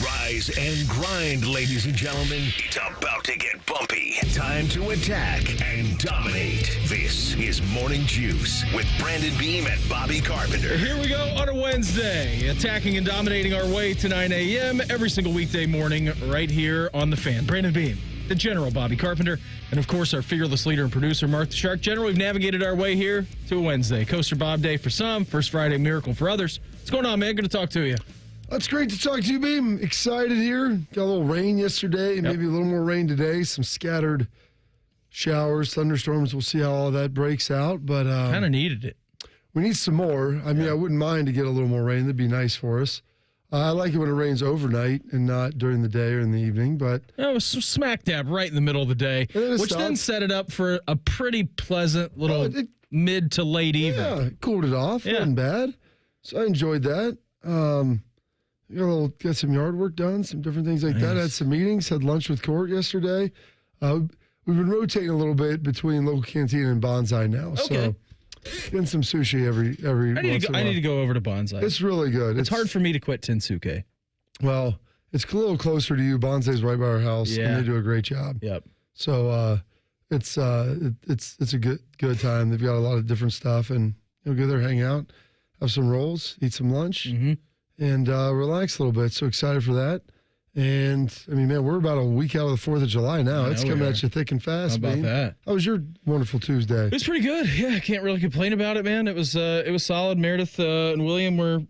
Rise and grind, ladies and gentlemen. It's about to get bumpy. Time to attack and dominate. This is Morning Juice with Brandon Beam and Bobby Carpenter. Here we go on a Wednesday, attacking and dominating our way to 9 a.m. every single weekday morning right here on The Fan. Brandon Beam, the General Bobby Carpenter, and of course our fearless leader and producer Martha Shark. General, we've navigated our way here to a Wednesday. Coaster Bob Day for some, First Friday miracle for others. What's going on, man? Good to talk to you. That's great to talk to you, Beam. Excited here. Got a little rain yesterday, maybe a little more rain today. Some scattered showers, thunderstorms. We'll see how all that breaks out. But kind of needed it. We need some more. I mean, I wouldn't mind to get a little more rain. That'd be nice for us. I like it when it rains overnight and not during the day or in the evening. But it was smack dab right in the middle of the day, which then set it up for a pretty pleasant little mid to late evening. Yeah, cooled it off. Wasn't bad. So I enjoyed that. Got some yard work done, some different things like that. Had some meetings, had lunch with Court yesterday. We've been rotating a little bit between local canteen and Bonsai now. Okay. So getting some sushi every I need to go over to Bonsai. It's really good. It's hard for me to quit Tensuke. Well, it's a little closer to you. Bonsai's right by our house, and they do a great job. Yep. So it's a good time. They've got a lot of different stuff, and you'll go there, hang out, have some rolls, eat some lunch. Mm-hmm. And relax a little bit. So excited for that. And, I mean, man, we're about a week out of the 4th of July now. It's coming at you thick and fast, How about that? How was your wonderful Tuesday? It was pretty good. Yeah, I can't really complain about it, man. It was solid. Meredith and William were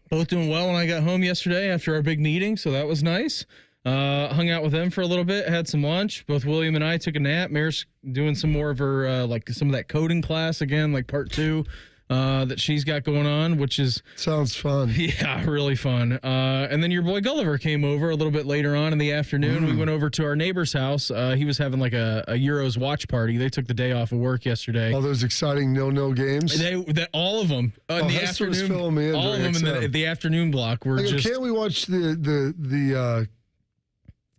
both doing well when I got home yesterday after our big meeting, so that was nice. Hung out with them for a little bit, had some lunch. Both William and I took a nap. Mary's doing some more of her, some of that coding class again, like part 2. That she's got going on, which is... Sounds fun. Yeah, really fun. And then your boy Gulliver came over a little bit later on in the afternoon. We went over to our neighbor's house. He was having like a Euros watch party. They took the day off of work yesterday. All those exciting 0-0 games? All of them in the afternoon. All of them in the afternoon block were just... Can't we watch the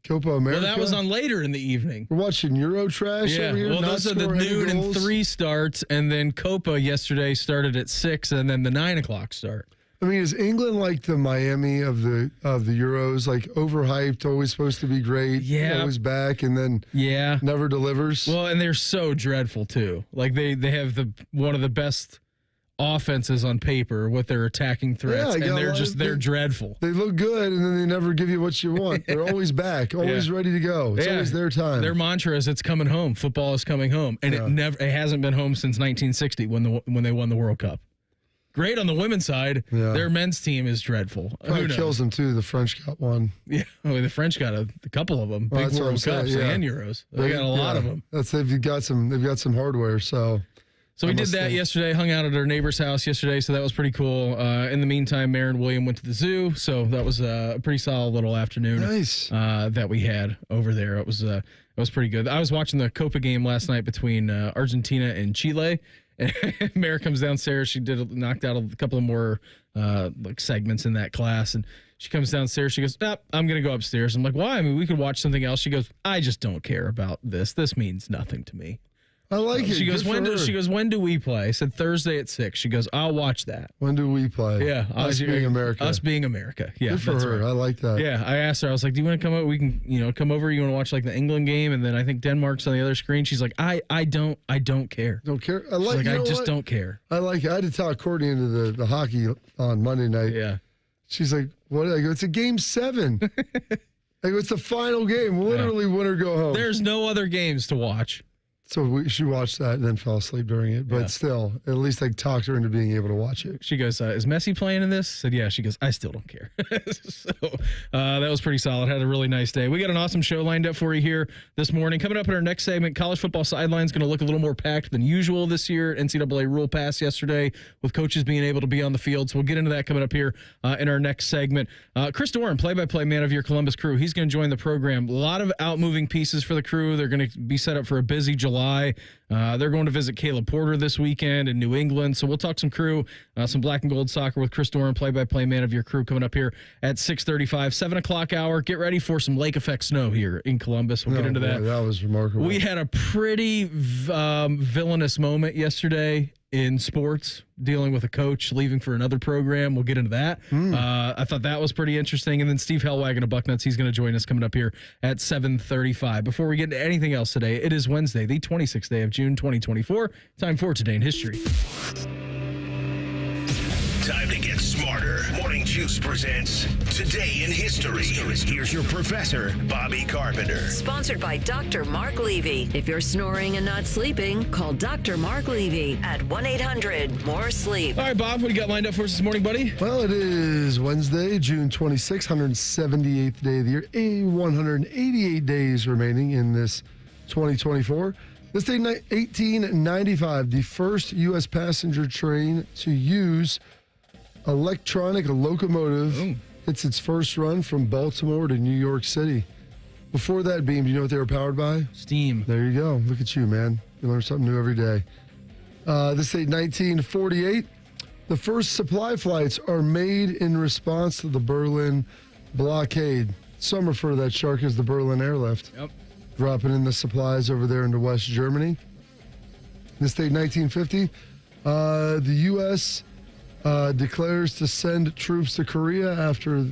Copa America? Well, that was on later in the evening. We're watching Euro trash over here. Well, those are the noon and 3 starts, and then Copa yesterday started at 6, and then the 9 o'clock start. I mean, is England like the Miami of the Euros, like overhyped, always supposed to be great, always back, and then never delivers? Well, and they're so dreadful too. Like they have one of the best offenses on paper with their attacking threats, and they're dreadful. They look good, and then they never give you what you want. They're always back, always ready to go. It's always their time. Their mantra is "It's coming home. Football is coming home," and it hasn't been home since 1960 when they won the World Cup. Great on the women's side. Yeah. Their men's team is dreadful. Probably kills them too. The French got one. Yeah, the French got a couple of them. Big World Cups and Euros. They got a lot of them. They've got some hardware. So we did that yesterday, hung out at our neighbor's house yesterday, so that was pretty cool. In the meantime, Mare and William went to the zoo, so that was a pretty solid little afternoon that we had over there. It was pretty good. I was watching the Copa game last night between Argentina and Chile, and Mare comes downstairs. She knocked out a couple of more segments in that class, and she comes downstairs. She goes, I'm going to go upstairs. I'm like, why? I mean, we could watch something else. She goes, I just don't care about this. This means nothing to me. I like it. She goes, when do we play? I said, Thursday at 6. She goes, I'll watch that. When do we play? Yeah. Us being America. Us being America. Yeah. Good for her. Right. I like that. Yeah. I asked her, I was like, do you want to come over? We can, come over. You want to watch like the England game? And then I think Denmark's on the other screen. She's like, I don't care. Don't care? I just don't care. I like it. I had to talk Courtney into the hockey on Monday night. Yeah. She's like, what? I go, it's a game 7. I go, it's the final game. Literally win or go home. There's no other games to watch. So she watched that and then fell asleep during it. But still, at least I talked her into being able to watch it. She goes, is Messi playing in this? I said, yeah. She goes, I still don't care. So that was pretty solid. Had a really nice day. We got an awesome show lined up for you here this morning. Coming up in our next segment, college football sideline is going to look a little more packed than usual this year. NCAA rule passed yesterday with coaches being able to be on the field. So we'll get into that coming up here in our next segment. Chris Doran, play-by-play man of your Columbus Crew. He's going to join the program. A lot of out-moving pieces for the Crew. They're going to be set up for a busy July. They're going to visit Caleb Porter this weekend in New England. So we'll talk some Crew, some black and gold soccer with Chris Doran, play-by-play man of your Crew, coming up here at 6:35, 7 o'clock hour. Get ready for some lake effect snow here in Columbus. We'll get into that. That was remarkable. We had a pretty villainous moment yesterday in sports, dealing with a coach leaving for another program. We'll get into that. I thought that was pretty interesting. And then Steve Helwagen of Bucknuts, he's going to join us coming up here at 7:35. Before we get into anything else today, it is Wednesday, the 26th day of June, 2024. Time for Today in History. Time to get smarter. Morning Juice presents Today in History. Here's your professor, Bobby Carpenter. Sponsored by Dr. Mark Levy. If you're snoring and not sleeping, call Dr. Mark Levy at 1-800-MORE-SLEEP. All right, Bob, what do you got lined up for us this morning, buddy? Well, it is Wednesday, June 26th, 178th day of the year. 188 days remaining in this 2024. This day, 1895, the first U.S. passenger train to use electronic locomotive hits its first run from Baltimore to New York City. Before that, Beam, do you know what they were powered by? Steam. There you go. Look at you, man. You learn something new every day. This day, 1948, the first supply flights are made in response to the Berlin blockade. Some refer to that, Shark, as the Berlin airlift. Yep. Dropping in the supplies over there into West Germany. This day, 1950, the U.S. Declares to send troops to Korea after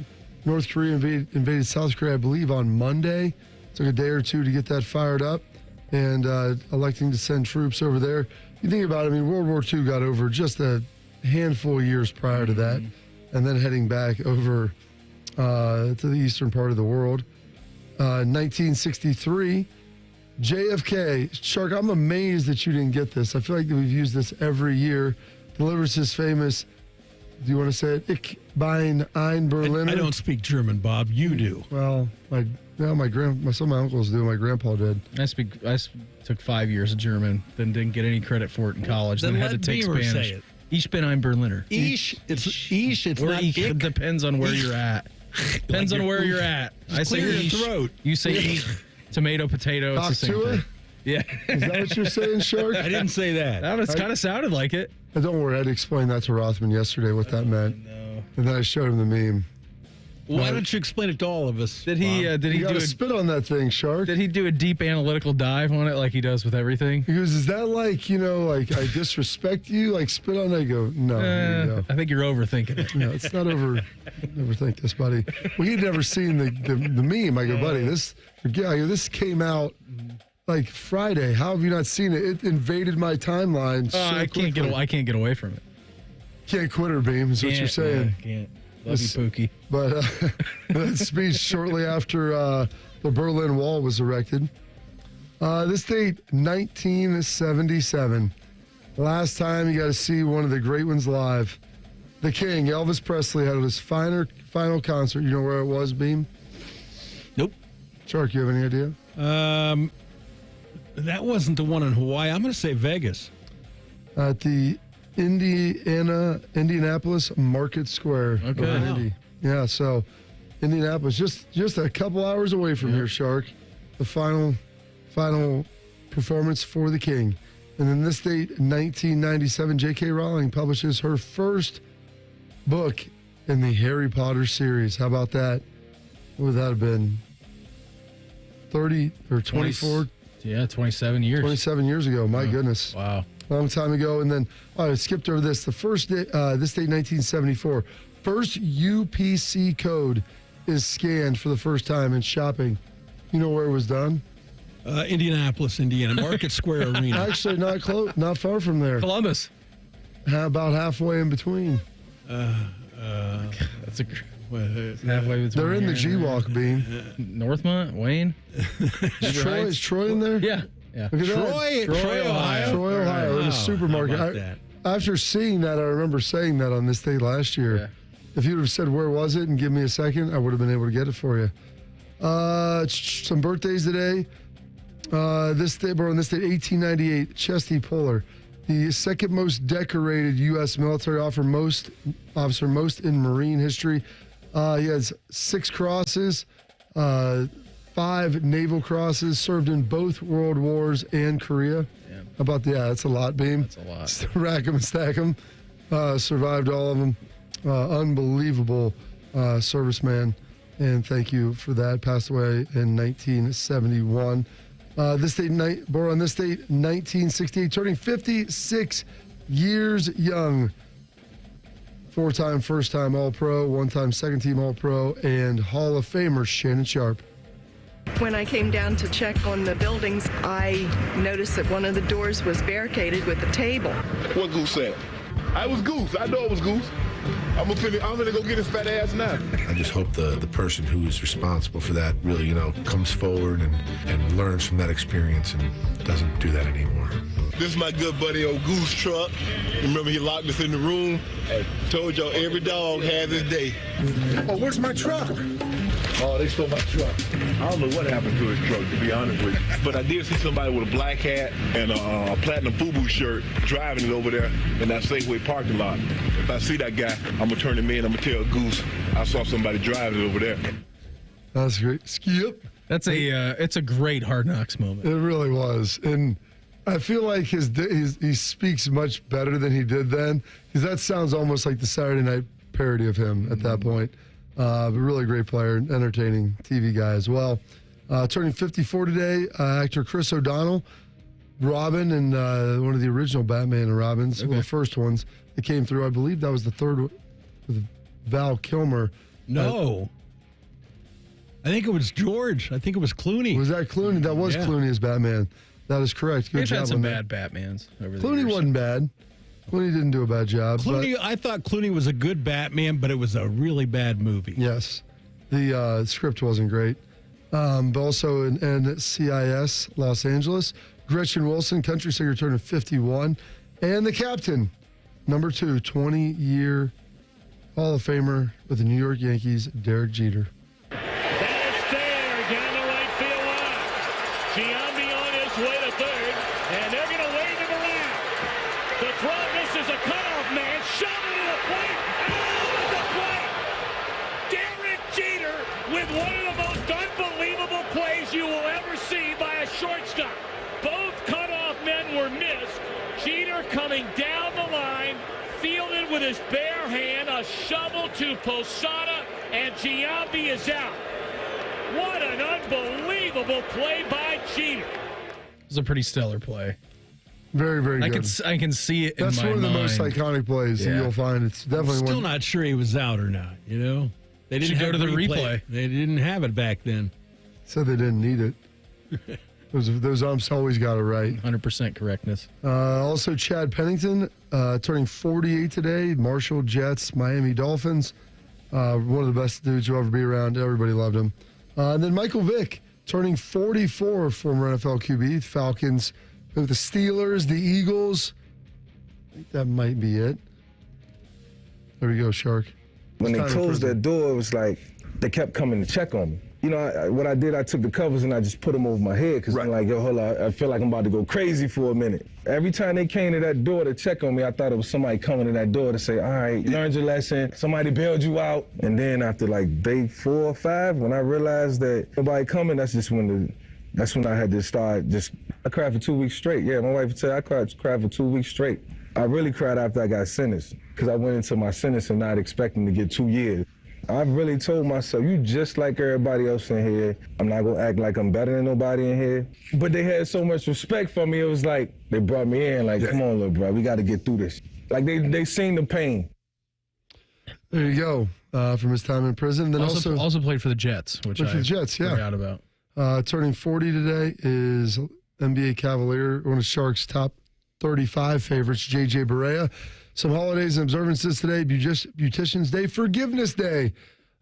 North Korea invaded South Korea, I believe, on Monday. Took a day or two to get that fired up and electing to send troops over there. You think about it, I mean, World War II got over just a handful of years prior to that, and then heading back over to the eastern part of the world. 1963, JFK. Shark, I'm amazed that you didn't get this. I feel like that we've used this every year. Delivers his famous, do you want to say it? Ich bin ein Berliner. I don't speak German, Bob. You do. Well, some of my uncles do. My grandpa did. I took 5 years of German, then didn't get any credit for it in college. Then had to take Beamer Spanish. say it. Ich bin ein Berliner. It's Or not ich. ich. Depends on where you're at. Depends on where you're at. I say clear your ich. throat. You say ich. Tomato, potato. It's the same Cocktua? thing. Yeah. Is that what you're saying, Shark? I didn't say that. That kind of sounded like it. Don't worry, I had to explain that to Rothman yesterday, what that meant. No. And then I showed him the meme. Why don't you explain it to all of us? Did he? Bob? Did he You do? gotta spit on that thing, Shark. Did he do a deep analytical dive on it like he does with everything? He goes, is that like, like I disrespect you? Like spit on it? I go, no. Here you go. I think you're overthinking it. No, it's not overthink this, buddy. Well, he'd never seen the meme. I go, buddy, this came out like Friday. How have you not seen it? It invaded my timeline. So I can't get away from it. Can't quit her, Beam, is what you're saying. Can't. Love you, Pookie. But that speech shortly after the Berlin Wall was erected. This date, 1977. Last time you got to see one of the great ones live. The King, Elvis Presley, had his final concert. You know where it was, Beam? Nope. Shark, you have any idea? That wasn't the one in Hawaii. I'm going to say Vegas. At the Indianapolis Market Square. Okay. over in Wow. Indy. Yeah, so Indianapolis, just a couple hours away from here, Shark. The final performance for the King. And then this date, 1997, J.K. Rowling publishes her first book in the Harry Potter series. How about that? What would that have been? 30 or 24, 27 years. 27 years ago. My goodness. Wow. Long time ago. And then I skipped over this. The first day, this date, 1974, first UPC code is scanned for the first time in shopping. You know where it was done? Indianapolis, Indiana. Market Square Arena. Actually, not close, not far from there. Columbus. About halfway in between. That's halfway between. They're in the here and G-Walk, Beam. Northmont, Wayne. Is Troy in there? Yeah. Yeah. Look at that. Troy, Ohio. Troy, Ohio, in Wow. a supermarket. How about that? After seeing that, I remember saying that on this day last year. Yeah. If you would have said, where was it, and give me a second, I would have been able to get it for you. Some birthdays today. This day, 1898, Chesty Puller, the second most decorated U.S. military officer, most in Marine history. He has 6 crosses, 5 naval crosses, served in both World Wars and Korea. Yeah. How about that's a lot, Beam. That's a lot. Rack them and stack them. Survived all of them. Unbelievable serviceman. And thank you for that. Passed away in 1971. Born on this date, 1968, turning 56 years young. 4-time first-time All-Pro, 1-time second-team All-Pro, and Hall of Famer Shannon Sharp. When I came down to check on the buildings, I noticed that one of the doors was barricaded with a table. What Goose said? I was Goose. I know it was Goose. I'm gonna go get his fat ass now. I just hope the person who is responsible for that really, comes forward and learns from that experience and doesn't do that anymore. This is my good buddy, old Goose Truck. Remember, he locked us in the room and told y'all every dog has his day. Oh, where's my truck? Oh, they stole my truck. I don't know what happened to his truck, to be honest with you. But I did see somebody with a black hat and a platinum FUBU shirt driving it over there in that Safeway parking lot. If I see that guy, I'm going to turn him in. I'm going to tell Goose I saw somebody driving it over there. That's great. Skip. That's it's a great Hard Knocks moment. It really was. And I feel like he speaks much better than he did then, because that sounds almost like the Saturday night parody of him at that point. But really great player, entertaining TV guy as well. Turning 54 today, actor Chris O'Donnell, Robin, and one of the original Batman and Robins, one of the first ones that came through. I believe that was the third one with Val Kilmer. No. I think it was George. I think it was Clooney. Was that Clooney? That was Clooney as Batman. That is correct. Good He's job had some on that. bad Batmans over the Clooney years. wasn't bad. Clooney didn't do a bad job. I thought Clooney was a good Batman, but it was a really bad movie. Yes. The script wasn't great. But also in NCIS Los Angeles, Gretchen Wilson, country singer, turned 51. And the captain, number 2, 20-year Hall of Famer with the New York Yankees, Derek Jeter. That is fair down the right field line. Giambi on his way to third, and they're going to wave him around. The throw misses a cutoff man, shot into the plate, out at the plate. Derek Jeter with one of the most unbelievable plays you will ever see by a shortstop. Both cutoff men were missed. Jeter coming down the line, fielded with his bare hand, a shovel to Posada, and Giambi is out. What an unbelievable play by Jeter. It was a pretty stellar play. Very, very good. I can see it That's in my one of the mind. most iconic plays that you'll find. It's definitely I'm still one. not sure he was out or not, They didn't Should go have to the replay. They didn't have it back then. Said they didn't need it. Those umps always got it right. 100% correctness. Also, Chad Pennington turning 48 today. Marshall Jets, Miami Dolphins. One of the best dudes you'll ever be around. Everybody loved him. And then Michael Vick turning 44, former NFL QB. Falcons with the Steelers, the Eagles. I think that might be it. There we go, Shark. When they Time in closed prison. that door, it was like they kept coming to check on me. What I did, I took the covers and I just put them over my head because I'm like, yo, hold on, I feel like I'm about to go crazy for a minute. Every time they came to that door to check on me, I thought it was somebody coming to that door to say, all right, you learned your lesson, somebody bailed you out. And then after like day 4 or 5, when I realized that nobody coming, that's when I had to start I cried for 2 weeks straight. Yeah, my wife would say I cried for 2 weeks straight. I really cried after I got sentenced because I went into my sentence and not expecting to get 2 years. I've really told myself, you just like everybody else in here. I'm not gonna act like I'm better than nobody in here. But they had so much respect for me, it was like, they brought me in like, come on, little bro, we gotta get through this. Like they seen the pain. There you go, from his time in prison. Then also played for the Jets, which I forgot about. Turning 40 today is NBA Cavalier, one of Shark's top 35 favorites, J.J. Barea. Some holidays and observances today: Beautician's Day, Forgiveness Day,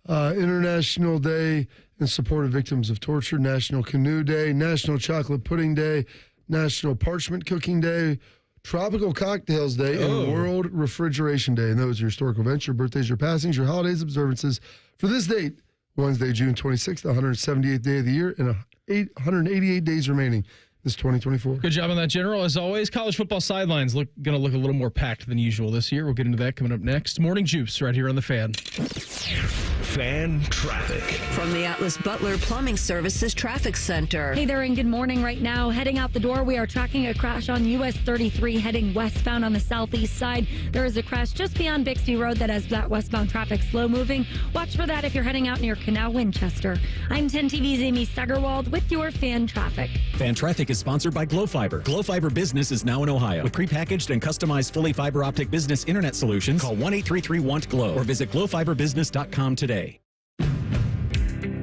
International Day in support of victims of torture, National Canoe Day, National Chocolate Pudding Day, National Parchment Cooking Day, Tropical Cocktails Day, and World Refrigeration Day. And those are your historical events, your birthdays, your passings, your holidays, observances for this date, Wednesday, June 26th, the 178th day of the year, and 188 days remaining. This 2024. Good job on that, General. As always, college football sidelines going to look a little more packed than usual this year. We'll get into that coming up next. Morning Juice right here on The Fan. Fan Traffic. From the Atlas Butler Plumbing Services Traffic Center. Hey there, and good morning. Right now, heading out the door, we are tracking a crash on US 33 heading westbound on the southeast side. There is a crash just beyond Bixby Road that has that westbound traffic slow moving. Watch for that if you're heading out near Canal Winchester. I'm 10 TV's Amy Steigerwald with your Fan Traffic. Fan Traffic is sponsored by Glow Fiber. Glow Fiber Business is now in Ohio. With prepackaged and customized fully fiber optic business internet solutions, call 1-833-WANT-GLOW or visit glowfiberbusiness.com today.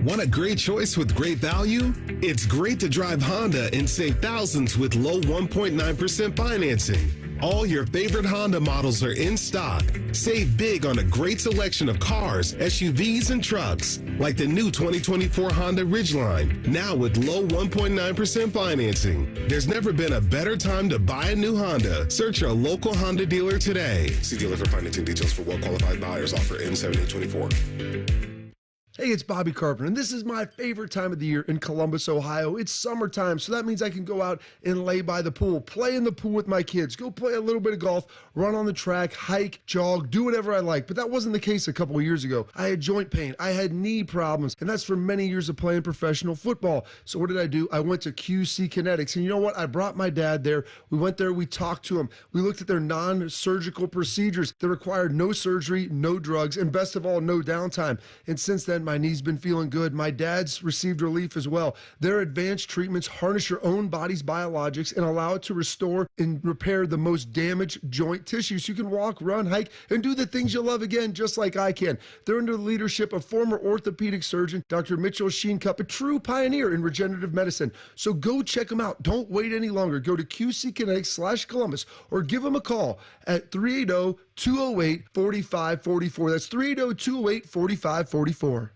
Want a great choice with great value? It's great to drive Honda and save thousands with low 1.9% financing. All your favorite Honda models are in stock. Save big on a great selection of cars, SUVs, and trucks, like the new 2024 Honda Ridgeline, now with low 1.9% financing. There's never been a better time to buy a new Honda. Search your local Honda dealer today. See dealer for financing details for well-qualified buyers. Offer ends 7/8/24. Hey, it's Bobby Carpenter, and this is my favorite time of the year in Columbus, Ohio. It's summertime, so that means I can go out and lay by the pool, play in the pool with my kids, go play a little bit of golf, run on the track, hike, jog, do whatever I like. But that wasn't the case a couple of years ago. I had joint pain, I had knee problems, and that's from many years of playing professional football. So what did I do? I went to QC Kinetics, and you know what? I brought my dad there. We went there, we talked to him. We looked at their non-surgical procedures that required no surgery, no drugs, and best of all, no downtime. And since then, my knee's been feeling good. My dad's received relief as well. Their advanced treatments harness your own body's biologics and allow it to restore and repair the most damaged joint tissue so you can walk, run, hike, and do the things you love again, just like I can. They're under the leadership of former orthopedic surgeon Dr. Mitchell Sheencup, a true pioneer in regenerative medicine. So go check them out. Don't wait any longer. Go to QCKinetics/Columbus or give them a call at 380-208-4544. That's 380-208-4544.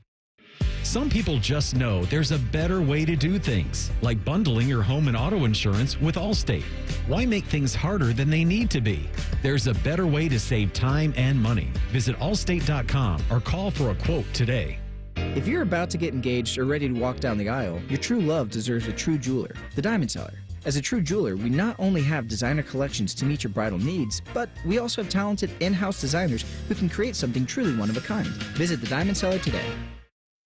Some people just know there's a better way to do things, like bundling your home and auto insurance with Allstate. Why make things harder than they need to be? There's a better way to save time and money. Visit allstate.com or call for a quote today. If you're about to get engaged or ready to walk down the aisle, your true love deserves a true jeweler, the Diamond Seller. As a true jeweler, we not only have designer collections to meet your bridal needs, but we also have talented in-house designers who can create something truly one of a kind. Visit the Diamond Seller today.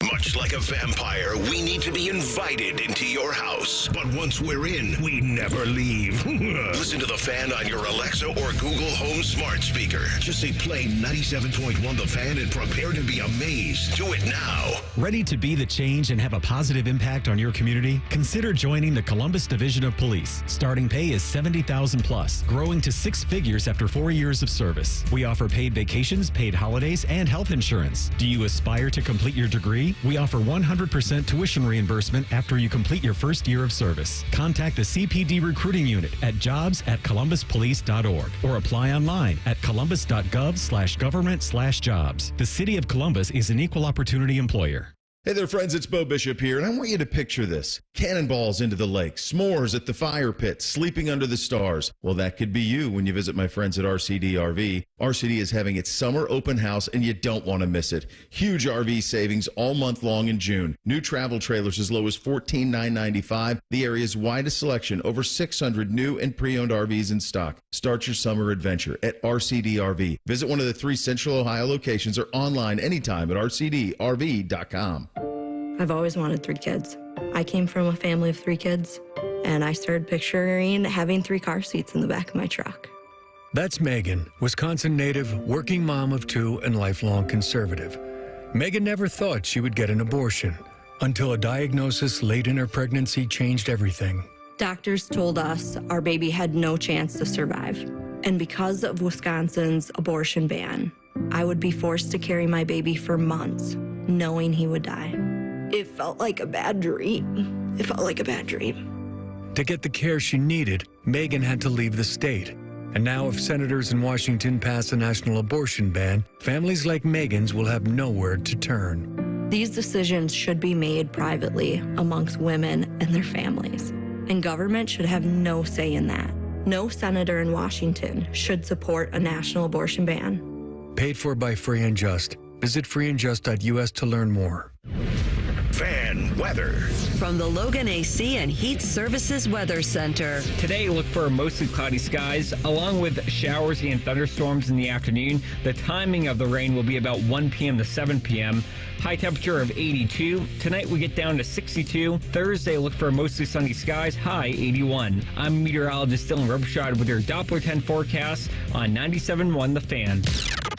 Much like a vampire, we need to be invited into your house. But once we're in, we never leave. Listen to The Fan on your Alexa or Google Home smart speaker. Just say play 97.1 The Fan and prepare to be amazed. Do it now. Ready to be the change and have a positive impact on your community? Consider joining the Columbus Division of Police. Starting pay is $70,000 plus, growing to 6 figures after 4 years of service. We offer paid vacations, paid holidays, and health insurance. Do you aspire to complete your degree? We offer 100% tuition reimbursement after you complete your first year of service. Contact the CPD recruiting unit at jobs@columbuspolice.org or apply online at columbus.gov/government/jobs. The City of Columbus is an equal opportunity employer. Hey there, friends, it's Bo Bishop here, and I want you to picture this. Cannonballs into the lake, s'mores at the fire pit, sleeping under the stars. Well, that could be you when you visit my friends at RCD RV. RCD is having its summer open house, and you don't want to miss it. Huge RV savings all month long in June. New travel trailers as low as $14,995. The area's widest selection, over 600 new and pre-owned RVs in stock. Start your summer adventure at RCD RV. Visit one of the 3 Central Ohio locations or online anytime at rcdrv.com. I've always wanted 3 kids. I came from a family of 3 kids, and I started picturing having 3 car seats in the back of my truck. That's Megan, Wisconsin native, working mom of 2 and lifelong conservative. Megan never thought she would get an abortion until a diagnosis late in her pregnancy changed everything. Doctors told us our baby had no chance to survive. And because of Wisconsin's abortion ban, I would be forced to carry my baby for months, knowing he would die. It felt like a bad dream. It felt like a bad dream. To get the care she needed, Megan had to leave the state. And now if senators in Washington pass a national abortion ban, families like Megan's will have nowhere to turn. These decisions should be made privately amongst women and their families. And government should have no say in that. No senator in Washington should support a national abortion ban. Paid for by Free and Just. Visit freeandjust.us to learn more. Fan weather. From the Logan AC and Heat Services Weather Center. Today, look for mostly cloudy skies, along with showers and thunderstorms in the afternoon. The timing of the rain will be about 1 p.m. to 7 p.m. High temperature of 82. Tonight, we get down to 62. Thursday, look for mostly sunny skies, high 81. I'm meteorologist Dylan Robichaud with your Doppler 10 forecast on 97.1 The Fan.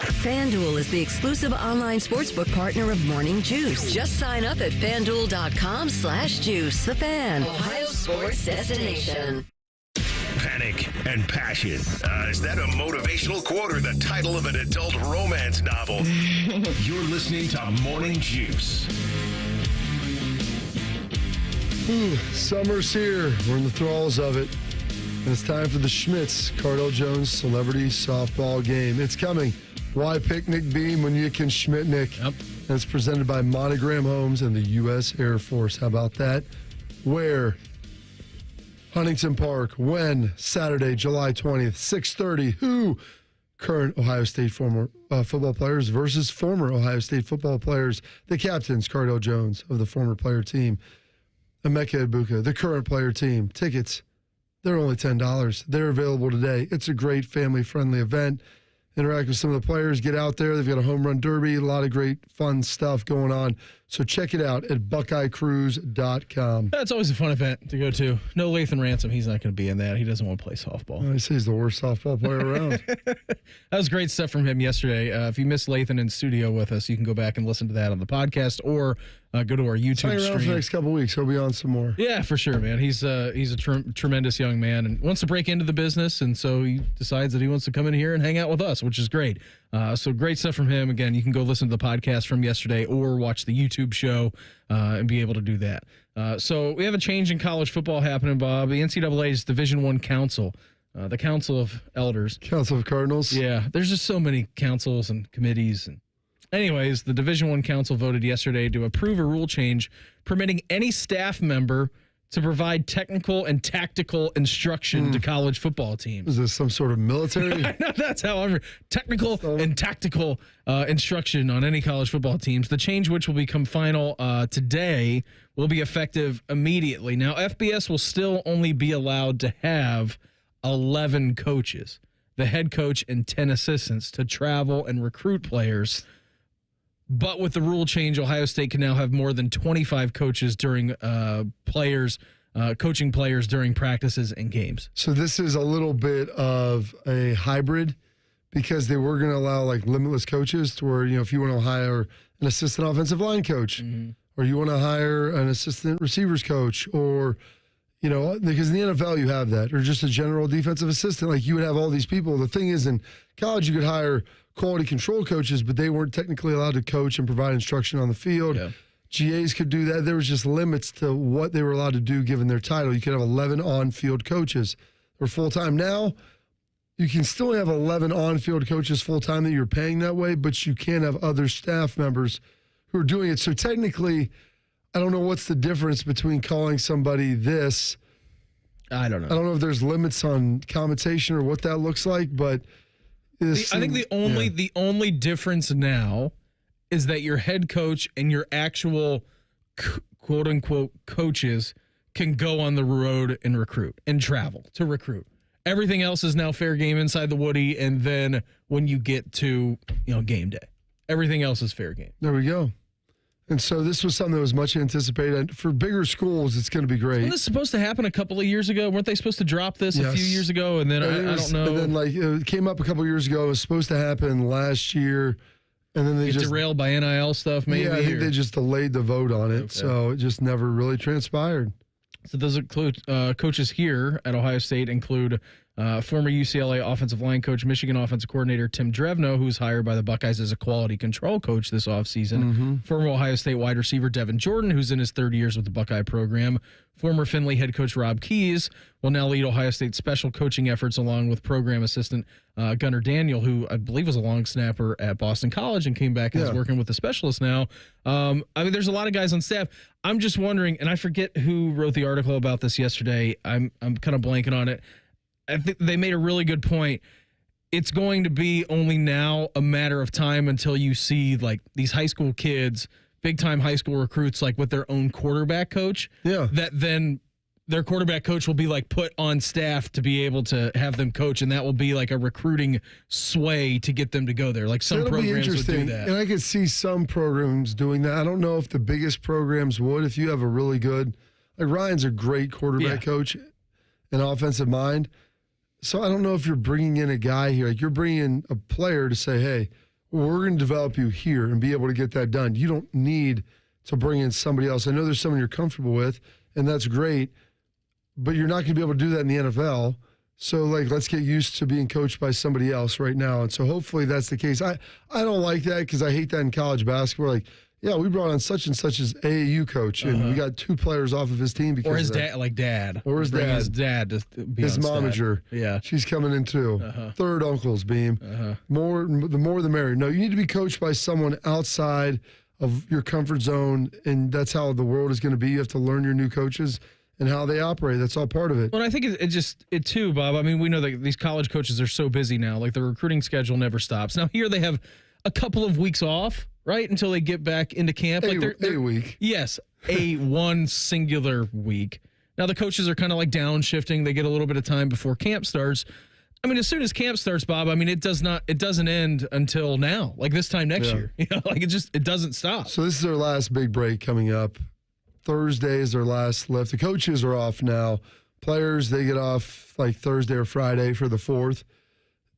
FanDuel is the exclusive online sportsbook partner of Morning Juice. Just sign up at FanDuel.com/juice. The Fan, Ohio sports destination. Panic and passion. Is that a motivational quote or the title of an adult romance novel? You're listening to Morning Juice. Summer's here. We're in the thralls of it. And it's time for the Schmitz Cardell Jones Celebrity Softball Game. It's coming. Why picnic beam when you can Schmitnick? Yep. And it's presented by Monogram Homes and the U.S. Air Force. How about that? Where? Huntington Park. When? Saturday, July 20th, 6:30. Who? Current Ohio State former football players versus former Ohio State football players. The captains, Cardell Jones of the former player team. Emeka Ibuka, the current player team. Tickets, they're only $10. They're available today. It's a great family-friendly event. Interact with some of the players, get out there. They've got a home run derby, a lot of great fun stuff going on. So check it out at BuckeyeCruise.com. That's always a fun event to go to. No Lathan Ransom. He's not going to be in that. He doesn't want to play softball. He says he's the worst softball player around. That was great stuff from him yesterday. If you missed Lathan in studio with us, you can go back and listen to that on the podcast or go to our YouTube Hang around stream. for the next couple of weeks. He'll be on some more. Yeah, for sure, man. He's a tremendous young man and wants to break into the business, and so he decides that he wants to come in here and hang out with us, which is great. So great stuff from him. Again, you can go listen to the podcast from yesterday or watch the YouTube show and be able to do that. So we have a change in college football happening, Bob. The NCAA's Division I Council, the Council of Elders. Council of Cardinals? Yeah, there's just so many councils and committees. And anyways, the Division I Council voted yesterday to approve a rule change permitting any staff member to provide technical and tactical instruction to college football teams. Is this some sort of military? No, that's how I'm technical and tactical instruction on any college football teams. The change, which will become final today, will be effective immediately. Now, FBS will still only be allowed to have 11 coaches, the head coach and 10 assistants, to travel and recruit players. But with the rule change, Ohio State can now have more than 25 coaches during coaching players during practices and games. So this is a little bit of a hybrid because they were going to allow like limitless coaches to where, if you want to hire an assistant offensive line coach or you want to hire an assistant receivers coach or, because in the NFL you have that, or just a general defensive assistant, like you would have all these people. The thing is in college you could hire quality control coaches, but they weren't technically allowed to coach and provide instruction on the field. Yeah. GAs could do that. There was just limits to what they were allowed to do given their title. You could have 11 on-field coaches or full-time. Now, you can still have 11 on-field coaches full-time that you're paying that way, but you can't have other staff members who are doing it. So technically, I don't know what's the difference between calling somebody this. I don't know. I don't know if there's limits on compensation or what that looks like, but I think the only difference now is that your head coach and your actual quote unquote coaches can go on the road and recruit and travel to recruit. Everything else is now fair game inside the Woody, and then when you get to game day, everything else is fair game. There we go. And so this was something that was much anticipated. For bigger schools, it's going to be great. Wasn't this supposed to happen a couple of years ago? Weren't they supposed to drop this a few years ago? And then I don't know. And then it came up a couple of years ago. It was supposed to happen last year. And then they just derailed by NIL stuff, maybe? Yeah, I think they just delayed the vote on it. Okay. So it just never really transpired. So those include coaches here at Ohio State include former UCLA offensive line coach, Michigan offensive coordinator Tim Drevno, who's hired by the Buckeyes as a quality control coach this offseason. Former Ohio State wide receiver Devin Jordan, who's in his third years with the Buckeye program. Former Findlay head coach Rob Keyes will now lead Ohio State's special coaching efforts along with program assistant Gunnar Daniel, who I believe was a long snapper at Boston College and came back and is working with the specialist now. There's a lot of guys on staff. I'm just wondering, and I forget who wrote the article about this yesterday. I'm kind of blanking on it. I think they made a really good point. It's going to be only now a matter of time until you see like these high school kids big-time high school recruits, like, with their own quarterback coach. Yeah. That then their quarterback coach will be, like, put on staff to be able to have them coach, and that will be, like, a recruiting sway to get them to go there. Like, some programs would do that. And I could see some programs doing that. I don't know if the biggest programs would. If you have a really good – like, Ryan's a great quarterback coach, an offensive mind. So I don't know if you're bringing in a guy here. Like, you're bringing in a player to say, hey – we're going to develop you here and be able to get that done. You don't need to bring in somebody else. I know there's someone you're comfortable with, and that's great, but you're not going to be able to do that in the NFL. So, like, let's get used to being coached by somebody else right now. And so hopefully that's the case. I don't like that because I hate that in college basketball. Like, yeah, we brought on such and such as AAU coach, and we got 2 players off of his team because or his dad, like dad, or his dad, to be his on staff. momager. Yeah, she's coming in too. Third uncles, Beam. The more the merrier. No, you need to be coached by someone outside of your comfort zone, and that's how the world is going to be. You have to learn your new coaches and how they operate. That's all part of it. Well, I think it too, Bob. I mean, we know that these college coaches are so busy now. Like, the recruiting schedule never stops. Now here they have a couple of weeks off, right, until they get back into camp. Like a week. Yes, one singular week. Now the coaches are kind of like downshifting. They get a little bit of time before camp starts. I mean, as soon as camp starts, Bob, I mean, it doesn't end until now, like this time next year. You know, like it doesn't stop. So this is their last big break coming up. Thursday is their last lift. The coaches are off now. Players, they get off like Thursday or Friday for the 4th.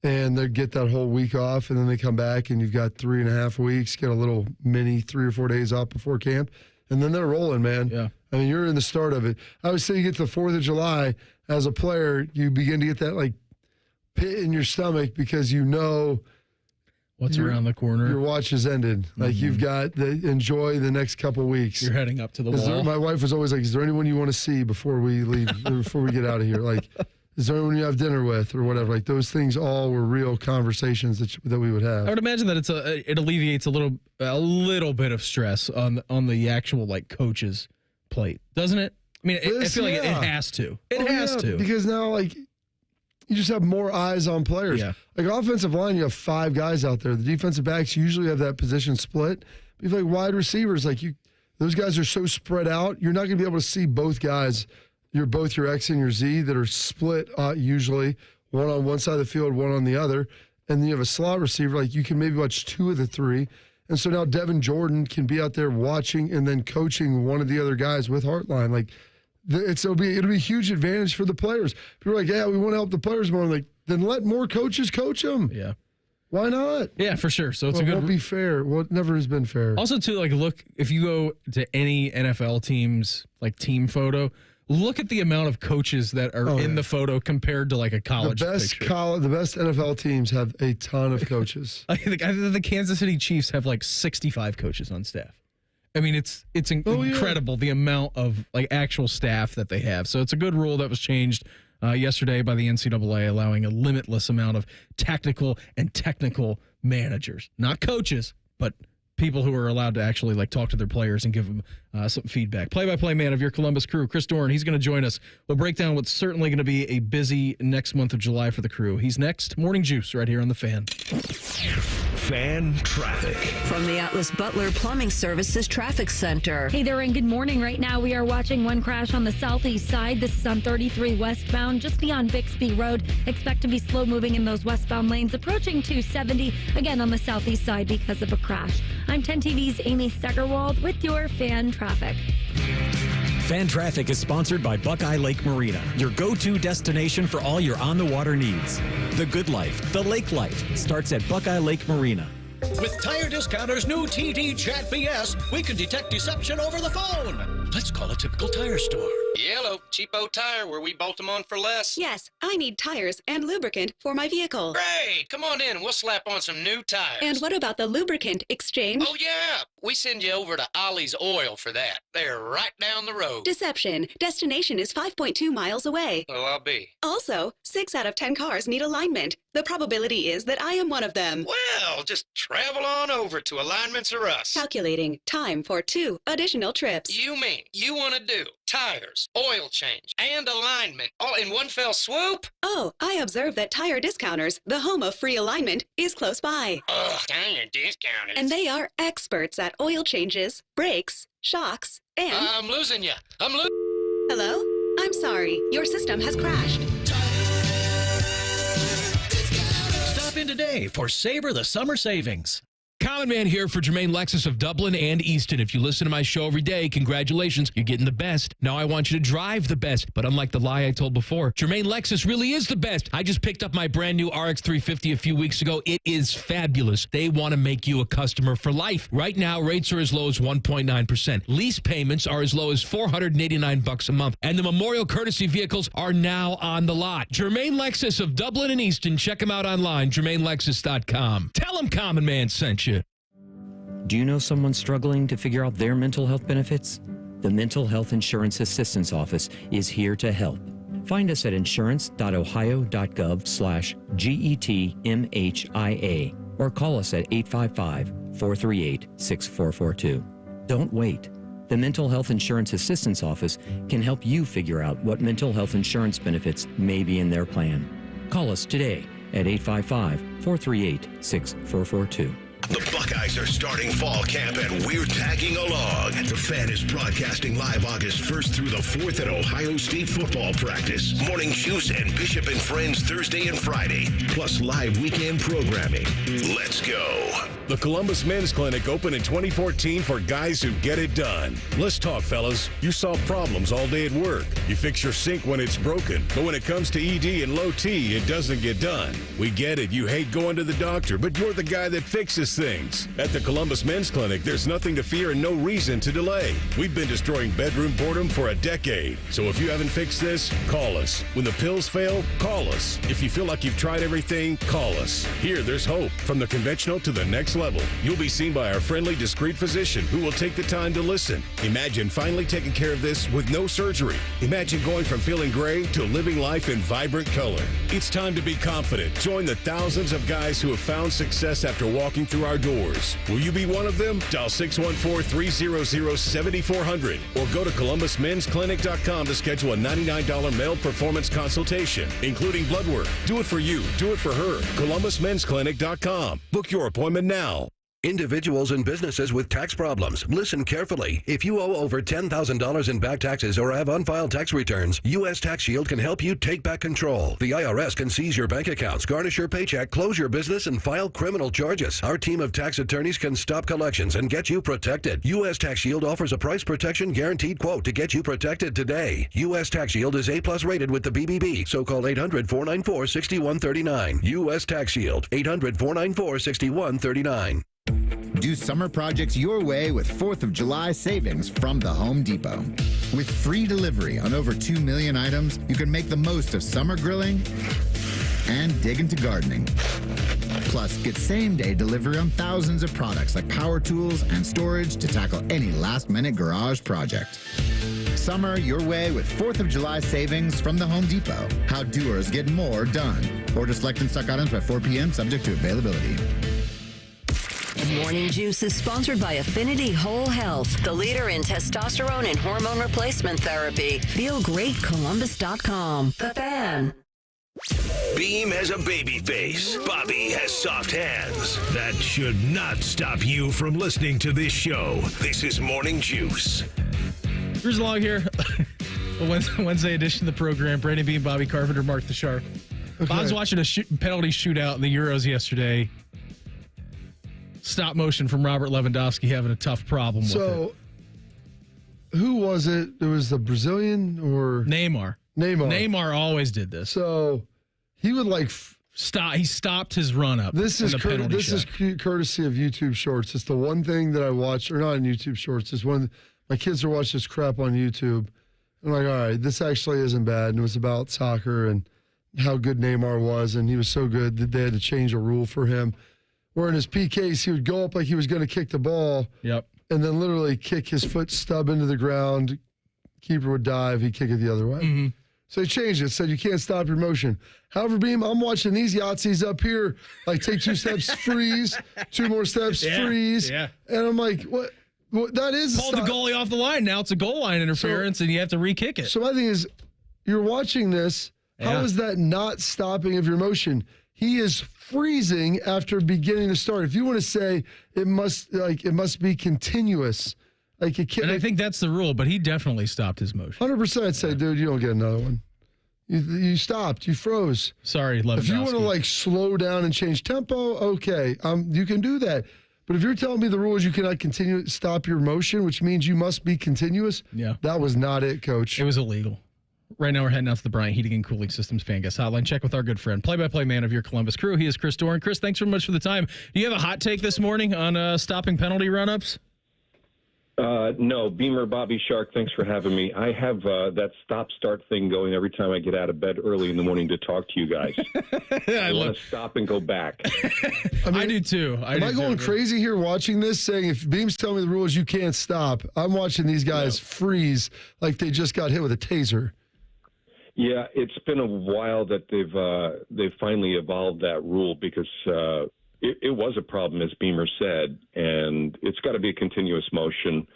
And they get that whole week off, and then they come back, and you've got 3.5 weeks, get a little mini 3 or 4 days off before camp, and then they're rolling, man. Yeah. I mean, you're in the start of it. I would say you get to the 4th of July, as a player, you begin to get that, like, pit in your stomach because you know what's around the corner. Your watch has ended. Like, you've got enjoy the next couple weeks. You're heading up to the wall. My wife was always like, is there anyone you want to see before we leave, before we get out of here? Like, is there anyone you have dinner with or whatever? Like, those things all were real conversations that we would have. I would imagine that it alleviates a little bit of stress on the actual, like, coach's plate, doesn't it? I mean, I feel like it has to. It has to. Because now, like, you just have more eyes on players. Yeah. Like, offensive line, you have 5 guys out there. The defensive backs usually have that position split. But if, like, wide receivers, like, those guys are so spread out, you're not going to be able to see both guys. You're both your X and your Z that are split usually, one on one side of the field, one on the other. And then you have a slot receiver, like you can maybe watch 2 of the 3. And so now Devin Jordan can be out there watching and then coaching one of the other guys with Heartline. Like, it'll be a huge advantage for the players. People are like, yeah, we want to help the players more. I'm like, then let more coaches coach them. Yeah. Why not? Yeah, for sure. So it's it won't be fair. Well, it never has been fair. Also, too, like, look, if you go to any NFL team's, like, team photo, look at the amount of coaches that are in the photo compared to, like, a college picture. The best NFL teams have a ton of coaches. I think the Kansas City Chiefs have like 65 coaches on staff. I mean, it's incredible the amount of, like, actual staff that they have. So it's a good rule that was changed yesterday by the NCAA, allowing a limitless amount of tactical and technical managers, not coaches, but people who are allowed to actually, like, talk to their players and give them some feedback. Play-by-play man of your Columbus Crew, Chris Doran, he's going to join us. We'll break down what's certainly going to be a busy next month of July for the Crew. He's next. Morning Juice right here on The Fan. Fan traffic. From the Atlas Butler Plumbing Services Traffic Center. Hey there, and good morning. Right now, we are watching one crash on the southeast side. This is on 33 westbound, just beyond Bixby Road. Expect to be slow moving in those westbound lanes, approaching 270, again on the southeast side because of a crash. I'm 10 TV's Amy Steckerwald with your Fan Traffic. Fan Traffic is sponsored by Buckeye Lake Marina, your go-to destination for all your on-the-water needs. The good life, the lake life, starts at Buckeye Lake Marina. With Tire Discounter's new TD Chat BS, we can detect deception over the phone. Let's call a typical tire store. Yellow, cheapo tire where we bolt them on for less. Yes, I need tires and lubricant for my vehicle. Great! Come on in, we'll slap on some new tires. And what about the lubricant exchange? Oh, yeah! We send you over to Ollie's Oil for that. They're right down the road. Deception. Destination is 5.2 miles away. Well, I'll be. Also, 6 out of 10 cars need alignment. The probability is that I am one of them. Well, just travel on over to Alignments or Us. Calculating. Time for 2 additional trips. You mean you want to do tires, tires, oil change, and alignment all in one fell swoop? Oh, I observed that Tire Discounters, the home of free alignment, is close by. Ugh, Tire Discounters. And they are experts at oil changes, brakes, shocks, and... I'm losing you. Hello? I'm sorry. Your system has crashed. Stop in today for Savor the Summer Savings. Common Man here for Jermaine Lexus of Dublin and Easton. If you listen to my show every day, congratulations, you're getting the best. Now I want you to drive the best. But unlike the lie I told before, Jermaine Lexus really is the best. I just picked up my brand new RX 350 a few weeks ago. It is fabulous. They want to make you a customer for life. Right now, rates are as low as 1.9%. Lease payments are as low as $489 a month. And the Memorial Courtesy vehicles are now on the lot. Jermaine Lexus of Dublin and Easton. Check them out online, JermaineLexus.com. Tell them Common Man sent you. Do you know someone struggling to figure out their mental health benefits? The Mental Health Insurance Assistance Office is here to help. Find us at insurance.ohio.gov/GETMHIA or call us at 855-438-6442. Don't wait. The Mental Health Insurance Assistance Office can help you figure out what mental health insurance benefits may be in their plan. Call us today at 855-438-6442. The Buckeyes are starting fall camp and we're tagging along. The Fan is broadcasting live August 1st through the 4th at Ohio State football practice. Morning Juice and Bishop and Friends Thursday and Friday, plus live weekend programming. Let's go. The Columbus Men's Clinic opened in 2014 for guys who get it done. Let's talk, fellas. You solve problems all day at work. You fix your sink when it's broken. But when it comes to ED and low T, it doesn't get done. We get it. You hate going to the doctor, but you're the guy that fixes things. At the Columbus Men's Clinic, there's nothing to fear and no reason to delay. We've been destroying bedroom boredom for a decade. So if you haven't fixed this, call us. When the pills fail, call us. If you feel like you've tried everything, call us. Here, there's hope. From the conventional to the next level. You'll be seen by our friendly, discreet physician who will take the time to listen. Imagine finally taking care of this with no surgery. Imagine going from feeling gray to living life in vibrant color. It's time to be confident. Join the thousands of guys who have found success after walking through our doors. Will you be one of them? Dial 614-300-7400 or go to ColumbusMen'sClinic.com to schedule a $99 male performance consultation, including blood work. Do it for you. Do it for her. ColumbusMen'sClinic.com. Book your appointment now. Individuals and businesses with tax problems, listen carefully. If you owe over $10,000 in back taxes or have unfiled tax returns, U.S. Tax Shield can help you take back control. The IRS can seize your bank accounts, garnish your paycheck, close your business, and file criminal charges. Our team of tax attorneys can stop collections and get you protected. U.S. Tax Shield offers a price protection guaranteed quote to get you protected today. U.S. Tax Shield is A+ rated with the BBB, so call 800-494-6139. U.S. Tax Shield, 800-494-6139. Do summer projects your way with 4th of July savings from the Home Depot. With free delivery on over 2 million items, you can make the most of summer grilling and dig into gardening. Plus, get same-day delivery on thousands of products like power tools and storage to tackle any last-minute garage project. Summer your way with 4th of July savings from the Home Depot. How doers get more done. Order select and stock items by 4 p.m. subject to availability. Morning Juice is sponsored by Affinity Whole Health, the leader in testosterone and hormone replacement therapy. FeelGreatColumbus.com. The Fan. Beam has a baby face. Bobby has soft hands. That should not stop you from listening to this show. This is Morning Juice. Here's along here. Wednesday edition of the program. Brandon Beam, Bobby Carpenter, Mark the Shark. Okay. I was watching a penalty shootout in the Euros yesterday. Stop motion from Robert Lewandowski having a tough problem with it. So, who was it? It was the Brazilian or Neymar. Neymar always did this. So, he would stop. He stopped his run up. This is courtesy of YouTube Shorts. It's the one thing that I watch, or not on YouTube Shorts. It's one my kids are watching this crap on YouTube. I'm like, all right, this actually isn't bad. And it was about soccer and how good Neymar was, and he was so good that they had to change a rule for him. Where in his PKs, he would go up like he was going to kick the ball. Yep. And then literally kick his foot stub into the ground. Keeper would dive. He'd kick it the other way. Mm-hmm. So he changed it. Said you can't stop your motion. However, Beam, I'm watching these Yahtzees up here. Like take 2 steps, freeze. 2 more steps, freeze. Yeah. And I'm like, what? Well, that is called the goalie off the line. Now it's a goal line interference, and you have to re-kick it. So my thing is, you're watching this. How is that not stopping of your motion? He is freezing after beginning to start. If you want to say it must be continuous, like it can't. And I think that's the rule, but he definitely stopped his motion. 100%. I'd say, dude, you don't get another one. You stopped. You froze. Sorry, Lewandowski. If you want to like slow down and change tempo, okay, you can do that. But if you're telling me the rule is you cannot stop your motion, which means you must be continuous, that was not it, Coach. It was illegal. Right now we're heading out to the Bryant Heating and Cooling Systems Fan Guest Hotline. Check with our good friend, play-by-play man of your Columbus Crew. He is Chris Doran. Chris, thanks very much for the time. Do you have a hot take this morning on stopping penalty run-ups? No, Beamer, Bobby Shark, thanks for having me. I have that stop-start thing going every time I get out of bed early in the morning to talk to you guys. I want to stop and go back. I do too. Am I going crazy here watching this, saying if Beam's telling me the rule is you can't stop, I'm watching these guys freeze like they just got hit with a taser. Yeah, it's been a while that they've finally evolved that rule because it was a problem, as Beamer said, and it's got to be a continuous motion.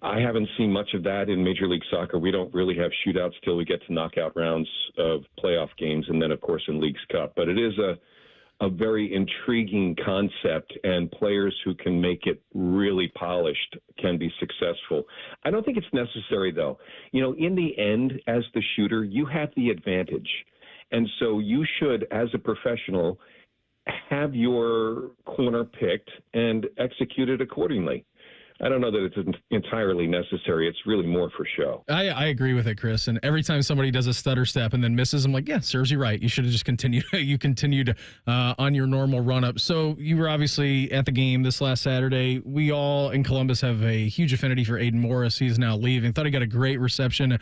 I haven't seen much of that in Major League Soccer. We don't really have shootouts till we get to knockout rounds of playoff games and then, of course, in Leagues Cup. But it is a very intriguing concept, and players who can make it really polished can be successful. I don't think it's necessary, though. You know, in the end, as the shooter, you have the advantage. And so you should, as a professional, have your corner picked and execute it accordingly. I don't know that it's entirely necessary. It's really more for show. I agree with it, Chris. And every time somebody does a stutter step and then misses, I'm like, yeah, serves you right. You should have just continued. You continued on your normal run up. So you were obviously at the game this last Saturday. We all in Columbus have a huge affinity for Aiden Morris. He's now leaving. Thought he got a great reception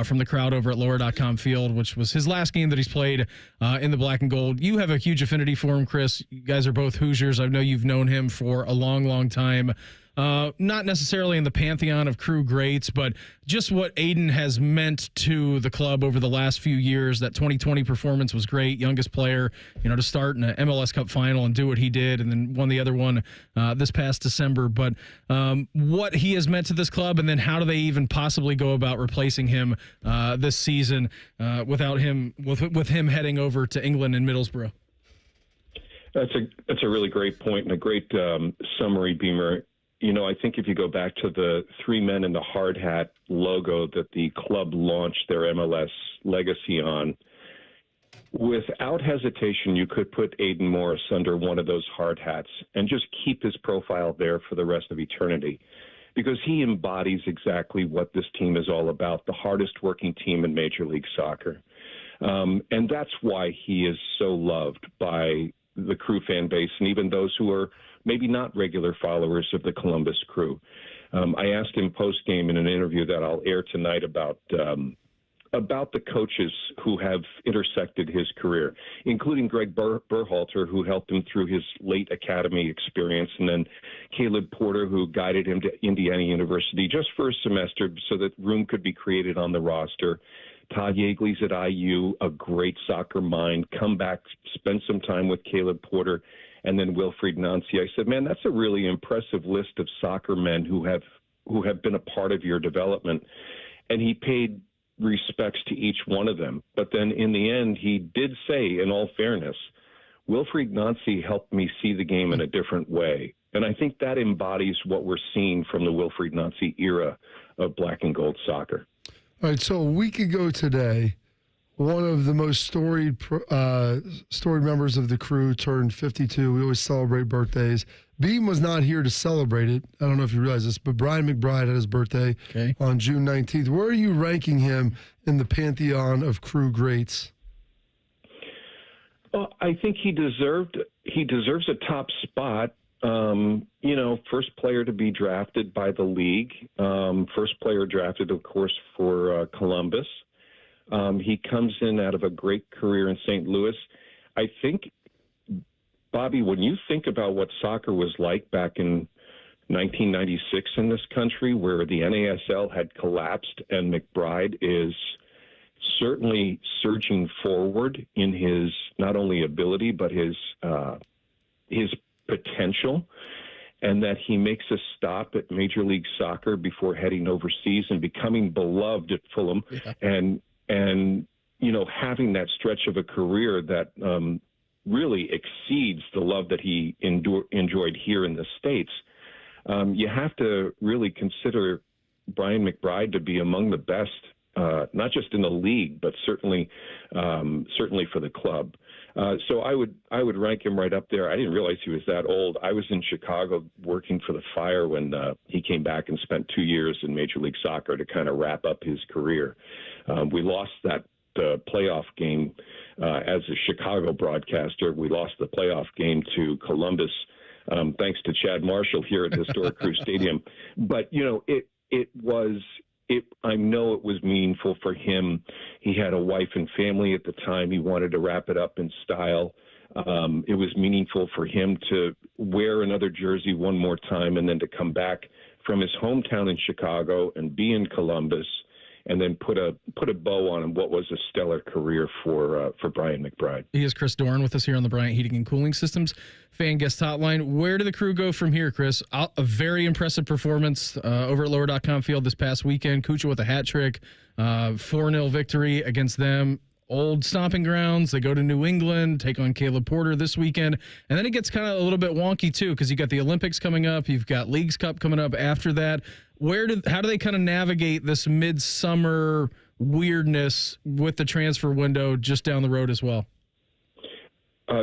from the crowd over at Lower.com Field, which was his last game that he's played in the black and gold. You have a huge affinity for him, Chris. You guys are both Hoosiers. I know you've known him for a long, long time. Not necessarily in the pantheon of Crew greats, but just what Aiden has meant to the club over the last few years. That 2020 performance was great. Youngest player, to start in an MLS Cup final and do what he did, and then won the other one this past December. But what he has meant to this club, and then how do they even possibly go about replacing him this season without him, with him heading over to England and Middlesbrough? That's a really great point and a great summary, Beamer. I think if you go back to the three men in the hard hat logo that the club launched their MLS legacy on, without hesitation, you could put Aiden Morris under one of those hard hats and just keep his profile there for the rest of eternity, because he embodies exactly what this team is all about, the hardest working team in Major League Soccer. And that's why he is so loved by the Crew fan base and even those who are maybe not regular followers of the Columbus Crew. I asked him post-game in an interview that I'll air tonight about the coaches who have intersected his career, including Greg Berhalter, who helped him through his late academy experience, and then Caleb Porter, who guided him to Indiana University just for a semester so that room could be created on the roster. Todd Yeagley's at IU, a great soccer mind. Come back, spend some time with Caleb Porter, and then Wilfried Nancy. I said, man, that's a really impressive list of soccer men who have been a part of your development. And he paid respects to each one of them. But then in the end, he did say, in all fairness, Wilfried Nancy helped me see the game in a different way. And I think that embodies what we're seeing from the Wilfried Nancy era of black and gold soccer. All right, so a week ago today, one of the most storied members of the Crew turned 52. We always celebrate birthdays. Beam was not here to celebrate it. I don't know if you realize this, but Brian McBride had his birthday on June 19th. Where are you ranking him in the pantheon of Crew greats? Well, I think he deserves a top spot. First player to be drafted by the league. First player drafted, of course, for Columbus. He comes in out of a great career in St. Louis. I think, Bobby, when you think about what soccer was like back in 1996 in this country, where the NASL had collapsed and McBride is certainly surging forward in his not only ability but his potential. and that he makes a stop at Major League Soccer before heading overseas and becoming beloved at Fulham, and having that stretch of a career that really exceeds the love that he enjoyed here in the States. You have to really consider Brian McBride to be among the best, not just in the league, but certainly for the club. So I would rank him right up there. I didn't realize he was that old. I was in Chicago working for the Fire when he came back and spent 2 years in Major League Soccer to kind of wrap up his career. We lost that playoff game as a Chicago broadcaster. We lost the playoff game to Columbus, thanks to Chad Marshall here at historic Crew Stadium. But I know it was meaningful for him. He had a wife and family at the time. He wanted to wrap it up in style. It was meaningful for him to wear another jersey one more time and then to come back from his hometown in Chicago and be in Columbus and then put a bow on what was a stellar career for Brian McBride. He is Chris Doran with us here on the Bryant Heating and Cooling Systems Fan Guest Hotline. Where do the Crew go from here, Chris? A very impressive performance over at Lower.com Field this past weekend. Kucha with a hat trick, 4-0 victory against them. Old stomping grounds. They go to New England, take on Caleb Porter this weekend. And then it gets kind of a little bit wonky, too, because you got the Olympics coming up. You've got Leagues Cup coming up after that. How do they kind of navigate this midsummer weirdness with the transfer window just down the road as well?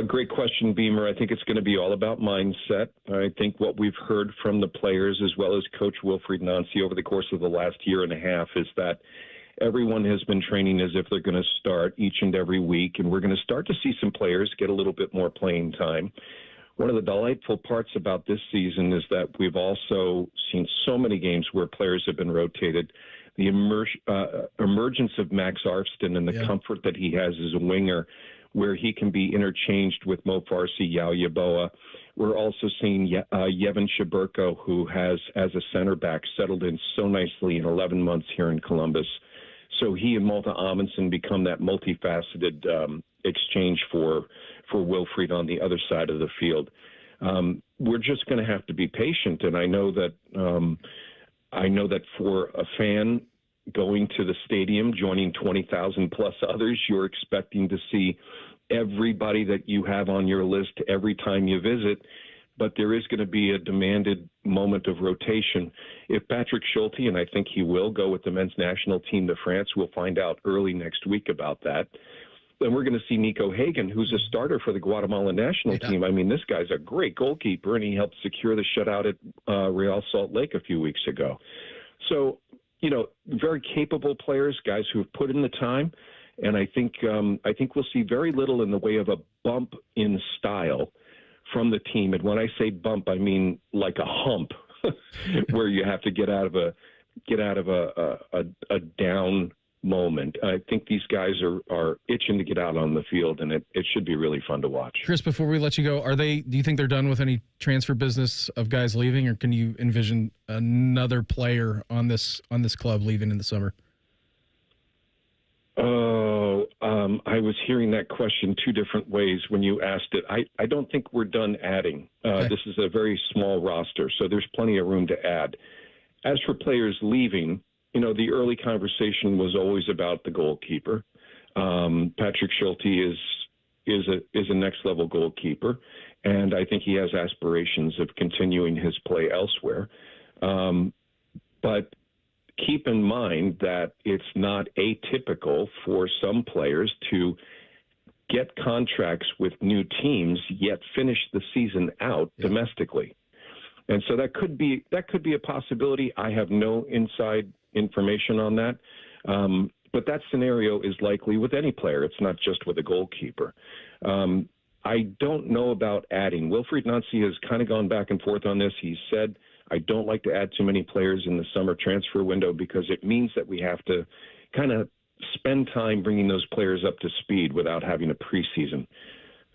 Great question, Beamer. I think it's going to be all about mindset. I think what we've heard from the players as well as Coach Wilfried Nancy over the course of the last year and a half is that everyone has been training as if they're going to start each and every week, and we're going to start to see some players get a little bit more playing time. One of the delightful parts about this season is that we've also seen so many games where players have been rotated. The emergence of Max Arfston and the comfort that he has as a winger, where he can be interchanged with Mo Farsi, Yao Yaboa. We're also seeing Yevon Shaburko, who has, as a center back, settled in so nicely in 11 months here in Columbus. So he and Malta Amundsen become that multifaceted exchange for Wilfried on the other side of the field. We're just going to have to be patient, and I know that for a fan going to the stadium, joining 20,000 plus others, you're expecting to see everybody that you have on your list every time you visit. But there is going to be a demanded moment of rotation. If Patrick Schulte, and I think he will, go with the men's national team to France, we'll find out early next week about that. Then we're going to see Nico Hagen, who's a starter for the Guatemala national team. I mean, this guy's a great goalkeeper, and he helped secure the shutout at Real Salt Lake a few weeks ago. So, very capable players, guys who have put in the time, and I think we'll see very little in the way of a bump in style from the team. And when I say bump, I mean like a hump where you have to get out of a down moment. I think these guys are itching to get out on the field, and it should be really fun to watch. Chris, before we let you go, do you think they're done with any transfer business of guys leaving, or can you envision another player on this club leaving in the summer? I was hearing that question two different ways when you asked it. I don't think we're done adding. This is a very small roster, so there's plenty of room to add. As for players leaving, the early conversation was always about the goalkeeper. Patrick Schulte is a next level goalkeeper, and I think he has aspirations of continuing his play elsewhere. But keep in mind that it's not atypical for some players to get contracts with new teams, yet finish the season out domestically. And so that could be a possibility. I have no inside information on that. But that scenario is likely with any player. It's not just with a goalkeeper. I don't know about adding. Wilfried Nancy has kind of gone back and forth on this. He said, I don't like to add too many players in the summer transfer window because it means that we have to kind of spend time bringing those players up to speed without having a preseason.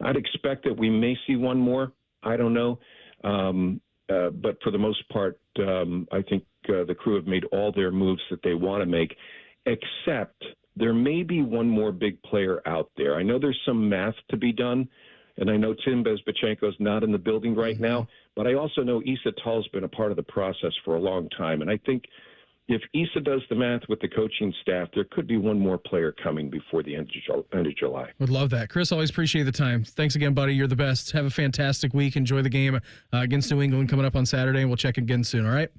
I'd expect that we may see one more. I don't know. But for the most part, I think the Crew have made all their moves that they want to make, except there may be one more big player out there. I know there's some math to be done, And I know Tim Bezbachenko's not in the building right now, but I also know Issa Tull's been a part of the process for a long time. And I think if Issa does the math with the coaching staff, there could be one more player coming before the end of July. Would love that. Chris, always appreciate the time. Thanks again, buddy. You're the best. Have a fantastic week. Enjoy the game against New England coming up on Saturday, and we'll check again soon, all right?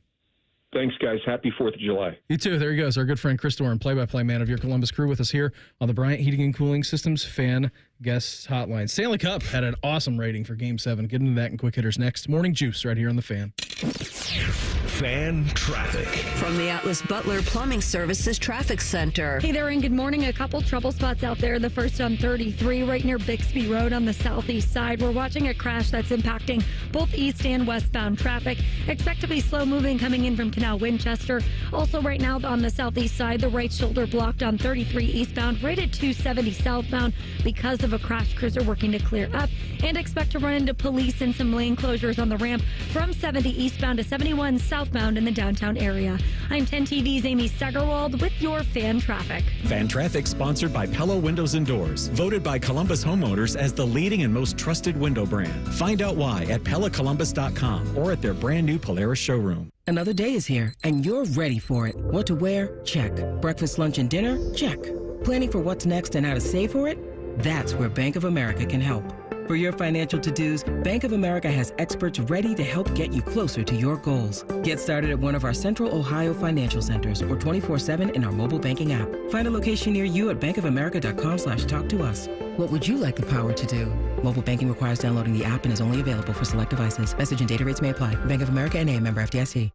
Thanks, guys. Happy 4th of July. You too. There he goes. Our good friend Chris Doran, play-by-play man of your Columbus Crew, with us here on the Bryant Heating and Cooling Systems Fan Guest Hotline. Stanley Cup had an awesome rating for Game 7. Get into that in Quick Hitters next. Morning Juice right here on the Fan. Fan traffic. From the Atlas Butler Plumbing Services Traffic Center. Hey there, and good morning. A couple trouble spots out there. The first on 33, right near Bixby Road on the southeast side. We're watching a crash that's impacting both east and westbound traffic. Expect to be slow moving coming in from Canal Winchester. Also right now on the southeast side, the right shoulder blocked on 33 eastbound, right at 270 southbound because of a crash. Crews are working to clear up, and expect to run into police and some lane closures on the ramp from 70 eastbound to 71 southbound in the downtown area. I'm 10 TV's Amy Steigerwald with your Fan Traffic. Fan Traffic sponsored by Pella Windows and Doors, voted by Columbus homeowners as the leading and most trusted window brand. Find out why at PellaColumbus.com or at their brand new Polaris showroom. Another day is here, and you're ready for it. What to wear? Check. Breakfast, lunch, and dinner? Check. Planning for what's next and how to save for it? That's where Bank of America can help. For your financial to-dos, Bank of America has experts ready to help get you closer to your goals. Get started at one of our Central Ohio financial centers or 24/7 in our mobile banking app. Find a location near you at bankofamerica.com/talktous. What would you like the power to do? Mobile banking requires downloading the app and is only available for select devices. Message and data rates may apply. Bank of America N.A., member FDIC.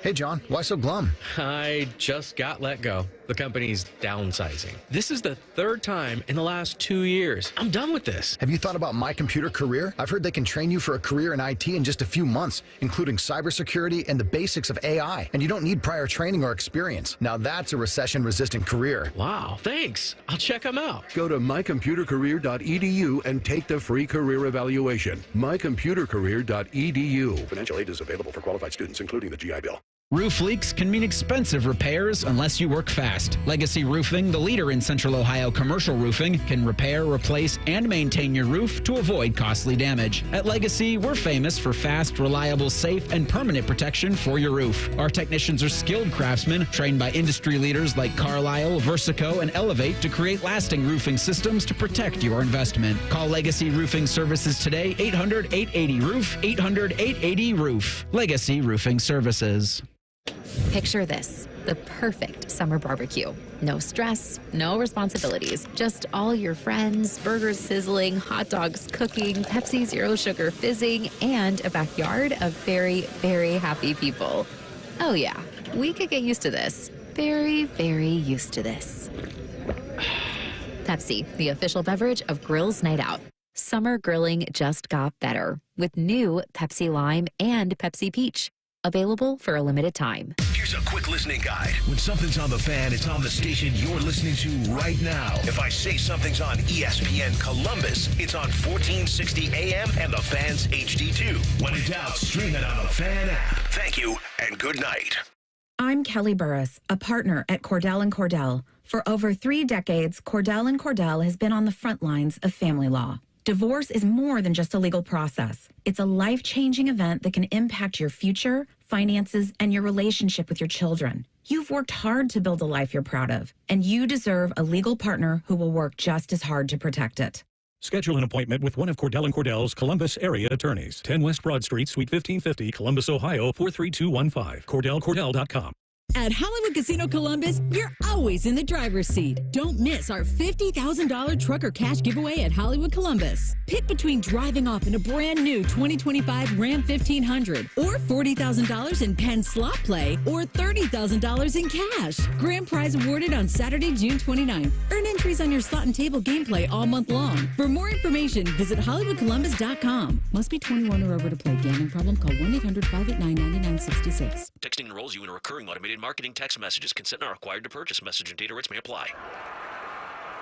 Hey, John, why so glum? I just got let go. The company's downsizing. This is the third time in the last 2 years. I'm done with this. Have you thought about My Computer Career? I've heard they can train you for a career in IT in just a few months, including cybersecurity and the basics of AI. And you don't need prior training or experience. Now that's a recession-resistant career. Wow, thanks. I'll check them out. Go to mycomputercareer.edu and take the free career evaluation. mycomputercareer.edu. Financial aid is available for qualified students, including the GI Bill. Roof leaks can mean expensive repairs unless you work fast. Legacy Roofing, the leader in Central Ohio commercial roofing, can repair, replace, and maintain your roof to avoid costly damage. At Legacy, we're famous for fast, reliable, safe, and permanent protection for your roof. Our technicians are skilled craftsmen trained by industry leaders like Carlisle, Versico, and Elevate to create lasting roofing systems to protect your investment. Call Legacy Roofing Services today, 800-880-ROOF, 800-880-ROOF. Legacy Roofing Services. Picture this, the perfect summer barbecue. No stress, no responsibilities, just all your friends, burgers sizzling, hot dogs cooking, Pepsi Zero Sugar fizzing, and a backyard of very, very happy people. Oh yeah, we could get used to this. Very, very used to this. Pepsi, the official beverage of Grills Night Out. Summer grilling just got better with new Pepsi Lime and Pepsi Peach. Available for a limited time. Here's a quick listening guide. When something's on the fan, it's on the station you're listening to right now. If I say something's on ESPN Columbus, it's on 1460 AM and the Fan's HD2. When in doubt, stream it on the Fan app. Thank you and good night. I'm Kelly Burris, a partner at Cordell & Cordell. For over 3 decades, Cordell & Cordell has been on the front lines of family law. Divorce is more than just a legal process. It's a life-changing event that can impact your future, finances, and your relationship with your children. You've worked hard to build a life you're proud of, and you deserve a legal partner who will work just as hard to protect it. Schedule an appointment with one of Cordell & Cordell's Columbus area attorneys. 10 West Broad Street, Suite 1550, Columbus, Ohio, 43215. CordellCordell.com. At Hollywood Casino Columbus, you're always in the driver's seat. Don't miss our $50,000 trucker cash giveaway at Hollywood Columbus. Pick between driving off in a brand new 2025 Ram 1500 or $40,000 in Penn slot play or $30,000 in cash. Grand prize awarded on Saturday, June 29th. Earn entries on your slot and table gameplay all month long. For more information, visit HollywoodColumbus.com. Must be 21 or over to play. Gambling problem? Call 1-800-589-9966. Texting enrolls you in a recurring automated marketing text messages. Consent not required to purchase. Message and data rates may apply.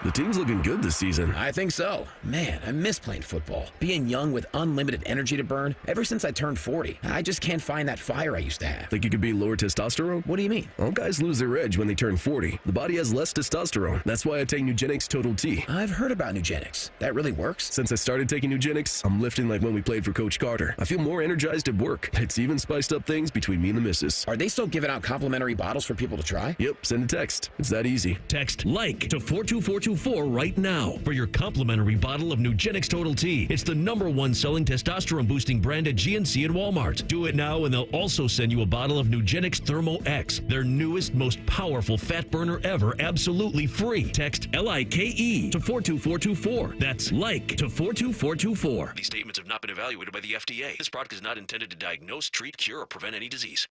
The team's looking good this season. I think so. Man, I miss playing football. Being young with unlimited energy to burn. Ever since I turned 40, I just can't find that fire I used to have. Think you could be lower testosterone? What do you mean? All guys lose their edge when they turn 40. The body has less testosterone. That's why I take Nugenix Total T. I've heard about Nugenix. That really works? Since I started taking Nugenix, I'm lifting like when we played for Coach Carter. I feel more energized at work. It's even spiced up things between me and the missus. Are they still giving out complimentary bottles for people to try? Yep, send a text. It's that easy. Text LIKE to 42424 right now for your complimentary bottle of Nugenix Total T. It's the #1 selling testosterone boosting brand at GNC and Walmart. Do it now and they'll also send you a bottle of Nugenix Thermo X, their newest, most powerful fat burner ever, absolutely free. Text LIKE to 42424. That's LIKE to 42424. These statements have not been evaluated by the FDA. This product is not intended to diagnose, treat, cure, or prevent any disease.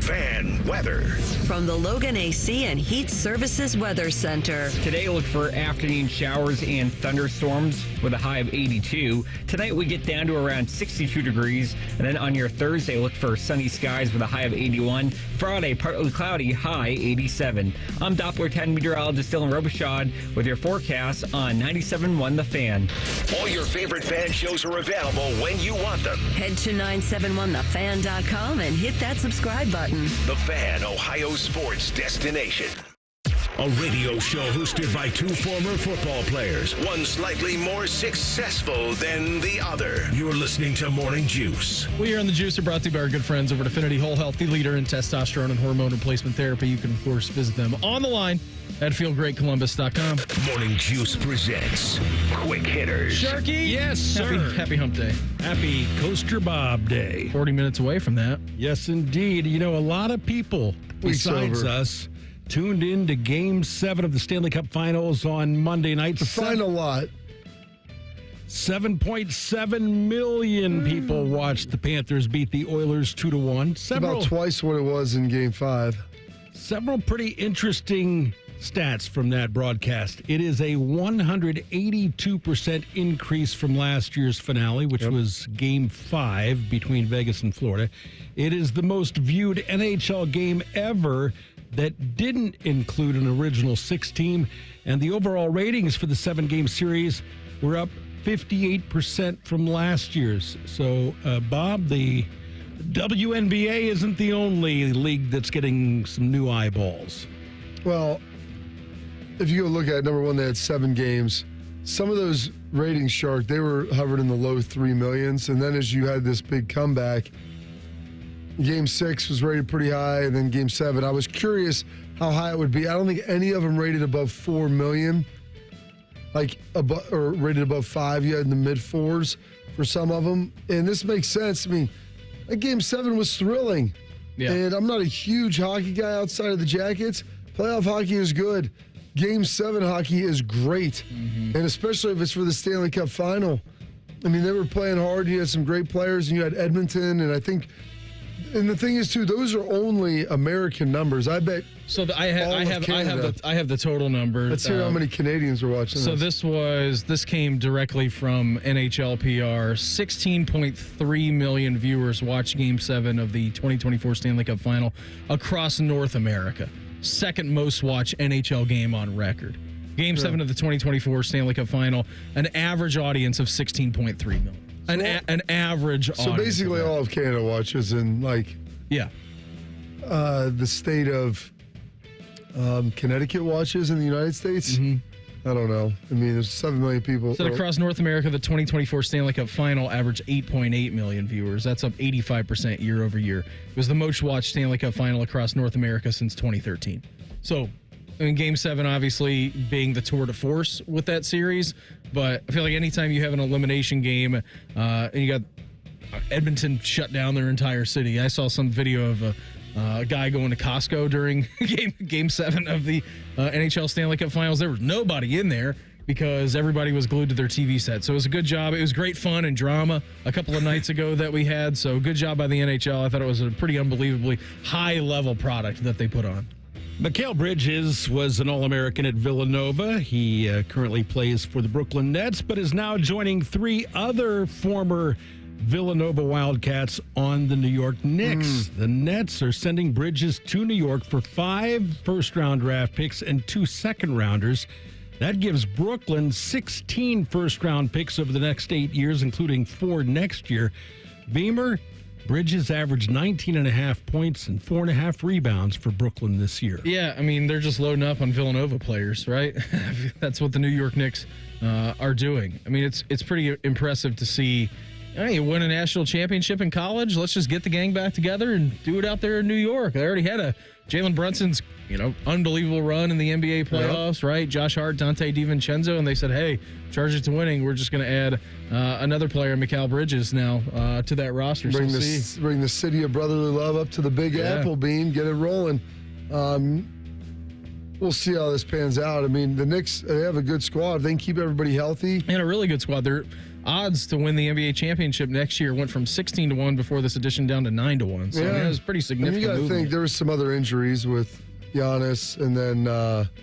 Fan weather. From the Logan AC and Heat Services Weather Center. Today, look for afternoon showers and thunderstorms with a high of 82. Tonight, we get down to around 62 degrees. And then on your Thursday, look for sunny skies with a high of 81. Friday, partly cloudy, high 87. I'm Doppler 10 meteorologist Dylan Robichaud with your forecast on 97.1 The Fan. All your favorite fan shows are available when you want them. Head to 971thefan.com and hit that subscribe button. The Fan, Ohio sports destination. A radio show hosted by two former football players, one slightly more successful than the other. You're listening to Morning Juice. We here on The Juice are brought to you by our good friends over at Affinity Whole Health, the leader in testosterone and hormone replacement therapy. You can, of course, visit them on the line at feelgreatcolumbus.com. Morning Juice presents Quick Hitters. Sharky. Yes, sir. Happy hump day. Happy Coaster Bob Day. 40 minutes away from that. Yes, indeed. You know, a lot of people besides us tuned in to Game 7 of the Stanley Cup Finals on Monday night. The final lot. 7.7 million people watched the Panthers beat the Oilers 2-1. About twice what it was in Game 5. Several pretty interesting stats from that broadcast. It is a 182% increase from last year's finale, which was Game 5 between Vegas and Florida. It is the most viewed NHL game ever that didn't include an original 6 team, and the overall ratings for the 7-game series were up 58% from last year's. So, Bob, the WNBA isn't the only league that's getting some new eyeballs. Well, if you go look at number one, they had 7 games. Some of those ratings, Shark, they were hovered in the low 3 millions. And then as you had this big comeback, Game 6 was rated pretty high, and then Game 7, I was curious how high it would be. I don't think any of them rated above 4 million, or rated above 5. You had in the mid-4s for some of them. And this makes sense. I mean, that Game 7 was thrilling. Yeah. And I'm not a huge hockey guy outside of the Jackets. Playoff hockey is good. Game 7 hockey is great. Mm-hmm. And especially if it's for the Stanley Cup final. I mean, they were playing hard. You had some great players, and you had Edmonton, and I think... And the thing is, too, those are only American numbers. I bet. So I have the total number. Let's hear how many Canadians are watching. So this came directly from NHL PR. 16.3 million viewers watched Game 7 of the 2024 Stanley Cup Final across North America. Second most watched NHL game on record. Game 7 of the 2024 Stanley Cup Final. An average audience of 16.3 million. An average audience. So basically all of Canada watches, and the state of Connecticut watches in the United States. Mm-hmm. I don't know. I mean, there's 7 million people. So across North America, the 2024 Stanley Cup Final averaged 8.8 million viewers. That's up 85% year over year. It was the most watched Stanley Cup Final across North America since 2013. So, I mean, Game 7 obviously being the tour de force with that series, but I feel like anytime you have an elimination game and you got Edmonton shut down their entire city. I saw some video of a guy going to Costco during Game 7 of the NHL Stanley Cup Finals. There was nobody in there because everybody was glued to their TV set. So it was a good job. It was great fun and drama a couple of nights ago that we had. So good job by the NHL. I thought it was a pretty unbelievably high-level product that they put on. Mikal Bridges was an All-American at Villanova. He currently plays for the Brooklyn Nets, but is now joining 3 other former Villanova Wildcats on the New York Knicks. The Nets are sending Bridges to New York for 5 first-round draft picks and 2 second-rounders. That gives Brooklyn 16 first-round picks over the next 8 years, including 4 next year. Beamer, Bridges averaged 19.5 points and 4.5 rebounds for Brooklyn this year. Yeah, I mean, they're just loading up on Villanova players, right? That's what the New York Knicks are doing. I mean, it's pretty impressive to see. Hey, you win a national championship in college. Let's just get the gang back together and do it out there in New York. They already had a Jalen Brunson's, unbelievable run in the NBA playoffs, right? Josh Hart, Dante DiVincenzo, and they said, hey, charge it to winning. We're just going to add another player, Mikal Bridges, now to that roster. Bring the city of brotherly love up to the Big Apple, Bean. Get it rolling. We'll see how this pans out. I mean, the Knicks, they have a good squad. If they can keep everybody healthy. And a really good squad. Their odds to win the NBA championship next year went from 16-1 before this edition down to 9-1. So that was pretty significant. And you got to think there was some other injuries with Giannis and then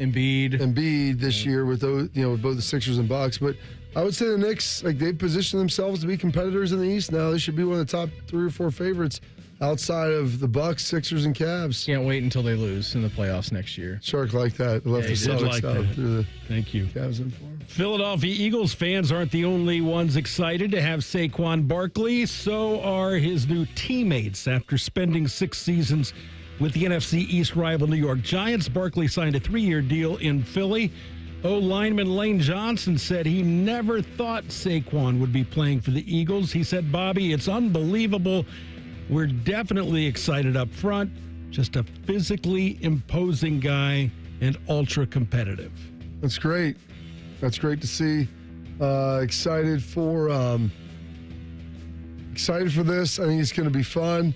Embiid this year with those, with both the Sixers and Bucks. But I would say the Knicks, they've positioned themselves to be competitors in the East now. They should be one of the top 3 or 4 favorites outside of the Bucks, Sixers, and Cavs. Can't wait until they lose in the playoffs next year. Shark like that. Left the Celtics out through the Thank you. Cavs and 4. Philadelphia Eagles fans aren't the only ones excited to have Saquon Barkley. So are his new teammates. After spending 6 seasons with the NFC East rival New York Giants, Barkley signed a 3-year deal in Philly. O-lineman Lane Johnson said he never thought Saquon would be playing for the Eagles. He said, Bobby, it's unbelievable. We're definitely excited up front. Just a physically imposing guy and ultra competitive. That's great. That's great to see. Excited for this. I think it's going to be fun.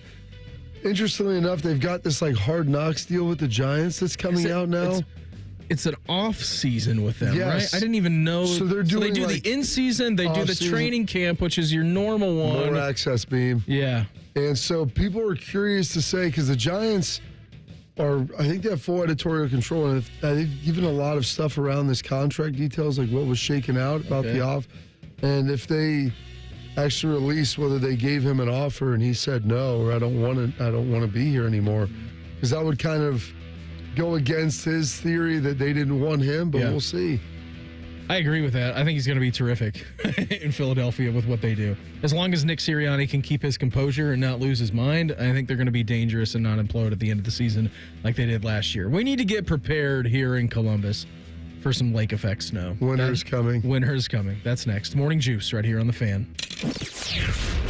Interestingly enough, they've got this Hard Knocks deal with the Giants that's coming out now. It's an off season with them, right? I didn't even know. So they do the in season, they do the training camp, which is your normal one. More access, Beam. Yeah. And so people are curious to say, because the Giants I think they have full editorial control, and they've given a lot of stuff around this contract details, like what was shaken out about the off. And if they actually release whether they gave him an offer and he said no, or I don't want to be here anymore, because that would kind of go against his theory that they didn't want him, but we'll see. I agree with that. I think he's going to be terrific in Philadelphia with what they do. As long as Nick Sirianni can keep his composure and not lose his mind, I think they're going to be dangerous and not implode at the end of the season like they did last year. We need to get prepared here in Columbus for some lake effect snow. Winter's coming. Winter's coming. That's next. Morning Juice right here on The Fan.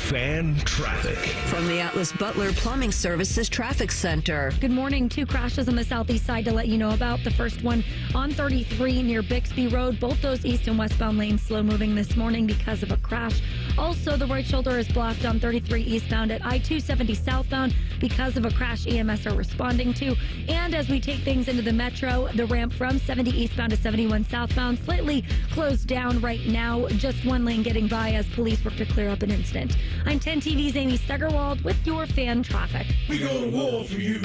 Fan traffic. From the Atlas Butler Plumbing Services Traffic Center. Good morning. 2 crashes on the southeast side to let you know about. The first one on 33 near Bixby Road. Both those east and westbound lanes slow moving this morning because of a crash. Also, the right shoulder is blocked on 33 eastbound at I-270 southbound because of a crash EMS are responding to. And as we take things into the metro, the ramp from 70 eastbound to 71 southbound slightly closed down right now. Just one lane getting by as police work to clear up an incident. I'm 10 TV's Amy Steigerwald with your fan traffic. We go to war for you.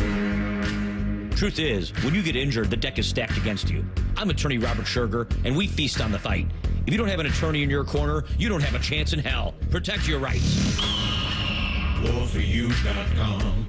Truth is, when you get injured, the deck is stacked against you. I'm attorney Robert Scherger, and we feast on the fight. If you don't have an attorney in your corner, you don't have a chance in hell. Protect your rights. WarForYou.com.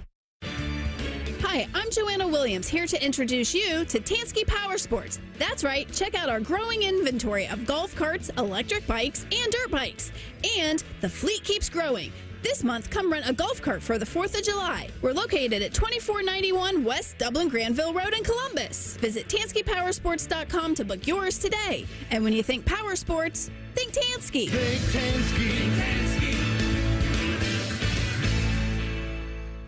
Hi, I'm Joanna Williams, here to introduce you to Tansky Power Sports. That's right, check out our growing inventory of golf carts, electric bikes, and dirt bikes. And the fleet keeps growing. This month, come rent a golf cart for the 4th of July. We're located at 2491 West Dublin Granville Road in Columbus. Visit TanskyPowersports.com to book yours today. And when you think power sports, think Tansky. Think Tansky.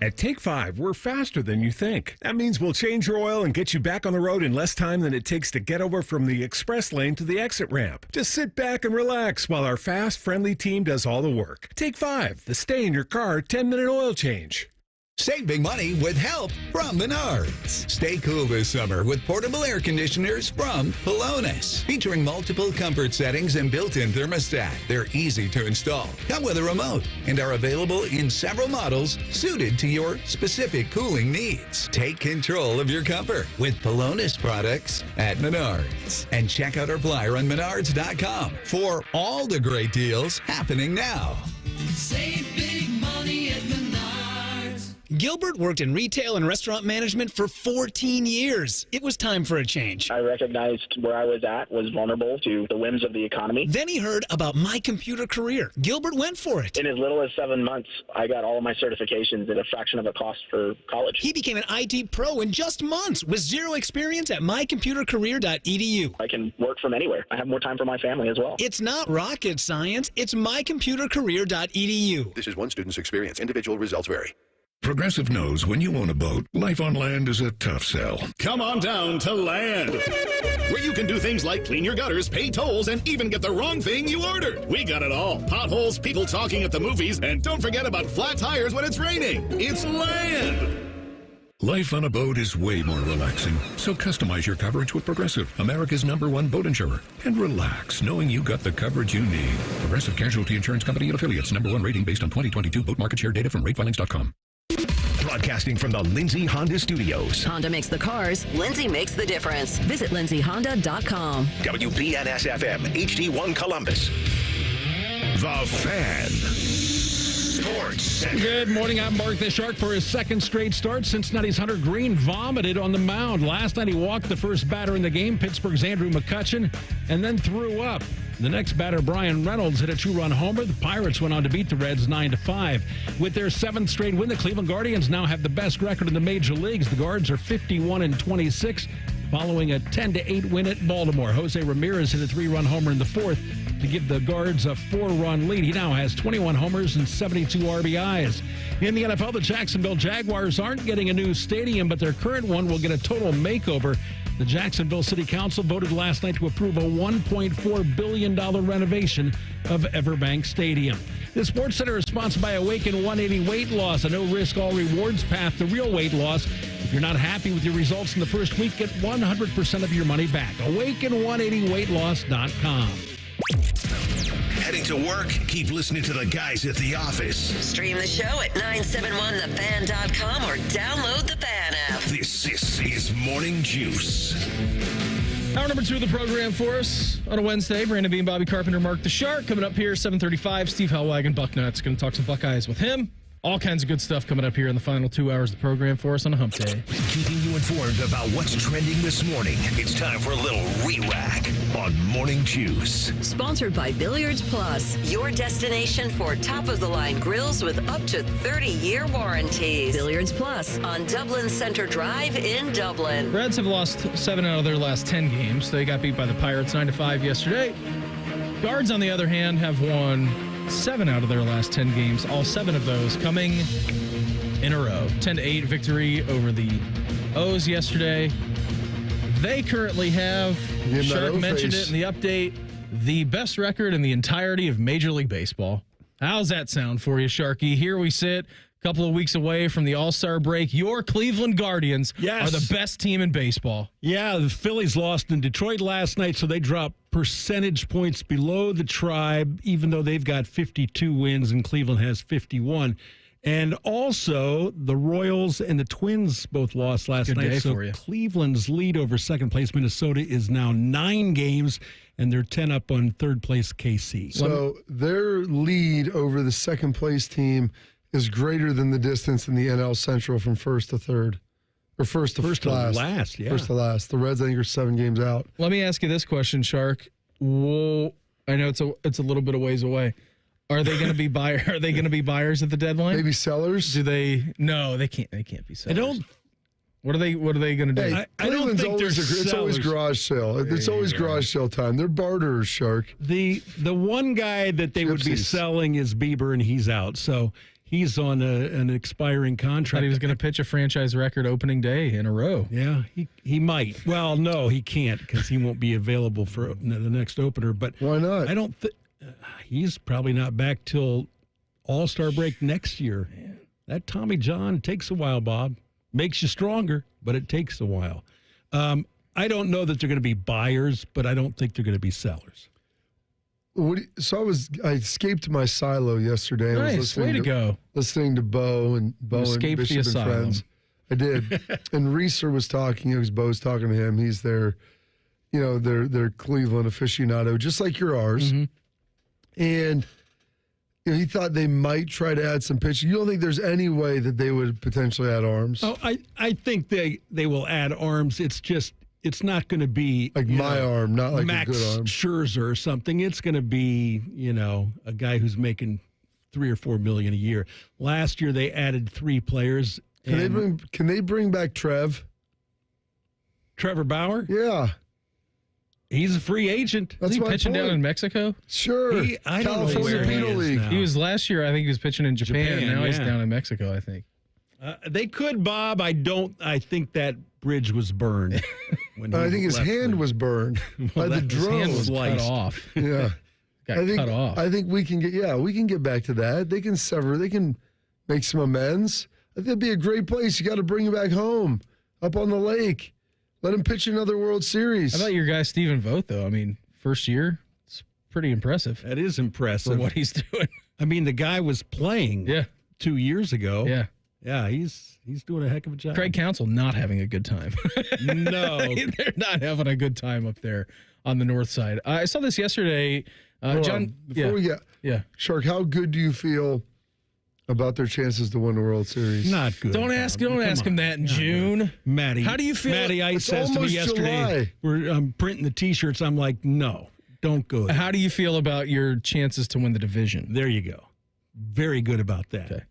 At Take 5, we're faster than you think. That means we'll change your oil and get you back on the road in less time than it takes to get over from the express lane to the exit ramp. Just sit back and relax while our fast, friendly team does all the work. Take 5, the stay-in-your-car 10-minute oil change. Save big money with help from Menards. Stay cool this summer with portable air conditioners from Pelonis. Featuring multiple comfort settings and built-in thermostat. They're easy to install, come with a remote, and are available in several models suited to your specific cooling needs. Take control of your comfort with Pelonis products at Menards. And check out our flyer on Menards.com for all the great deals happening now. Save big money at Menards. Gilbert worked in retail and restaurant management for 14 years. It was time for a change. I recognized where I was at was vulnerable to the whims of the economy. Then he heard about My Computer Career. Gilbert went for it. In as little as 7 months, I got all of my certifications at a fraction of the cost for college. He became an IT pro in just months with zero experience at mycomputercareer.edu. I can work from anywhere. I have more time for my family as well. It's not rocket science. It's mycomputercareer.edu. This is one student's experience. Individual results vary. Progressive knows when you own a boat, life on land is a tough sell. Come on down to Land, where you can do things like clean your gutters, pay tolls, and even get the wrong thing you ordered. We got it all. Potholes, people talking at the movies, and don't forget about flat tires when it's raining. It's Land. Life on a boat is way more relaxing, so customize your coverage with Progressive, America's #1 boat insurer. And relax, knowing you got the coverage you need. Progressive Casualty Insurance Company and Affiliates, #1 rating based on 2022 boat market share data from ratefilings.com. Broadcasting from the Lindsay Honda Studios. Honda makes the cars. Lindsay makes the difference. Visit lindsayhonda.com. WBNS-FM, HD1 Columbus. The Fan. Sports Center. Good morning. I'm Mark the Shark for his second straight start. Cincinnati's Hunter Green vomited on the mound. Last night he walked the first batter in the game, Pittsburgh's Andrew McCutchen, and then threw up. The next batter, Brian Reynolds, hit a 2-run homer. The Pirates went on to beat the Reds 9-5. With their 7th straight win, the Cleveland Guardians now have the best record in the major leagues. The Guards are 51-26, following a 10-8 win at Baltimore. Jose Ramirez hit a 3-run homer in the 4th to give the Guards a 4-run lead. He now has 21 homers and 72 RBIs. In the NFL, the Jacksonville Jaguars aren't getting a new stadium, but their current one will get a total makeover. The Jacksonville City Council voted last night to approve a $1.4 billion renovation of Everbank Stadium. The Sports Center is sponsored by Awaken 180 Weight Loss, a no-risk, all-rewards path to real weight loss. If you're not happy with your results in the first week, get 100% of your money back. Awaken180weightloss.com. Heading to work? Keep listening to the guys at the office. Stream the show at 971thefan.com or download the Fan app. This is Morning Juice. Hour number 2 of the program for us on a Wednesday. Brandon Bean, Bobby Carpenter, Mark the Shark. Coming up here, 7:35, Steve Helwagen, Bucknuts. Going to talk some Buckeyes with him. All kinds of good stuff coming up here in the final 2 hours of the program for us on a hump day. Keeping you informed about what's trending this morning. It's time for a little re-rack on Morning Juice. Sponsored by Billiards Plus, your destination for top-of-the-line grills with up to 30-year warranties. Billiards Plus on Dublin Center Drive in Dublin. Reds have lost 7 out of their last 10 games. They got beat by the Pirates 9-5 yesterday. Guards, on the other hand, have won 7 out of their last 10 games, all 7 of those coming in a row. 10-8 victory over the O's yesterday. They currently have, Shark mentioned it in the update, the best record in the entirety of Major League Baseball. How's that sound for you, Sharky? Here we sit, a couple of weeks away from the All-Star break. Your Cleveland Guardians are the best team in baseball. Yeah, the Phillies lost in Detroit last night, so they dropped percentage points below the Tribe, even though they've got 52 wins and Cleveland has 51. And also, the Royals and the Twins both lost last night. So Cleveland's lead over second place Minnesota is now 9 games, and they're 10 up on third place KC. So their lead over the second place team is greater than the distance in the NL Central from first to third. Or first to last. Yeah. First to last. The Reds, I think, are 7 games out. Let me ask you this question, Shark. Whoa, I know it's a little bit of ways away. Are they going to be Are they going to be buyers at the deadline? Maybe sellers. Do they? No, they can't. They can't be sellers. I don't. What are they going to do? Hey, I don't think it's always garage sale. It's always garage sale time. They're barterers, Shark. The one guy that they would be selling is Bieber, and he's out. So he's on an expiring contract. He was going to pitch a franchise record opening day in a row. Yeah, he might. Well, no, he can't because he won't be available for the next opener. But why not? I don't think he's probably not back till All-Star break next year. Man. That Tommy John takes a while, Bob. Makes you stronger, but it takes a while. I don't know that they're going to be buyers, but I don't think they're going to be sellers. I escaped my silo yesterday. Nice, I was way to go. Listening to Bo and Bishop and friends. I did. And Reeser was talking, because Bo's talking to him. He's their Cleveland aficionado, just like you're ours. Mm-hmm. And he thought they might try to add some pitching. You don't think there's any way that they would potentially add arms? Oh, I think they will add arms. It's not going to be like my arm, not like Max a good arm. Scherzer or something. It's going to be, a guy who's making $3 or $4 million a year. Last year they added 3 players. Can they bring back Trevor Bauer? Yeah. He's a free agent. Is he pitching down in Mexico? Sure. I don't know California where he Penal is League. now. He was last year. I think he was pitching in Japan. Now he's yeah. down in Mexico, I think. They could, Bob. I think that bridge was burned. When I think his hand was burned by the drone. His hand was cut off. Yeah. Cut off. I think we can get back to that. They can make some amends. I think that'd be a great place. You got to bring him back home, up on the lake. Let him pitch another World Series. How about your guy Stephen Vogt, though? I mean, first year, it's pretty impressive. That is impressive. For what he's doing. I mean, the guy was playing 2 years ago. Yeah. Yeah, he's doing a heck of a job. Craig Counsell not having a good time. No. They're not having a good time up there on the north side. I saw this yesterday. John, before we get Shark, how good do you feel about their chances to win the World Series? Not good. Don't ask him that in June. Maddie. How do you feel? Maddie Ice says to me yesterday, I'm printing the T-shirts. I'm like, no, don't go there. How do you feel about your chances to win the division? There you go. Very good about that. Okay.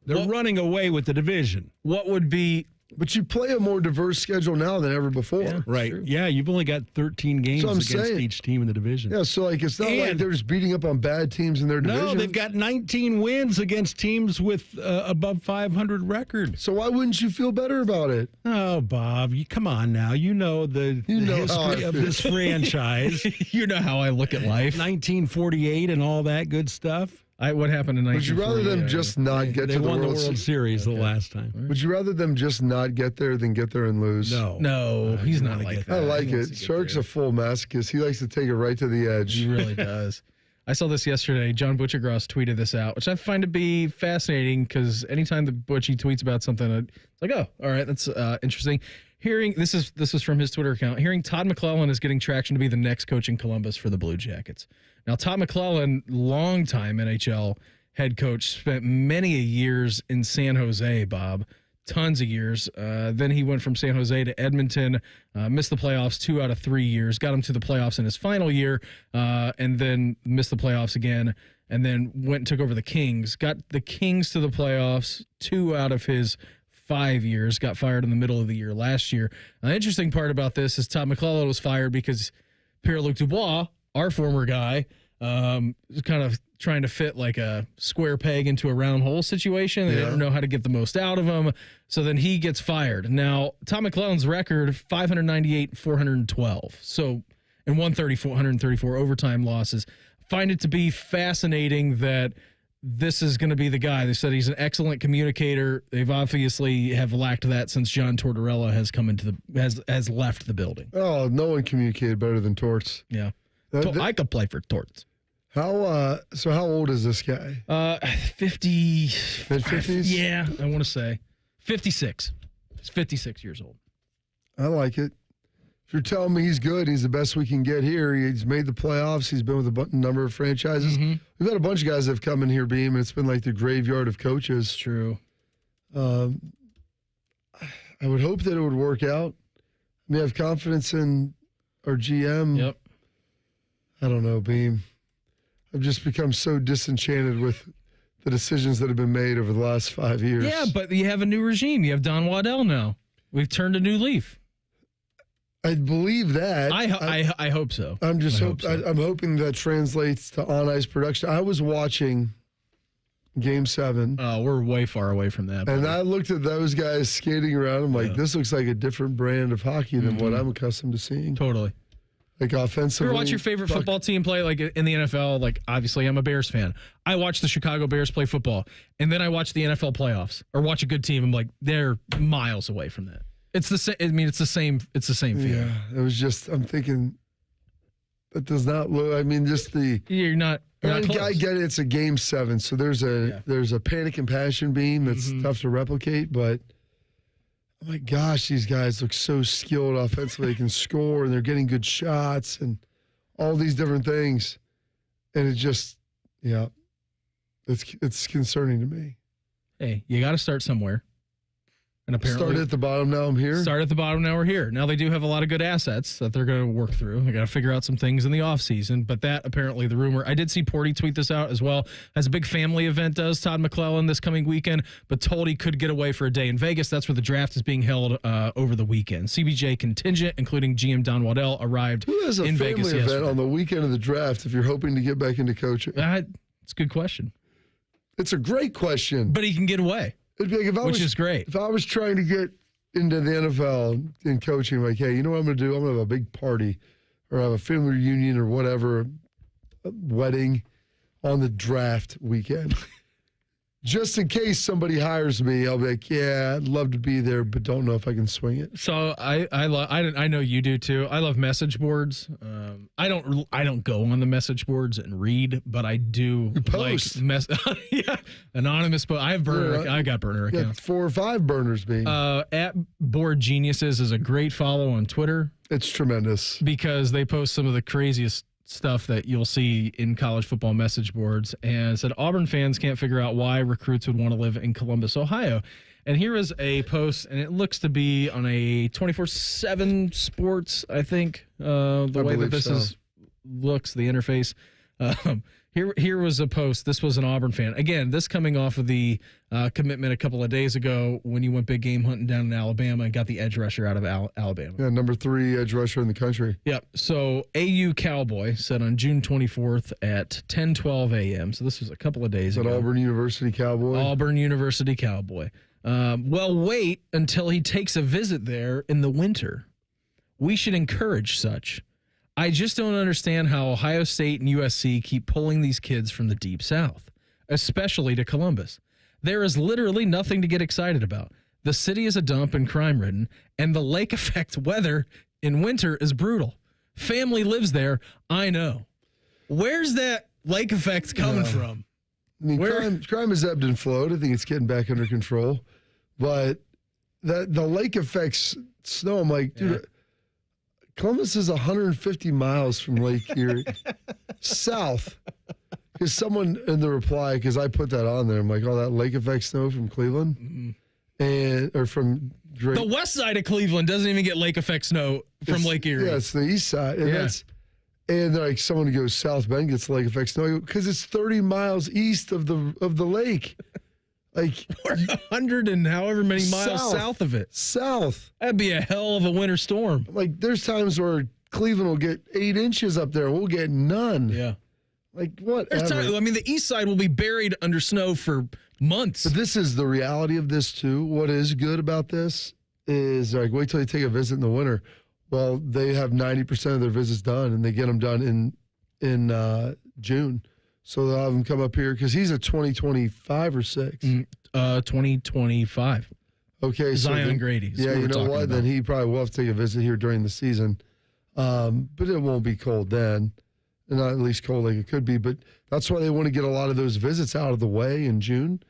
They're running away with the division. What would be... But you play a more diverse schedule now than ever before. Yeah, right. true. Yeah, you've only got 13 games against saying. each team in the division. Yeah, so it's not like they're just beating up on bad teams in their division. No, they've got 19 wins against teams with above 500 record. So why wouldn't you feel better about it? Oh, Bob, come on now. You know the history of this franchise. You know how I look at life. 1948 and all that good stuff. What happened in 1948? Would you rather them just not get to the World World Series the last time? Would you rather them just not get there than get there and lose? No, he's not like that. I like it. Shark's a full masochist. He likes to take it right to the edge. He really does. I saw this yesterday. John Butchergross tweeted this out, which I find to be fascinating because anytime the Butchie tweets about something, it's like, oh, all right, that's interesting. Hearing this is from his Twitter account. Hearing Todd McLellan is getting traction to be the next coach in Columbus for the Blue Jackets. Now, Todd McLellan, longtime NHL head coach, spent many years in San Jose, Bob. Tons of years. Then he went from San Jose to Edmonton, missed the playoffs 2 out of 3 years, got him to the playoffs in his final year, and then missed the playoffs again, and then went and took over the Kings. Got the Kings to the playoffs 2 out of his 5 years, got fired in the middle of the year last year. The interesting part about this is Todd McLellan was fired because Pierre-Luc Dubois, our former guy, was kind of trying to fit like a square peg into a round hole situation. They didn't know how to get the most out of him. So then he gets fired. Now, Todd McLellan's record, 598, 412. So, and 134 overtime losses. Find it to be fascinating that this is going to be the guy. They said he's an excellent communicator. They've obviously have lacked that since John Tortorella has come into has left the building. Oh, no one communicated better than Torts. Yeah. I could play for Torts. How old is this guy? 50. Mid-50s? Yeah, I want to say 56. He's 56 years old. I like it. If you're telling me he's good, he's the best we can get here. He's made the playoffs. He's been with a number of franchises. Mm-hmm. We've had a bunch of guys that have come in here, Beam, and it's been like the graveyard of coaches. True. I would hope that it would work out. I mean, I have confidence in our GM. Yep. I don't know, Beam. I've just become so disenchanted with the decisions that have been made over the last 5 years. Yeah, but you have a new regime. You have Don Waddell now. We've turned a new leaf. I believe that. I hope so. I'm hoping that translates to on-ice production. I was watching Game 7. Oh, we're way far away from that. And I looked at those guys skating around. I'm like, this looks like a different brand of hockey than what I'm accustomed to seeing. Totally. Like offensively. You ever watch your favorite football team play, like in the NFL? Like, obviously, I'm a Bears fan. I watch the Chicago Bears play football, and then I watch the NFL playoffs or watch a good team. I'm like, they're miles away from that. It's the same. I mean, it's the same. It's the same feeling. Yeah, it was just. I'm thinking that does not look. I mean, just the. You're not. I get it. It's a Game 7, so there's a panic and passion beam that's tough to replicate. But oh my gosh, these guys look so skilled offensively. They can score and they're getting good shots and all these different things. And it just, It's concerning to me. Hey, you got to start somewhere. And apparently, Started at the bottom, now I'm here. Start at the bottom, now we're here. Now they do have a lot of good assets that they're going to work through. They got to figure out some things in the offseason. But that apparently the rumor. I did see Porty tweet this out as well. Has a big family event, does Todd McLellan this coming weekend, but told he could get away for a day in Vegas. That's where the draft is being held over the weekend. CBJ contingent, including GM Don Waddell, arrived Who has a in family Vegas event yesterday. on the weekend of the draft if you're hoping to get back into coaching? It's a good question. It's a great question. But he can get away, It'd be like which is great. If I was trying to get into the NFL and coaching, like, hey, you know what I'm going to do? I'm going to have a big party or have a family reunion or whatever, a wedding on the draft weekend. Just in case somebody hires me, I'll be like, yeah, I'd love to be there, but don't know if I can swing it. So I know you do too. I love message boards. I don't go on the message boards and read, but I do post. Yeah, anonymous. But I have burner. I got burner accounts. 4 or 5 burners being. At Board Geniuses is a great follow on Twitter. It's tremendous because they post some of the craziest stuff that you'll see in college football message boards, and said Auburn fans can't figure out why recruits would want to live in Columbus, Ohio. And here is a post, and it looks to be on a 24/7 Sports, I think, the way that this looks, the interface. Here was a post. This was an Auburn fan. Again, this coming off of the commitment a couple of days ago when you went big game hunting down in Alabama and got the edge rusher out of Alabama. Yeah, number 3 edge rusher in the country. Yep. So AU Cowboy said on June 24th at 10:12 a.m. So this was a couple of days ago. Auburn University Cowboy? Auburn University Cowboy. Well, wait until he takes a visit there in the winter. We should encourage such. I just don't understand how Ohio State and USC keep pulling these kids from the Deep South, especially to Columbus. There is literally nothing to get excited about. The city is a dump and crime-ridden, and the lake effect weather in winter is brutal. Family lives there, I know. Where's that lake effect coming from? I mean, crime has ebbed and flowed. I think it's getting back under control. But the lake affects snow. I'm like, dude, Columbus is 150 miles from Lake Erie, south. Because someone in the reply, because I put that on there, I'm like, oh, that lake effect snow from Cleveland, or from Drake. The west side of Cleveland doesn't even get lake effect snow from Lake Erie. Yeah, it's the east side, and and they're like, someone who goes South Bend gets lake effect snow because it's 30 miles east of the lake. Like 100 and however many miles south of it. South. That'd be a hell of a winter storm. Like there's times where Cleveland will get 8 inches up there. We'll get none. Yeah. Like what? I mean, the east side will be buried under snow for months. But this is the reality of this too. What is good about this is like, wait till you take a visit in the winter. Well, they have 90% of their visits done, and they get them done in June. So they'll have him come up here because he's a 2025 or 6. 2025. Okay, Zion Grady. Yeah, you know what? Then he probably will have to take a visit here during the season. But it won't be cold then. And not at least cold like it could be. But that's why they want to get a lot of those visits out of the way in June.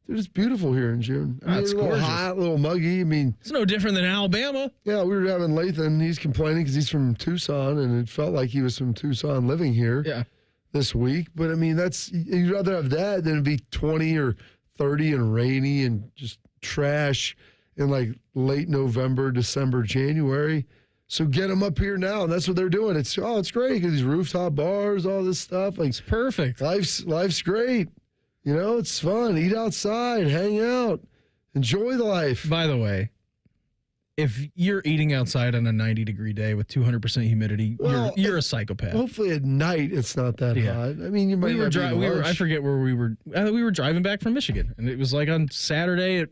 Dude, it's beautiful here in June. I mean, it's a little gorgeous. hot, a little muggy. I mean, it's no different than Alabama. Yeah, we were having Lathan. He's complaining because he's from Tucson, and it felt like he was from Tucson living here this week. But, I mean, you'd rather have that than be 20 or 30 and rainy and just trash in, like, late November, December, January. So get them up here now, and that's what they're doing. It's great because these rooftop bars, all this stuff. Like, it's perfect. Life's great. You know, it's fun. Eat outside, hang out, enjoy the life. By the way, if you're eating outside on a 90-degree day with 200% humidity, you're a psychopath. Hopefully at night it's not that hot. I mean, you might I forget where we were. We were driving back from Michigan, and it was like on Saturday at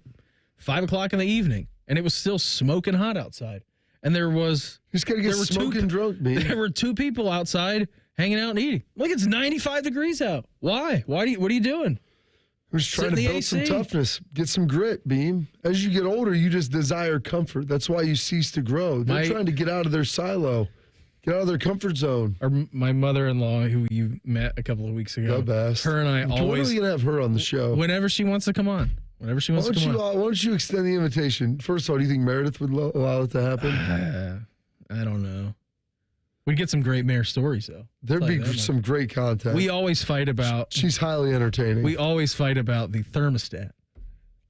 5 o'clock in the evening, and it was still smoking hot outside. And there was just gotta get smoking drunk, man. There were 2 people outside hanging out and eating. Like, it's 95 degrees out. Why? What are you doing? We're just trying to build some toughness, get some grit, Beam. As you get older, you just desire comfort. That's why you cease to grow. They're trying to get out of their silo, get out of their comfort zone. Or my mother-in-law, who you met a couple of weeks ago, the best. Her and I always. When are we gonna have her on the show? Whenever she wants to come on. Whenever she wants to come on. Why don't you extend the invitation? First of all, do you think Meredith would allow it to happen? I don't know. We'd get some great mayor stories, though. There'd be some great content. We always fight about... She's highly entertaining. We always fight about the thermostat.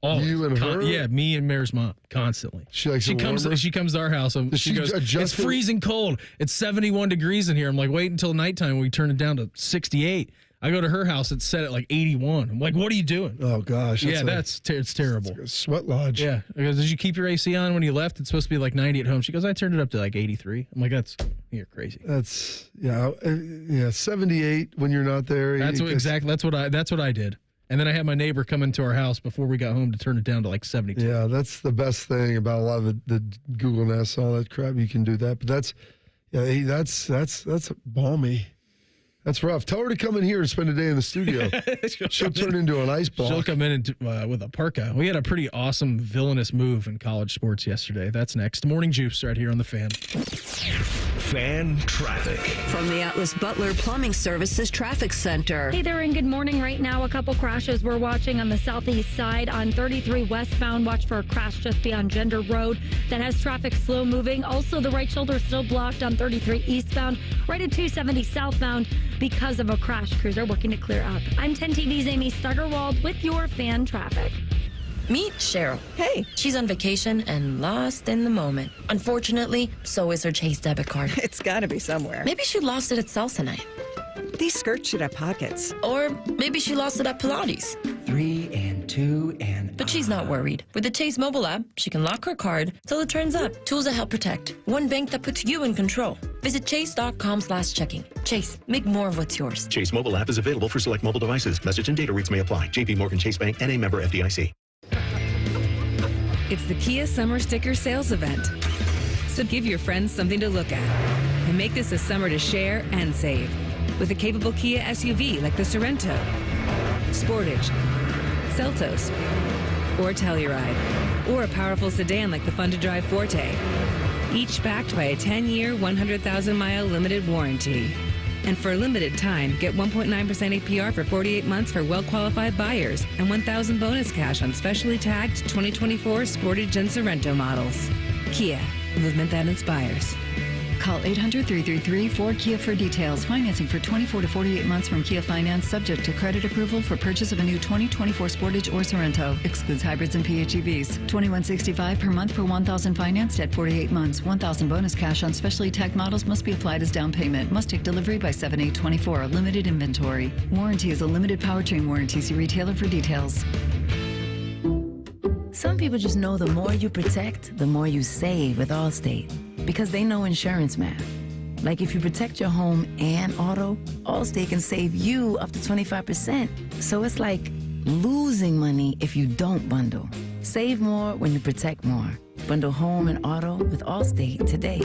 Always. You and her? Yeah, me and Mayor's mom, constantly. She comes to our house, and she goes, it's freezing cold. It's 71 degrees in here. I'm like, wait until nighttime when we turn it down to 68. I go to her house, it's set at like 81. I'm like, what are you doing? Oh, gosh. It's terrible. It's a sweat lodge. Yeah. I go, did you keep your AC on when you left? It's supposed to be like 90 at home. She goes, I turned it up to like 83. I'm like, you're crazy. That's 78 when you're not there. That's what I did. And then I had my neighbor come into our house before we got home to turn it down to like 72. Yeah, that's the best thing about a lot of the Google Nest, all that crap. You can do that. But that's balmy. That's rough. Tell her to come in here and spend a day in the studio. She'll turn into an ice block. She'll come in with a parka. We had a pretty awesome villainous move in college sports yesterday. That's next. Morning Juice right here on The Fan. Fan traffic. From the Atlas Butler Plumbing Services Traffic Center. Hey there, and good morning. Right now, a couple crashes we're watching on the southeast side on 33 westbound. Watch for a crash just beyond Gender Road that has traffic slow moving. Also, the right shoulder is still blocked on 33 eastbound, right at 270 southbound because of a crash. Crews are working to clear up. I'm 10 TV's Amy Stuggerwald with your fan traffic. Meet Cheryl. Hey. She's on vacation and lost in the moment. Unfortunately, so is her Chase debit card. It's got to be somewhere. Maybe she lost it at salsa night. These skirts should have pockets. Or maybe she lost it at Pilates. 3 and 2 and... But she's not worried. With the Chase mobile app, she can lock her card till it turns up. Tools that help protect. One bank that puts you in control. Visit chase.com/checking. Chase, make more of what's yours. Chase mobile app is available for select mobile devices. Message and data rates may apply. JP Morgan Chase Bank, N.A. member FDIC. It's the Kia Summer Sticker Sales Event. So give your friends something to look at and make this a summer to share and save. With a capable Kia SUV like the Sorento, Sportage, Seltos, or Telluride, or a powerful sedan like the fun-to-drive Forte. Each backed by a 10-year, 100,000-mile limited warranty. And for a limited time, get 1.9% APR for 48 months for well-qualified buyers and $1,000 bonus cash on specially tagged 2024 Sportage and Sorento models. Kia, movement that inspires. Call 800-333-4KIA for details. Financing for 24 to 48 months from Kia Finance, subject to credit approval for purchase of a new 2024 Sportage or Sorento. Excludes hybrids and PHEVs. $21.65 per month per $1,000 financed at 48 months. $1,000 bonus cash on specially tagged models must be applied as down payment. Must take delivery by 7/8/24. Limited inventory. Warranty is a limited powertrain warranty. See retailer for details. Some people just know the more you protect, the more you save with Allstate. Because they know insurance math. Like if you protect your home and auto, Allstate can save you up to 25%. So it's like losing money if you don't bundle. Save more when you protect more. Bundle home and auto with Allstate today.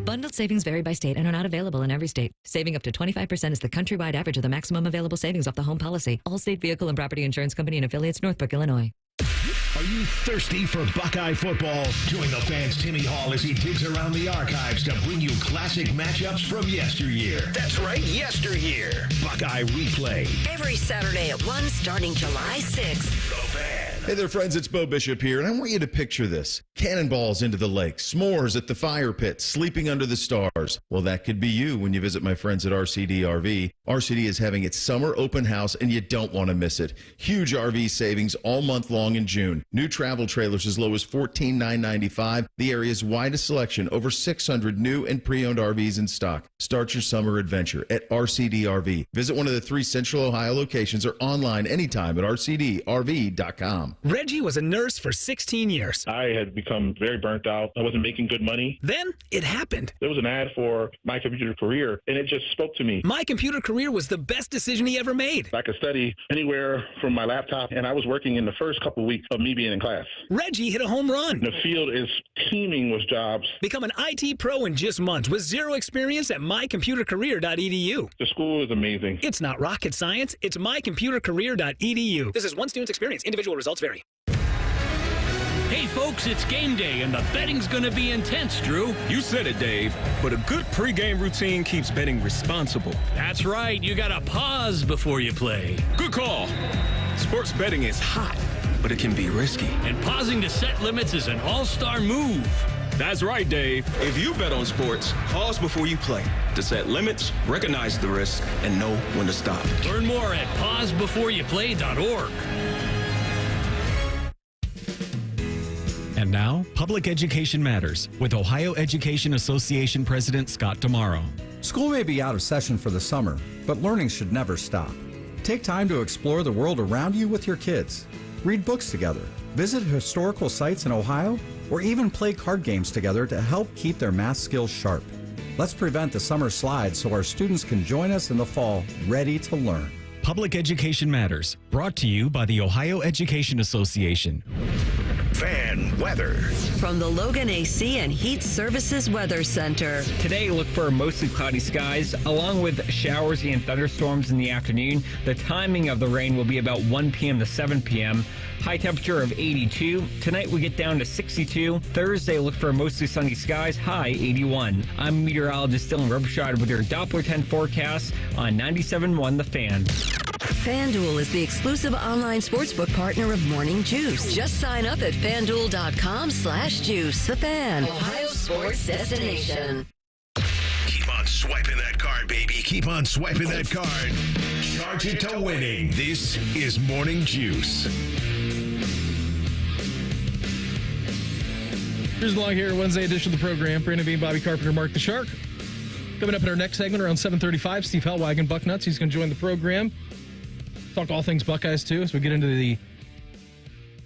Bundled savings vary by state and are not available in every state. Saving up to 25% is the countrywide average of the maximum available savings off the home policy. Allstate Vehicle and Property Insurance Company and affiliates, Northbrook, Illinois. Are you thirsty for Buckeye football? Join the Fan's Timmy Hall as he digs around the archives to bring you classic matchups from yesteryear. That's right, yesteryear. Buckeye Replay. Every Saturday at 1 starting July 6th. The Fan. Hey there, friends. It's Bo Bishop here, and I want you to picture this. Cannonballs into the lake, s'mores at the fire pit, sleeping under the stars. Well, that could be you when you visit my friends at RCD RV. RCD is having its summer open house, and you don't want to miss it. Huge RV savings all month long in June. New travel trailers as low as $14,995. The area's widest selection, over 600 new and pre-owned RVs in stock. Start your summer adventure at RCD RV. Visit one of the 3 Central Ohio locations or online anytime at rcdrv.com. Reggie was a nurse for 16 years. I had become very burnt out. I wasn't making good money. Then it happened. There was an ad for My Computer Career, and it just spoke to me. My Computer Career was the best decision he ever made. I could study anywhere from my laptop, and I was working in the first couple weeks of me being in class. Reggie hit a home run. The field is teeming with jobs. Become an IT pro in just months with zero experience at mycomputercareer.edu. The school is amazing. It's not rocket science. It's mycomputercareer.edu. This is one student's experience. Individual results vary. Hey folks, it's game day and the betting's gonna be intense, Drew. You said it, Dave, but a good pregame routine keeps betting responsible. That's right, you gotta pause before you play. Good call. Sports betting is hot, but it can be risky. And pausing to set limits is an all-star move. That's right, Dave. If you bet on sports, pause before you play to set limits, recognize the risk, and know when to stop. Learn more at pausebeforeyouplay.org. And now, Public Education Matters with Ohio Education Association President Scott Tomorrow. School may be out of session for the summer, but learning should never stop. Take time to explore the world around you with your kids. Read books together, visit historical sites in Ohio, or even play card games together to help keep their math skills sharp. Let's prevent the summer slide so our students can join us in the fall ready to learn. Public Education Matters, brought to you by the Ohio Education Association. Fan weather. From the Logan AC and Heat Services Weather Center. Today, look for mostly cloudy skies, along with showers and thunderstorms in the afternoon. The timing of the rain will be about 1 p.m. to 7 p.m. High temperature of 82. Tonight, we get down to 62. Thursday, look for mostly sunny skies, high 81. I'm meteorologist Dylan Robichaud with your Doppler 10 forecast on 97.1 The Fan. FanDuel is the exclusive online sportsbook partner of Morning Juice. Just sign up at FanDuel.com/juice. The Fan, Ohio sports destination. Keep on swiping that card, baby. Keep on swiping that card. Charge it to winning. This is Morning Juice. Here's along here, Wednesday edition of the program. Brandon Bean, Bobby Carpenter, Mark the Shark. Coming up in our next segment around 7:35, Steve Helwagen, Bucknuts. He's going to join the program. Talk all things Buckeyes, too, as we get into the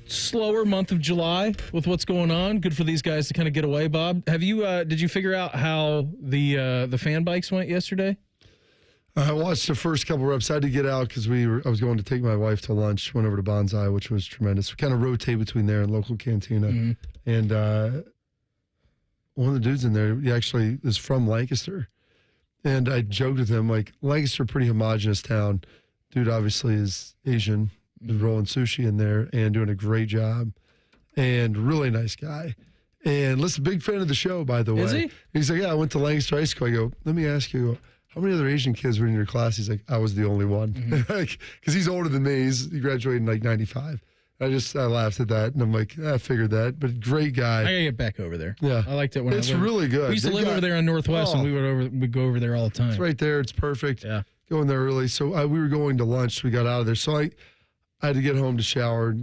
slower month of July with what's going on. Good for these guys to kind of get away, Bob. Have you? Did you figure out how the fan bikes went yesterday? I watched the first couple reps. I had to get out because I was going to take my wife to lunch. Went over to Bonsai, which was tremendous. We kind of rotate between there and local cantina. Mm-hmm. And one of the dudes in there, he actually is from Lancaster. And I joked with him, like, Lancaster, pretty homogenous town. Dude obviously is Asian, been rolling sushi in there and doing a great job. And really nice guy. And listen, big fan of the show, by the way. Is he? He's like, yeah, I went to Lancaster High School. I go, let me ask you, how many other Asian kids were in your class? He's like, I was the only one. Because he's older than me. He graduated in like 95. I laughed at that, and I'm like, I figured that. But great guy. I gotta get back over there. Yeah, I liked it when it's really good. We used to live over there on Northwest, and we'd go over there all the time. It's right there. It's perfect. Yeah, going there early. So we were going to lunch. So we got out of there. So I had to get home to shower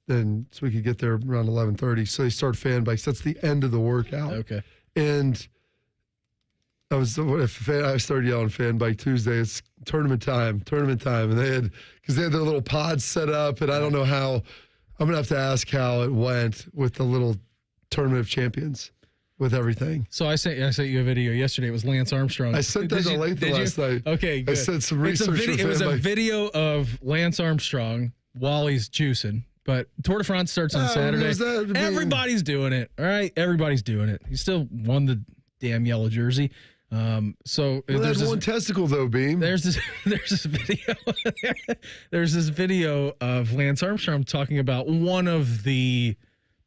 and so we could get there around 11:30. So they start fan bikes. That's the end of the workout. Okay. And I started yelling fan bike Tuesday. It's tournament time. And they had their little pods set up, and I don't know how. I'm gonna have to ask how it went with the little tournament of champions with everything. So I sent you a video yesterday. It was Lance Armstrong. I sent that to Lathan last night. Okay, good. I sent some research. It was a video of Lance Armstrong while he's juicing. But Tour de France starts on Saturday. Everybody's doing it. All right, everybody's doing it. He still won the damn yellow jersey. There's one testicle though, Beam. There's this video. There's this video of Lance Armstrong talking about one of the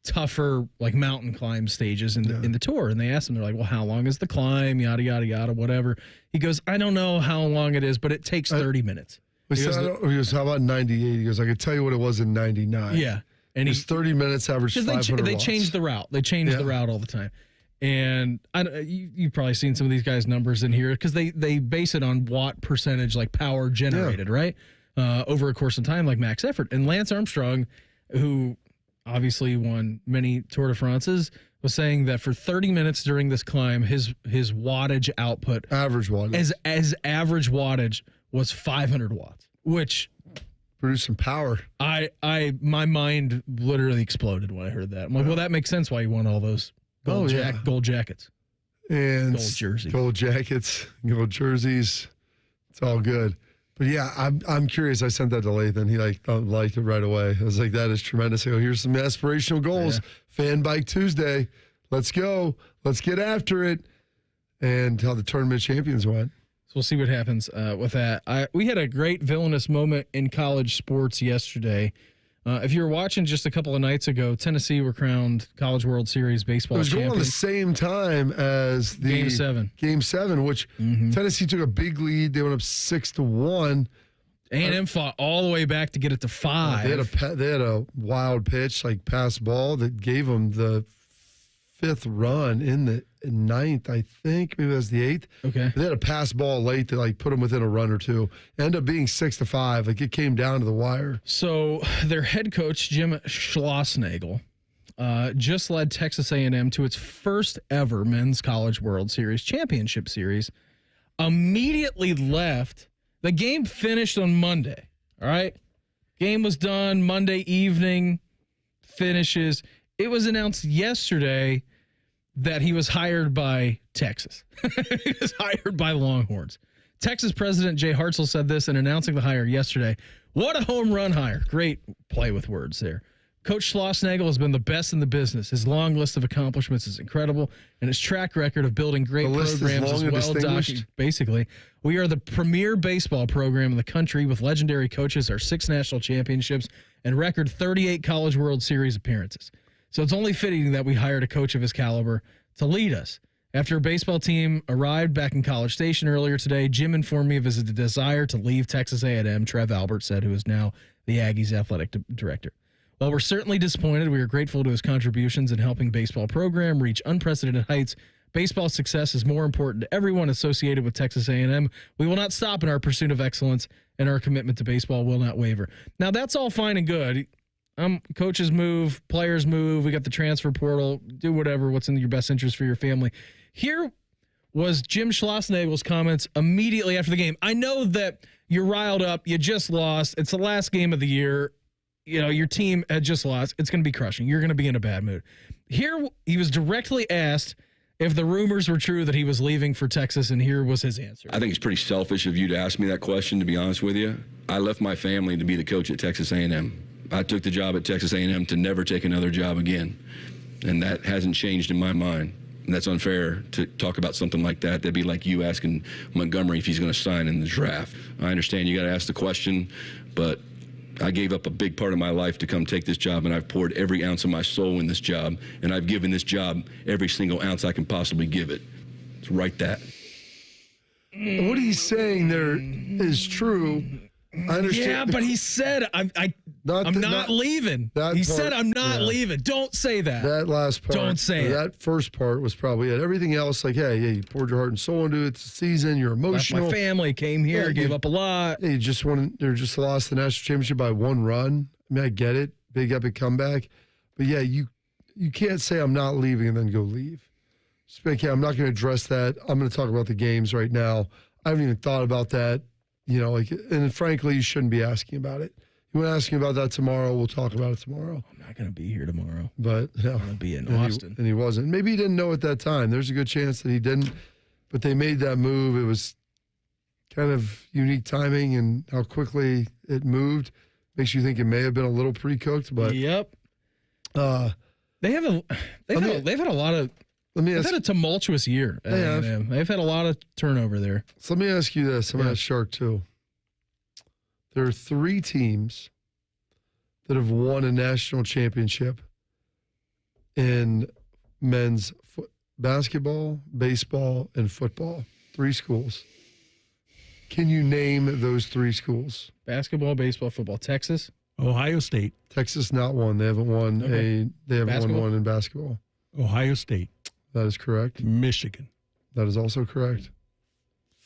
tougher like mountain climb stages in the tour, and they asked him, they're like, "Well, how long is the climb? Yada yada yada, whatever." He goes, "I don't know how long it is, but it takes 30 minutes." He goes, "How about 98?" He goes, "I could tell you what it was in 99." Yeah, and it's 30 minutes, average 500 They change the route. They change the route all the time. And you've probably seen some of these guys' numbers in here because they base it on watt percentage, like power generated, right? Over a course of time, like max effort. And Lance Armstrong, who obviously won many Tour de France's, was saying that for 30 minutes during this climb, his wattage output, average wattage, as average wattage was 500 watts, which produced some power. My mind literally exploded when I heard that. I'm like, well, that makes sense why you won all those. Gold jackets. And gold jerseys. Gold jackets, gold jerseys. It's all good. But yeah, I'm curious. I sent that to Lathan. He liked it right away. I was like, that is tremendous. I go, here's some aspirational goals. Yeah. Fan Bike Tuesday. Let's go. Let's get after it. And how the tournament champions went. So we'll see what happens with that. We had a great villainous moment in college sports yesterday. If you were watching just a couple of nights ago, Tennessee were crowned College World Series baseball champions. It was going on the same time as the Game 7, which Tennessee took a big lead. They went up 6-1. A&M fought all the way back to get it to 5. They had a wild pitch, like pass ball, that gave them the fifth run in the ninth, I think. Maybe that's the eighth. Okay. They had a pass ball late that like put them within a run or two. Ended up being 6-5. Like it came down to the wire. So their head coach, Jim Schlossnagle, just led Texas A&M to its first ever Men's College World Series championship series. Immediately left. The game finished on Monday. All right. Game was done Monday evening. Finishes. It was announced yesterday that he was hired by Texas. He was hired by Longhorns. Texas President Jay Hartzell said this in announcing the hire yesterday. What a home run hire. Great play with words there. Coach Schlossnagle has been the best in the business. His long list of accomplishments is incredible, and his track record of building great programs is well documented. Basically, we are the premier baseball program in the country with legendary coaches, our 6 national championships, and record 38 College World Series appearances. So it's only fitting that we hired a coach of his caliber to lead us. After a baseball team arrived back in College Station earlier today, Jim informed me of his desire to leave Texas A&M, Trev Albert said, who is now the Aggies athletic director. While we're certainly disappointed, we are grateful to his contributions in helping baseball program reach unprecedented heights. Baseball success is more important to everyone associated with Texas A&M. We will not stop in our pursuit of excellence, and our commitment to baseball will not waver. Now, that's all fine and good. Coaches move, players move. We got the transfer portal. Do whatever, what's in your best interest for your family. Here was Jim Schlossnagle's comments immediately after the game. I know that you're riled up. You just lost. It's the last game of the year. You know, your team had just lost. It's going to be crushing. You're going to be in a bad mood. Here, he was directly asked if the rumors were true that he was leaving for Texas, and here was his answer. I think it's pretty selfish of you to ask me that question, to be honest with you. I left my family to be the coach at Texas A&M. I took the job at Texas A&M to never take another job again, and that hasn't changed in my mind. And that's unfair to talk about something like that. That'd be like you asking Montgomery if he's going to sign in the draft. I understand you got to ask the question, but I gave up a big part of my life to come take this job, and I've poured every ounce of my soul in this job, and I've given this job every single ounce I can possibly give it. So write that. What he's saying there is true. I understand. Yeah, but he said, I'm not leaving. He said, I'm not leaving. Don't say that. That last part. Don't say it. That first part was probably it. Everything else, like, yeah, you poured your heart and soul into it. It's a season. You're emotional. Left my family, came here, gave up a lot. You just lost the national championship by 1 run. I mean, I get it. Big epic comeback. But yeah, you can't say I'm not leaving and then go leave. Just like, yeah, I'm not going to address that. I'm going to talk about the games right now. I haven't even thought about that. You know, like, and frankly, you shouldn't be asking about it. You want to ask me about that tomorrow, we'll talk about it tomorrow. I'm not going to be here tomorrow. But no, I'm going to be in Austin. And he wasn't. Maybe he didn't know at that time. There's a good chance that he didn't. But they made that move. It was kind of unique timing, and how quickly it moved makes you think it may have been a little pre-cooked. But yep. They've had a lot of. They've had a tumultuous year. They've had a lot of turnover there. So let me ask you this. I'm going to ask Shark too. There are 3 teams that have won a national championship in men's basketball, baseball, and football. 3 schools. Can you name those 3 schools? Basketball, baseball, football. Texas, Ohio State. Texas not one. They haven't won won one in basketball. Ohio State. That is correct. Michigan. That is also correct.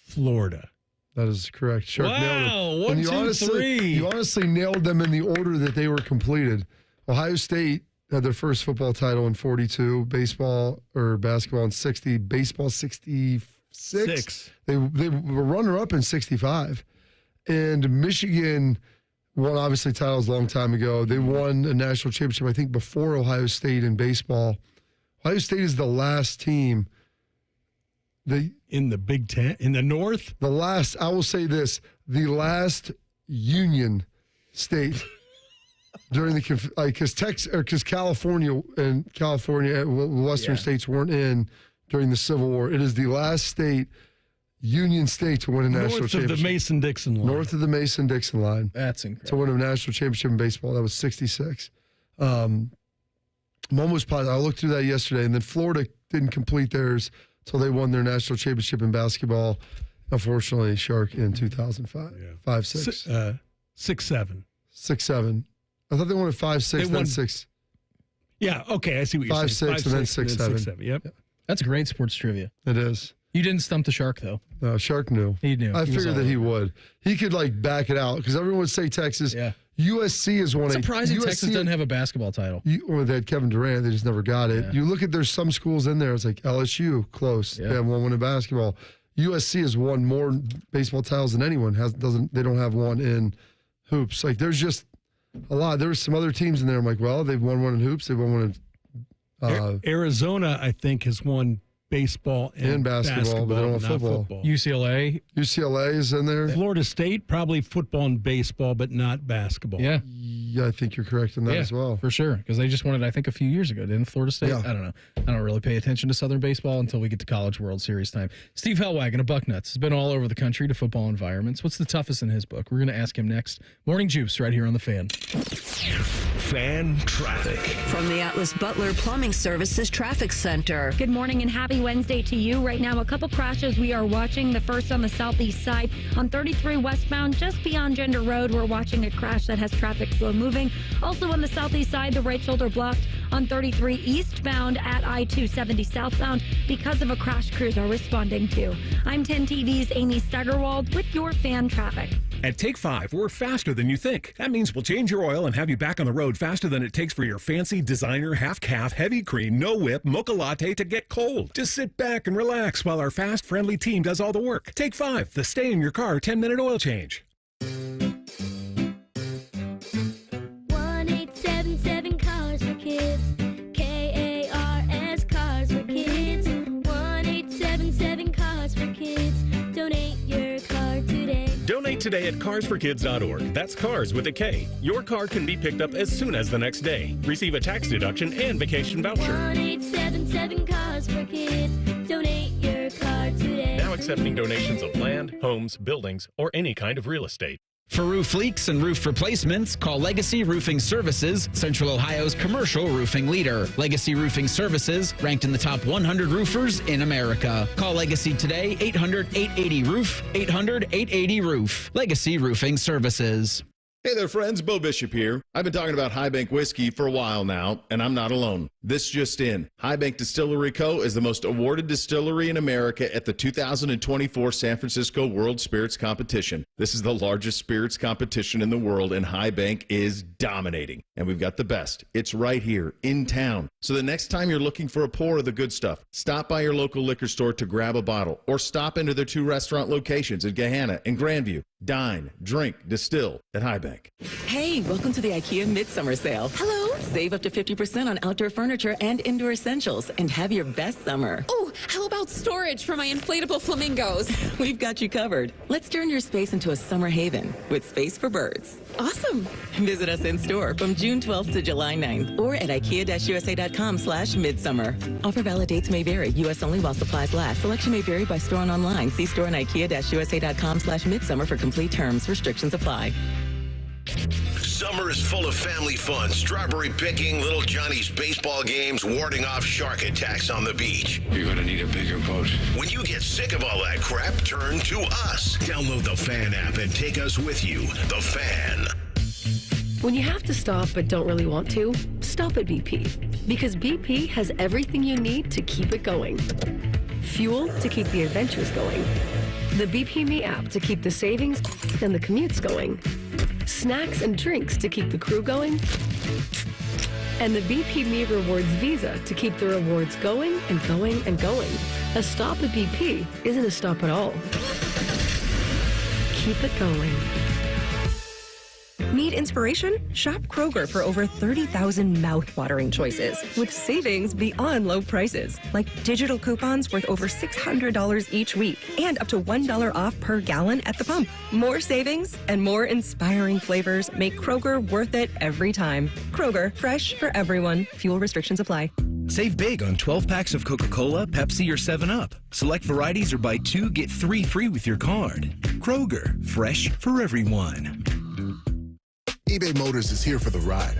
Florida. That is correct. Shark nailed it. 1, 2, 3. You honestly nailed them in the order that they were completed. Ohio State had their first football title in 42, basketball in 60, baseball 66. They were runner-up in 65. And Michigan won, obviously, titles a long time ago. They won a national championship, I think, before Ohio State in baseball. Ohio State is the last team. In the Big Ten, in the North? I will say this, the last Union state during the, because California, Western states weren't in during the Civil War. It is the last state, Union state, to win a national championship. North of the Mason-Dixon line. North of the Mason-Dixon line. That's incredible. To win a national championship in baseball. That was 66. I'm almost positive. I looked through that yesterday, and then Florida didn't complete theirs until they won their national championship in basketball. Unfortunately, Shark in 2005. Yeah. 5-6. 6-7. 6-7. I thought they won at 5-6, then 6. Yeah, okay, I see what you're 5, saying. 6, and then 6, 7. Yep. That's great sports trivia. It is. You didn't stump the Shark, though. No, Shark knew. He knew. I He was figured all that he over it. would. He could, like, back it out because everyone would say Texas. Yeah. USC is one of Surprising Texas doesn't have a basketball title. Or they had Kevin Durant. They just never got it. Yeah. You look at there's some schools in there. It's like LSU, close. Yeah. They have one win in basketball. USC has won more baseball titles than anyone has. They don't have one in hoops. Like there's just a lot. There's some other teams in there. I'm like, well, they've won one in hoops. They've won one in Arizona, I think, has won baseball and basketball, but they don't have not football. UCLA is in there. Florida State, probably football and baseball, but not basketball. Yeah. Yeah, I think you're correct in that as well. For sure. Because they just won it, I think, a few years ago, didn't Florida State? Yeah. I don't know. I don't really pay attention to Southern baseball until we get to College World Series time. Steve Helwagen of Bucknuts has been all over the country to football environments. What's the toughest in his book? We're going to ask him next. Morning Juice right here on The Fan. Fan traffic. From the Atlas Butler Plumbing Services Traffic Center. Good morning and happy Wednesday to you. Right now, a couple crashes we are watching. The first on the southeast side on 33 westbound, just beyond Gender Road. We're watching a crash that has traffic slow moving. Also on the southeast side, the right shoulder blocked on 33 eastbound at I-270 southbound because of a crash crews are responding to. I'm 10 TV's Amy Steigerwald with your fan traffic. At Take 5, we're faster than you think. That means we'll change your oil and have you back on the road faster than it takes for your fancy designer half-calf, heavy cream, no-whip, mocha latte to get cold. Just sit back and relax while our fast, friendly team does all the work. Take 5, the stay-in-your-car 10-minute oil change. 1-877 Cars for Kids. KARS Cars for Kids. 1-877 Cars for Kids. Donate your car today. Donate today at carsforkids.org. That's cars with a K. Your car can be picked up as soon as the next day. Receive a tax deduction and vacation voucher. 1-877 Cars for Kids. Donate your car today. Now accepting donations of land, homes, buildings, or any kind of real estate. For roof leaks and roof replacements, call Legacy Roofing Services, Central Ohio's commercial roofing leader. Legacy Roofing Services, ranked in the top 100 roofers in America. Call Legacy today, 800-880-ROOF, 800-880-ROOF. Legacy Roofing Services. Hey there, friends. Bo Bishop here. I've been talking about High Bank whiskey for a while now, and I'm not alone. This just in. High Bank Distillery Co. is the most awarded distillery in America at the 2024 San Francisco World Spirits Competition. This is the largest spirits competition in the world, and High Bank is dominating. And we've got the best. It's right here in town. So the next time you're looking for a pour of the good stuff, stop by your local liquor store to grab a bottle, or stop into their 2 restaurant locations in Gahanna and Grandview. Dine, drink, distill at High Bank. Hey, welcome to the IKEA Midsummer Sale. Hello. Save up to 50% on outdoor furniture and indoor essentials and have your best summer. Oh, how about storage for my inflatable flamingos? We've got you covered. Let's turn your space into a summer haven with space for birds. Awesome. Visit us in store from June 12th to July 9th or at IKEA-USA.com/midsummer. Offer valid dates may vary. U.S. only while supplies last. Selection may vary by store and online. See store and IKEA-USA.com/midsummer for complete terms. Restrictions apply. Summer is full of family fun, strawberry picking, little Johnny's baseball games, warding off shark attacks on the beach. You're going to need a bigger boat. When you get sick of all that crap, turn to us. Download the Fan app and take us with you. The Fan. When you have to stop but don't really want to, stop at BP. Because BP has everything you need to keep it going. Fuel to keep the adventures going. The BP Me app to keep the savings and the commutes going. Snacks and drinks to keep the crew going. And the BP Me Rewards Visa to keep the rewards going and going and going. A stop at BP isn't a stop at all. Keep it going. Need inspiration? Shop Kroger for over 30,000 mouth-watering choices with savings beyond low prices, like digital coupons worth over $600 each week and up to $1 off per gallon at the pump. More savings and more inspiring flavors make Kroger worth it every time. Kroger, fresh for everyone. Fuel restrictions apply. Save big on 12 packs of Coca-Cola, Pepsi, or 7-Up. Select varieties or buy 2, get 3 free with your card. Kroger, fresh for everyone. eBay Motors is here for the ride.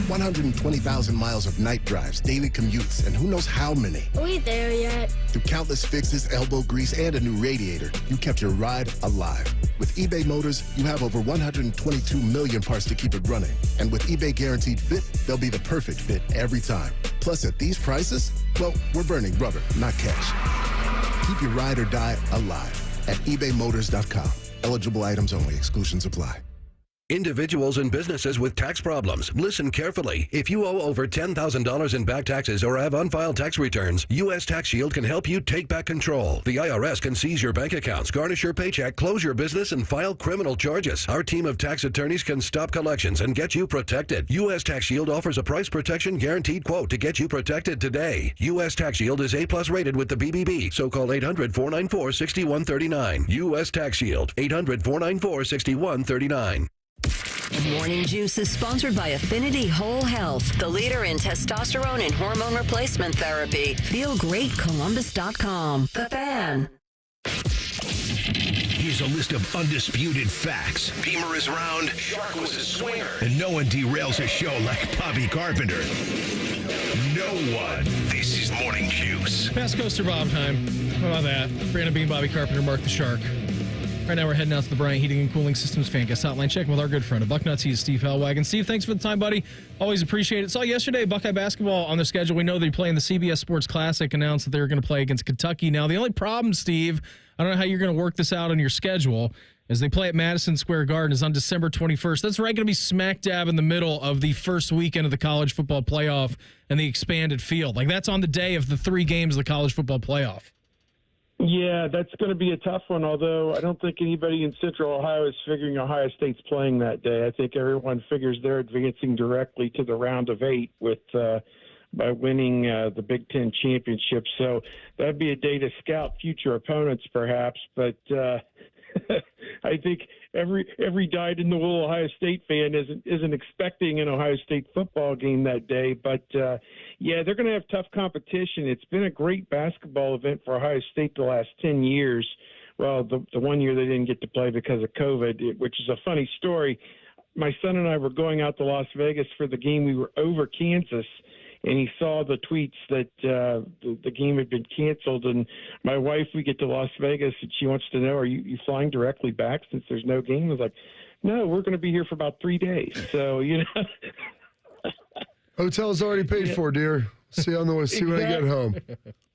120,000 miles of night drives, daily commutes, and who knows how many. Are we there yet? Through countless fixes, elbow grease, and a new radiator, you kept your ride alive. With eBay Motors, you have over 122 million parts to keep it running. And with eBay Guaranteed Fit, they'll be the perfect fit every time. Plus, at these prices, well, we're burning rubber, not cash. Keep your ride or die alive at ebaymotors.com. Eligible items only. Exclusions apply. Individuals and businesses with tax problems, listen carefully. If you owe over $10,000 in back taxes or have unfiled tax returns, U.S. Tax Shield can help you take back control. The IRS can seize your bank accounts, garnish your paycheck, close your business, and file criminal charges. Our team of tax attorneys can stop collections and get you protected. U.S. Tax Shield offers a price protection guaranteed quote to get you protected today. U.S. Tax Shield is A+ rated with the BBB, so call 800-494-6139. U.S. Tax Shield, 800-494-6139. Morning Juice is sponsored by Affinity Whole Health, the leader in testosterone and hormone replacement therapy. FeelGreatColumbus.com. The Fan. Here's a list of undisputed facts. Beamer is round, Shark was a swinger, and no one derails a show like Bobby Carpenter. No one. This is Morning Juice. Fast Coaster Bob time. How about that? Brandon Bean, Bobby Carpenter, Mark the Shark. Right now we're heading out to the Bryant Heating and Cooling Systems fan guest hotline. Checking with our good friend of Bucknuts. He's Steve Helwagen. Steve, thanks for the time, buddy. Always appreciate it. Saw yesterday Buckeye basketball on their schedule. We know they play in the CBS Sports Classic. Announced that they were going to play against Kentucky. Now, the only problem, Steve, I don't know how you're going to work this out on your schedule, is they play at Madison Square Garden is on December 21st. That's right going to be smack dab in the middle of the first weekend of the college football playoff and the expanded field. Like, that's on the day of the 3 games of the college football playoff. Yeah, that's going to be a tough one, although I don't think anybody in Central Ohio is figuring Ohio State's playing that day. I think everyone figures they're advancing directly to the round of 8 with by winning the Big Ten championship. So that'd be a day to scout future opponents, perhaps. But I think every dyed-in-the-wool Ohio State fan isn't expecting an Ohio State football game that day. But, yeah, they're going to have tough competition. It's been a great basketball event for Ohio State the last 10 years. Well, the one year they didn't get to play because of COVID, which is a funny story. My son and I were going out to Las Vegas for the game. We were over Kansas, and he saw the tweets that the game had been canceled. And my wife, we get to Las Vegas, and she wants to know, are you flying directly back since there's no game? I was like, no, we're going to be here for about 3 days. So, you know. Hotel's already paid for, dear. See you on the way. See when I get home.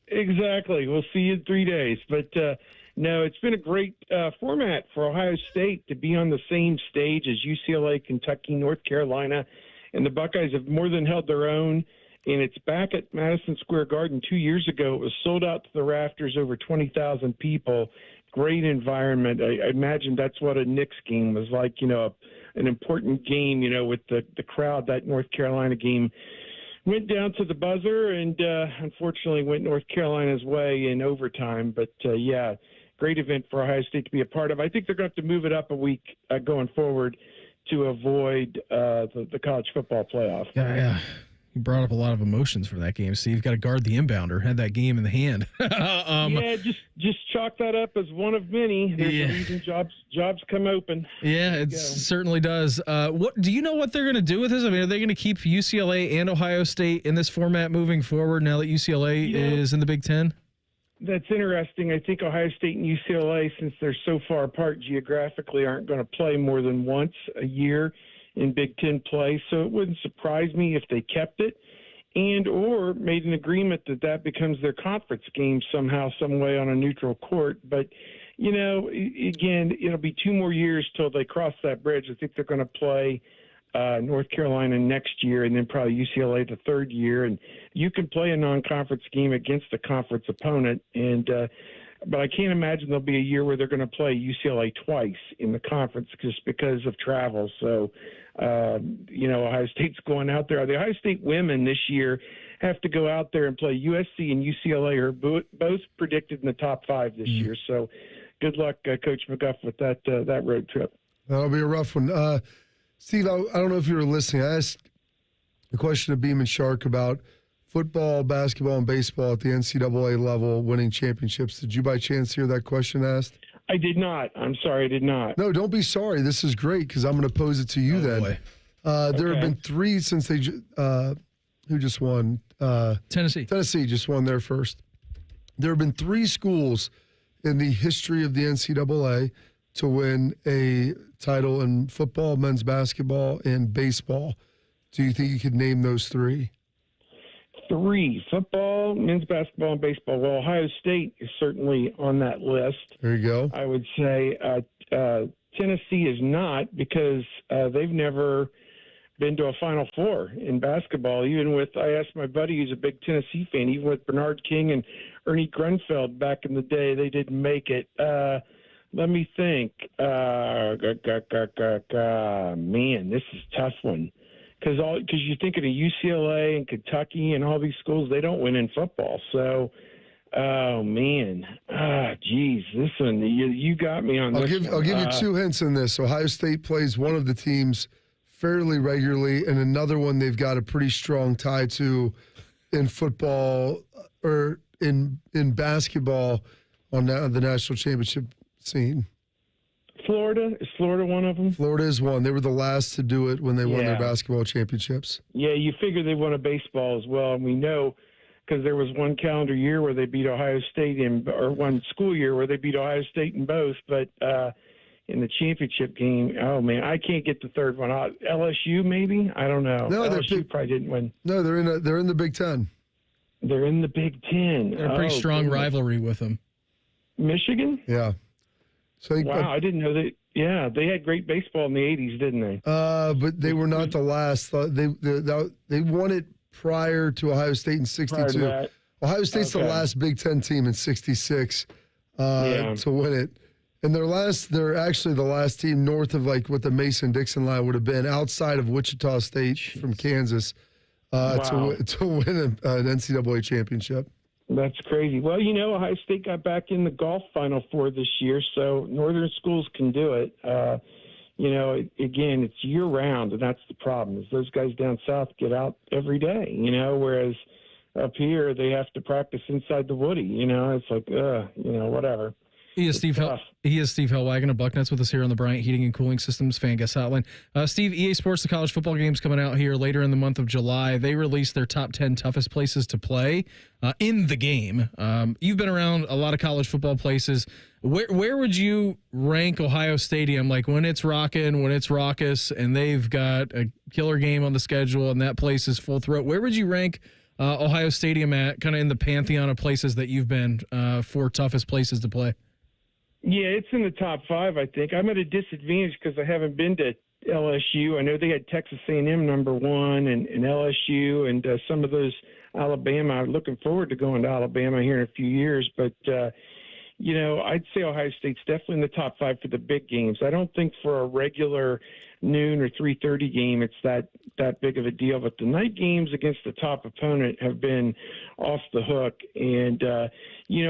Exactly. We'll see you in 3 days. But, no, it's been a great format for Ohio State to be on the same stage as UCLA, Kentucky, North Carolina. And the Buckeyes have more than held their own. And it's back at Madison Square Garden 2 years ago. It was sold out to the rafters, over 20,000 people. Great environment. I imagine that's what a Knicks game was like, you know, an important game, you know, with the crowd. That North Carolina game went down to the buzzer and unfortunately went North Carolina's way in overtime. But, yeah, great event for Ohio State to be a part of. I think they're going to have to move it up a week going forward to avoid the college football playoff. Yeah. You brought up a lot of emotions for that game, Steve. You've got to guard the inbounder. Had that game in the hand. Yeah, just chalk that up as one of many. There's a reason jobs come open. Yeah, it certainly does. What do you know what they're going to do with this? I mean, are they going to keep UCLA and Ohio State in this format moving forward now that UCLA is in the Big Ten? That's interesting. I think Ohio State and UCLA, since they're so far apart geographically, aren't going to play more than once a year in Big Ten play, so it wouldn't surprise me if they kept it and or made an agreement that becomes their conference game somehow, some way on a neutral court. But, you know, again, it'll be 2 more years till they cross that bridge. I think they're going to play North Carolina next year and then probably UCLA the 3rd year. And you can play a non-conference game against a conference opponent, and but I can't imagine there'll be a year where they're going to play UCLA twice in the conference just because of travel. So, you know, Ohio State's going out there. The Ohio State women this year have to go out there and play USC and UCLA are both predicted in the top 5 this year. So good luck, Coach McGuff, with that road trip. That'll be a rough one. Steve, I don't know if you were listening. I asked a question of Beam and Shark about football, basketball, and baseball at the NCAA level winning championships. Did you by chance hear that question asked? I did not. I'm sorry, I did not. No, don't be sorry. This is great because I'm going to pose it to you then. There have been 3 since they who just won? Tennessee. Tennessee just won their first. There have been 3 schools in the history of the NCAA to win a title in football, men's basketball, and baseball. Do you think you could name those three? Three: football, men's basketball, and baseball. Well, Ohio State is certainly on that list. There you go. I would say Tennessee is not, because they've never been to a Final Four in basketball. I asked my buddy who's a big Tennessee fan, even with Bernard King and Ernie Grunfeld back in the day, they didn't make it. Let me think. Man, this is a tough one. Because you're thinking of UCLA and Kentucky and all these schools, they don't win in football. So, oh, man. Geez, this one, you got me on this one. I'll give you two hints in this. Ohio State plays one of the teams fairly regularly, and another one they've got a pretty strong tie to in football or in basketball on the national championship scene. Florida? Is Florida one of them? Florida is one. They were the last to do it when they won their basketball championships. Yeah, you figure they won a baseball as well. And we know because there was one calendar year where they beat Ohio State or one school year where they beat Ohio State in both. But in the championship game, oh, man, I can't get the third one out. LSU maybe? I don't know. No, LSU probably didn't win. No, they're in the Big Ten. They're in the Big Ten. They're a pretty strong rivalry with them. Michigan? Yeah. So wow, I didn't know that. Yeah, they had great baseball in the 80s, didn't they? But they were not the last. They won it prior to Ohio State in '62. Ohio State's the last Big Ten team in '66 to win it. And they're actually the last team north of like what the Mason-Dixon line would have been outside of Wichita State from Kansas to win an NCAA championship. That's crazy. Well, Ohio State got back in the golf Final Four this year, so northern schools can do it. Again, it's year-round, and that's the problem, is those guys down south get out every day, whereas up here they have to practice inside the woody, It's like, whatever. He is Steve Helwagen of Bucknuts with us here on the Bryant Heating and Cooling Systems Fan Guest Hotline. Steve, EA Sports, the college football game's coming out here later in the month of July. They released their top 10 toughest places to play in the game. You've been around a lot of college football places. Where would you rank Ohio Stadium? Like when it's rocking, when it's raucous, and they've got a killer game on the schedule and that place is full throat. Where would you rank Ohio Stadium at, kind of in the pantheon of places that you've been for toughest places to play? Yeah, it's in the top 5, I think. I'm at a disadvantage because I haven't been to LSU. I know they had Texas A&M number 1 and LSU and some of those Alabama. I'm looking forward to going to Alabama here in a few years. But, I'd say Ohio State's definitely in the top 5 for the big games. I don't think for a regular noon or 3:30 game it's that big of a deal. But the night games against the top opponent have been off the hook. And,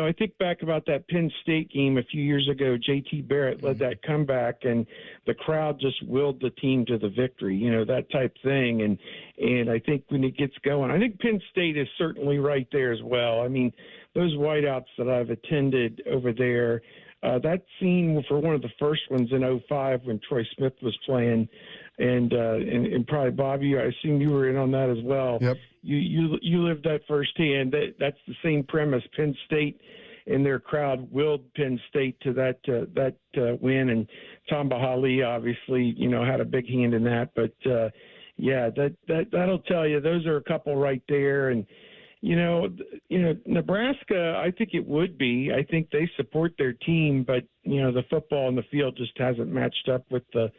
I think back about that Penn State game a few years ago. J.T. Barrett led that comeback, and the crowd just willed the team to the victory, that type thing. And I think when it gets going, I think Penn State is certainly right there as well. I mean, those whiteouts that I've attended over there, that scene for one of the first ones in 2005 when Troy Smith was playing, and probably Bob, I assume you were in on that as well. Yep. You lived that firsthand. That's the same premise. Penn State and their crowd willed Penn State to that win, and Tom Bahali obviously had a big hand in that. But that'll tell you those are a couple right there. And Nebraska, I think it would be. I think they support their team, but the football in the field just hasn't matched up with the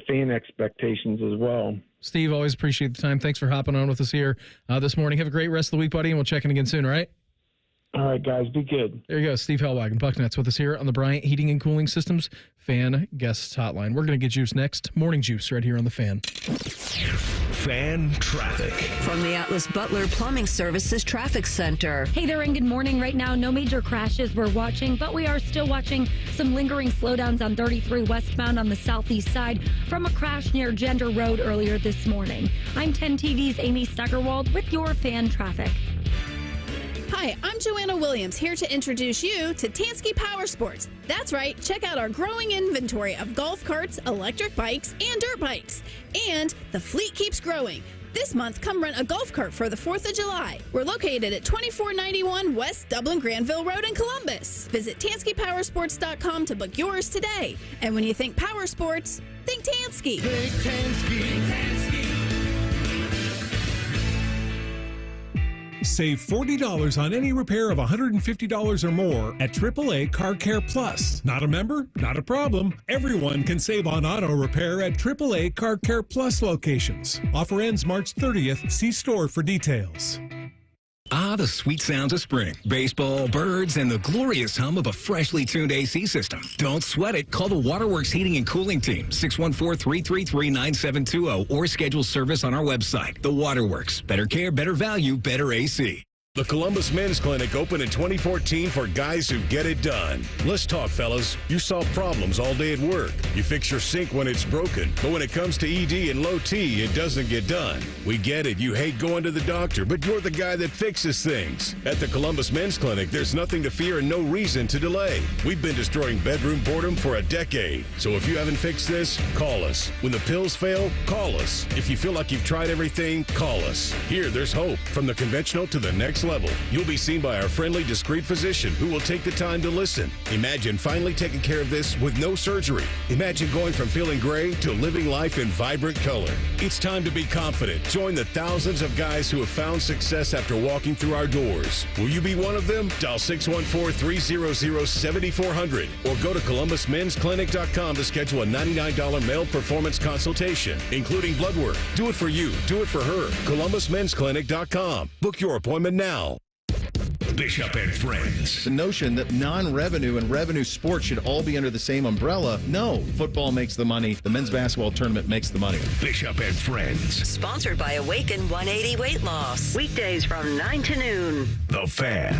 fan expectations as well. Steve, always appreciate the time. Thanks for hopping on with us here this morning. Have a great rest of the week, buddy, and we'll check in again soon, all right? All right, guys, be good. There you go. Steve Helwagen, Bucknuts, with us here on the Bryant Heating and Cooling Systems Fan Guest Hotline. We're going to get juice next. Morning Juice right here on the Fan. Fan traffic. From the Atlas Butler Plumbing Services Traffic Center. Hey there, and good morning. Right now, no major crashes we're watching, but we are still watching some lingering slowdowns on 33 westbound on the southeast side from a crash near Gender Road earlier this morning. I'm 10 TV's Amy Steigerwald with your fan traffic. Hi, I'm Joanna Williams, here to introduce you to Tansky Power Sports. That's right, check out our growing inventory of golf carts, electric bikes, and dirt bikes. And the fleet keeps growing. This month, come rent a golf cart for the 4th of July. We're located at 2491 West Dublin Granville Road in Columbus. Visit TanskyPowersports.com to book yours today. And when you think power sports, think Tansky. Think Tansky. Save $40 on any repair of $150 or more at AAA Car Care Plus. Not a member? Not a problem. Everyone can save on auto repair at AAA Car Care Plus locations. Offer ends March 30th. See store for details. Ah, the sweet sounds of spring. Baseball, birds, and the glorious hum of a freshly tuned AC system. Don't sweat it. Call the Waterworks Heating and Cooling Team, 614-333-9720, or schedule service on our website. The Waterworks. Better care, better value, better AC. The Columbus Men's Clinic opened in 2014 for guys who get it done. Let's talk, fellas. You solve problems all day at work. You fix your sink when it's broken. But when it comes to ED and low T, it doesn't get done. We get it. You hate going to the doctor, but you're the guy that fixes things. At the Columbus Men's Clinic, there's nothing to fear and no reason to delay. We've been destroying bedroom boredom for a decade. So if you haven't fixed this, call us. When the pills fail, call us. If you feel like you've tried everything, call us. Here, there's hope. From the conventional to the next level. You'll be seen by our friendly, discreet physician who will take the time to listen. Imagine finally taking care of this with no surgery. Imagine going from feeling gray to living life in vibrant color. It's time to be confident. Join the thousands of guys who have found success after walking through our doors. Will you be one of them? Dial 614-300-7400 or go to ColumbusMen'sClinic.com to schedule a $99 male performance consultation, including blood work. Do it for you. Do it for her. ColumbusMen'sClinic.com. Book your appointment now. Bishop and Friends. The notion that non-revenue and revenue sports should all be under the same umbrella. No, football makes the money. The men's basketball tournament makes the money. Bishop and Friends. Sponsored by Awaken 180 Weight Loss. Weekdays from 9 to noon. The Fan.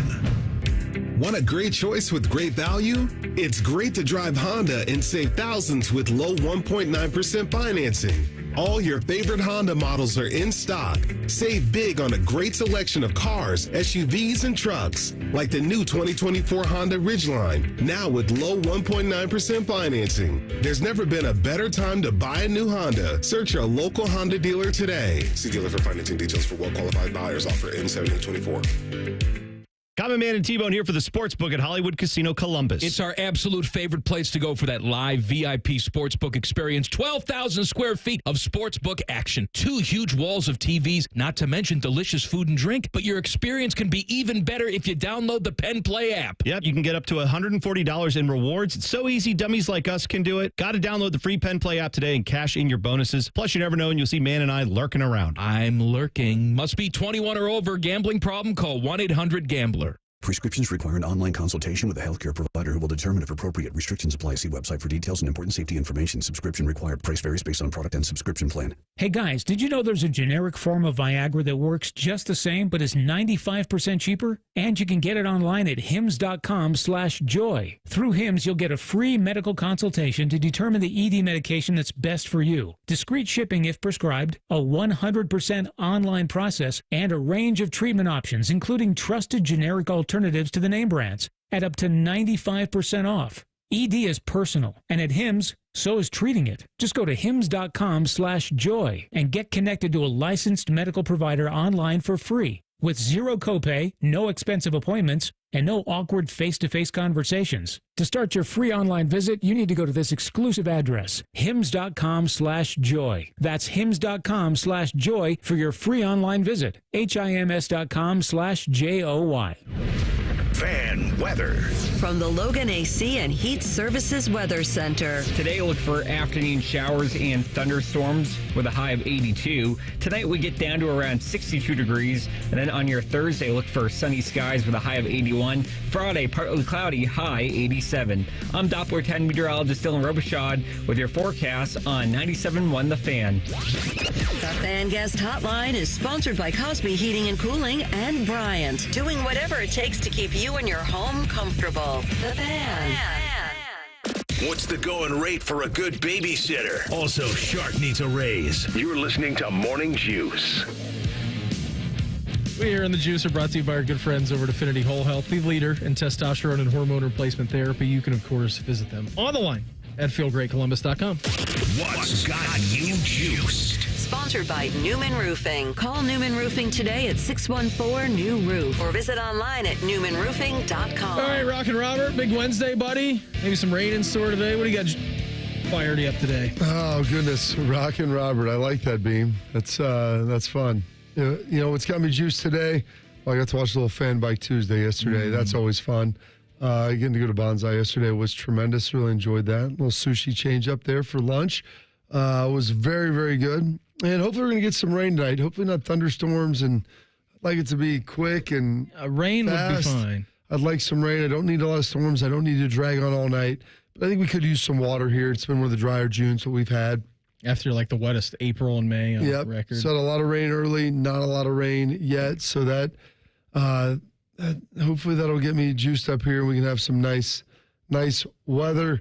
Want a great choice with great value? It's great to drive Honda and save thousands with low 1.9% financing. All your favorite Honda models are in stock. Save big on a great selection of cars, SUVs, and trucks, like the new 2024 Honda Ridgeline, now with low 1.9% financing. There's never been a better time to buy a new Honda. Search your local Honda dealer today. See dealer for financing details for well-qualified buyers. Offer ends 7/8/24. Common Man and T-Bone here for the Sportsbook at Hollywood Casino Columbus. It's our absolute favorite place to go for that live VIP sportsbook experience. 12,000 square feet of sportsbook action. 2 huge walls of TVs, not to mention delicious food and drink. But your experience can be even better if you download the Penn Play app. Yep, you can get up to $140 in rewards. It's so easy, dummies like us can do it. Got to download the free Penn Play app today and cash in your bonuses. Plus, you never know, and you'll see Man and I lurking around. I'm lurking. Must be 21 or over. Gambling problem? Call 1-800-GAMBLER. Prescriptions require an online consultation with a healthcare provider who will determine if appropriate. Restrictions apply. See website for details and important safety information. Subscription required. Price varies based on product and subscription plan. Hey guys, did you know there's a generic form of Viagra that works just the same but is 95% cheaper? And you can get it online at hims.com/joy. Through Hims, you'll get a free medical consultation to determine the ED medication that's best for you. Discreet shipping if prescribed, a 100% online process, and a range of treatment options, including trusted generic alternatives to the name brands, at up to 95% off. ED is personal, and at Hims, so is treating it. Just go to hims.com/joy and get connected to a licensed medical provider online for free, with zero copay, no expensive appointments, and no awkward face-to-face conversations. To start your free online visit, you need to go to this exclusive address, hims.com/joy. That's hims.com/joy for your free online visit. hims.com/joy. Fan weather. From the Logan AC and Heat Services Weather Center. Today, look for afternoon showers and thunderstorms with a high of 82. Tonight, we get down to around 62 degrees. And then on your Thursday, look for sunny skies with a high of 81. Friday, partly cloudy, high 87. I'm Doppler 10 meteorologist Dylan Robichaud with your forecast on 97.1 The Fan. The Fan Guest Hotline is sponsored by Cosby Heating and Cooling and Bryant. Doing whatever it takes to keep you and your home comfortable. The Fan. What's the going rate for a good babysitter? Also, Shark needs a raise. You're listening to Morning Juice. We here in the Juice are brought to you by our good friends over at Affinity Whole Health, the leader in testosterone and hormone replacement therapy. You can, of course, visit them on the line at feelgreatcolumbus.com. What's got you juiced? Sponsored by Newman Roofing. Call Newman Roofing today at 614-NEW-ROOF or visit online at newmanroofing.com. All right, Rockin' Robert, big Wednesday, buddy. Maybe some rain in store today. What do you got fired you up today? Oh, goodness. Rockin' Robert. I like that, Beam. That's fun. You know what's got me juiced today? Well, I got to watch a little Fan Bike Tuesday yesterday. That's always fun. Getting to go to Bonsai yesterday was tremendous. Really enjoyed that. A little sushi change up there for lunch. Was very, very good. And hopefully we're going to get some rain tonight. Hopefully not thunderstorms. And I'd like it to be quick and rain fast. Would be fine. I'd like some rain. I don't need a lot of storms. I don't need to drag on all night. But I think we could use some water here. It's been one of the drier Junes that we've had. After like the wettest April and May on the record. So a lot of rain early, not a lot of rain yet. So that hopefully that'll get me juiced up here and we can have some nice weather.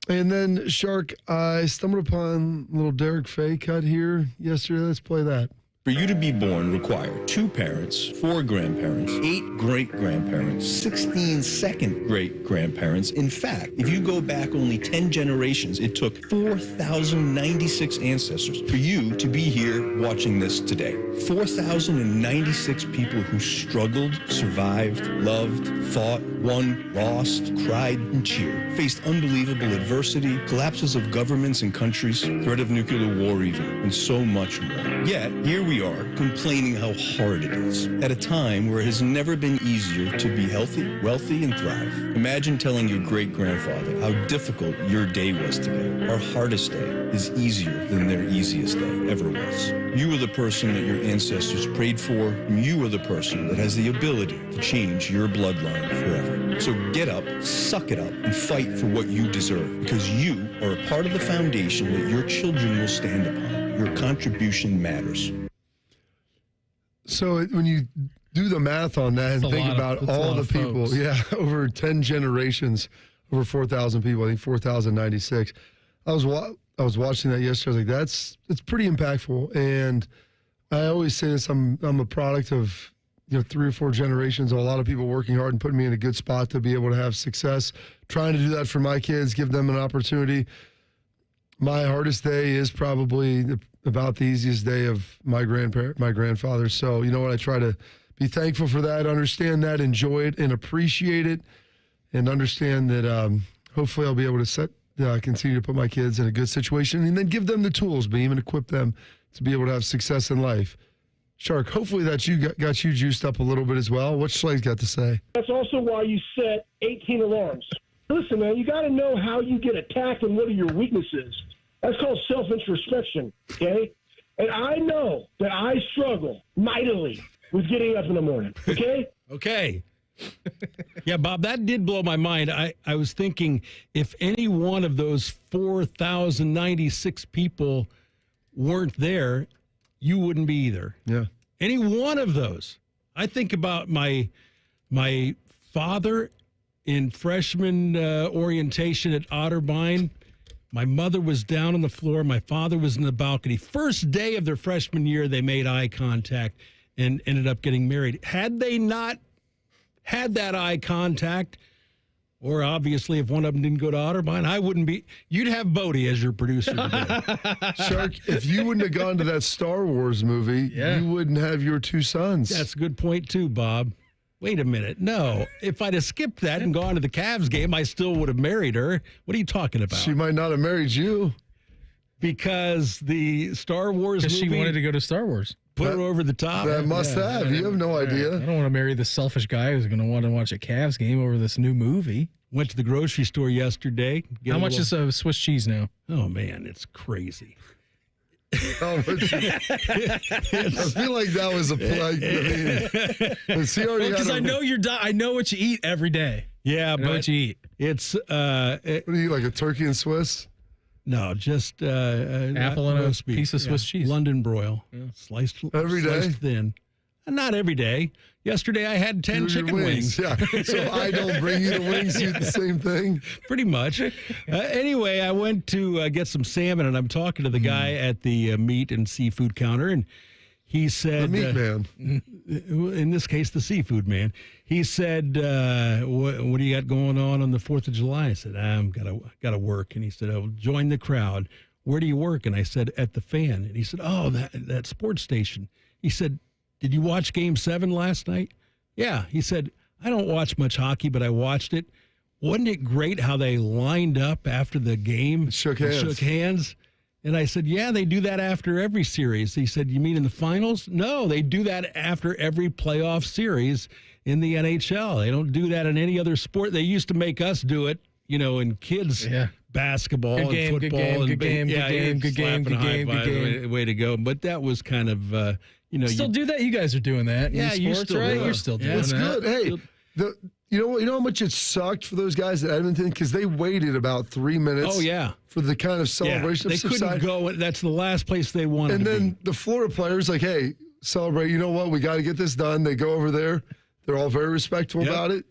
And then, Shark, I stumbled upon a little Derek Fay cut here yesterday. Let's play that. For you to be born required 2 parents, 4 grandparents, 8 great-grandparents, 16 second great-grandparents. In fact, if you go back only 10 generations, it took 4,096 ancestors for you to be here watching this today. 4,096 people who struggled, survived, loved, fought, won, lost, cried, and cheered, faced unbelievable adversity, collapses of governments and countries, threat of nuclear war even, and so much more. Yet, here we are complaining how hard it is at a time where it has never been easier to be healthy, wealthy, and thrive. Imagine telling your great-grandfather how difficult your day was today. Our hardest day is easier than their easiest day ever was. You are the person that your ancestors prayed for, and you are the person that has the ability to change your bloodline forever. So get up, suck it up, and fight for what you deserve, because you are a part of the foundation that your children will stand upon. Your contribution matters. So when you do the math on that and think about all the people, over 10 generations, over 4,000 people, I think 4,096. I was watching that yesterday. I was like, it's pretty impactful. And I always say this, I'm a product of 3 or 4 generations of a lot of people working hard and putting me in a good spot to be able to have success. Trying to do that for my kids, give them an opportunity. My hardest day is probably about the easiest day of my grandfather. So, you know what? I try to be thankful for that, understand that, enjoy it, and appreciate it, and understand that hopefully I'll be able to continue to put my kids in a good situation and then give them the tools, Beam, and equip them to be able to have success in life. Shark, hopefully that got you juiced up a little bit as well. What's Schleich got to say? That's also why you set 18 alarms. Listen, man, you got to know how you get attacked and what are your weaknesses. That's called self-introspection, okay? And I know that I struggle mightily with getting up in the morning, okay? Okay. Yeah, Bob, that did blow my mind. I was thinking if any one of those 4,096 people weren't there, you wouldn't be either. Yeah. Any one of those. I think about my father in freshman orientation at Otterbein. My mother was down on the floor. My father was in the balcony. First day of their freshman year, they made eye contact and ended up getting married. Had they not had that eye contact, or obviously if one of them didn't go to Otterbein, I wouldn't be. You'd have Bodie as your producer today. Shark, if you wouldn't have gone to that Star Wars movie, you wouldn't have your 2 sons. That's a good point too, Bob. Wait a minute. No, if I'd have skipped that and gone to the Cavs game, I still would have married her. What are you talking about? She might not have married you. Because the Star Wars movie. She wanted to go to Star Wars. Put her over the top. That must have. You have no idea. I don't want to marry the selfish guy who's going to want to watch a Cavs game over this new movie. Went to the grocery store yesterday. How much is a Swiss cheese now? Oh, man, it's crazy. I feel like that was a plug. Because I know I know what you eat every day. Yeah, but what you eat. It's what do you eat, like a turkey and Swiss? No, just apple and a piece of Swiss cheese. London broil, sliced every day, sliced thin. Not every day. Yesterday I had 10 chicken wings. Yeah. So I don't bring you the wings, you eat the same thing? Pretty much. Anyway, I went to get some salmon, and I'm talking to the guy at the meat and seafood counter, and he said... The meat man. In this case, the seafood man. He said, what do you got going on the 4th of July? I said, I'm got to work. And he said, I'll join the crowd. where do you work? And I said, at the Fan. And he said, oh, that sports station. He said, did you watch Game 7 last night? Yeah. He said, I don't watch much hockey, but I watched it. Wasn't it great how they lined up after the game? Shook hands. And I said, yeah, they do that after every series. He said, you mean in the finals? No, they do that after every playoff series in the NHL. They don't do that in any other sport. They used to make us do it, in kids basketball and football. Good game. Way to go. But that was kind of, Still do that? You guys are doing that. Yeah, in sports, right? You're still doing it's that. It's good. Hey, you know how much it sucked for those guys at Edmonton? Because they waited about 3 minutes. Oh, yeah. For the kind of celebration. They couldn't go. That's the last place they wanted and to then be. the Florida players like, hey, celebrate. You know what? We got to get this done. They go over there. They're all very respectful about it.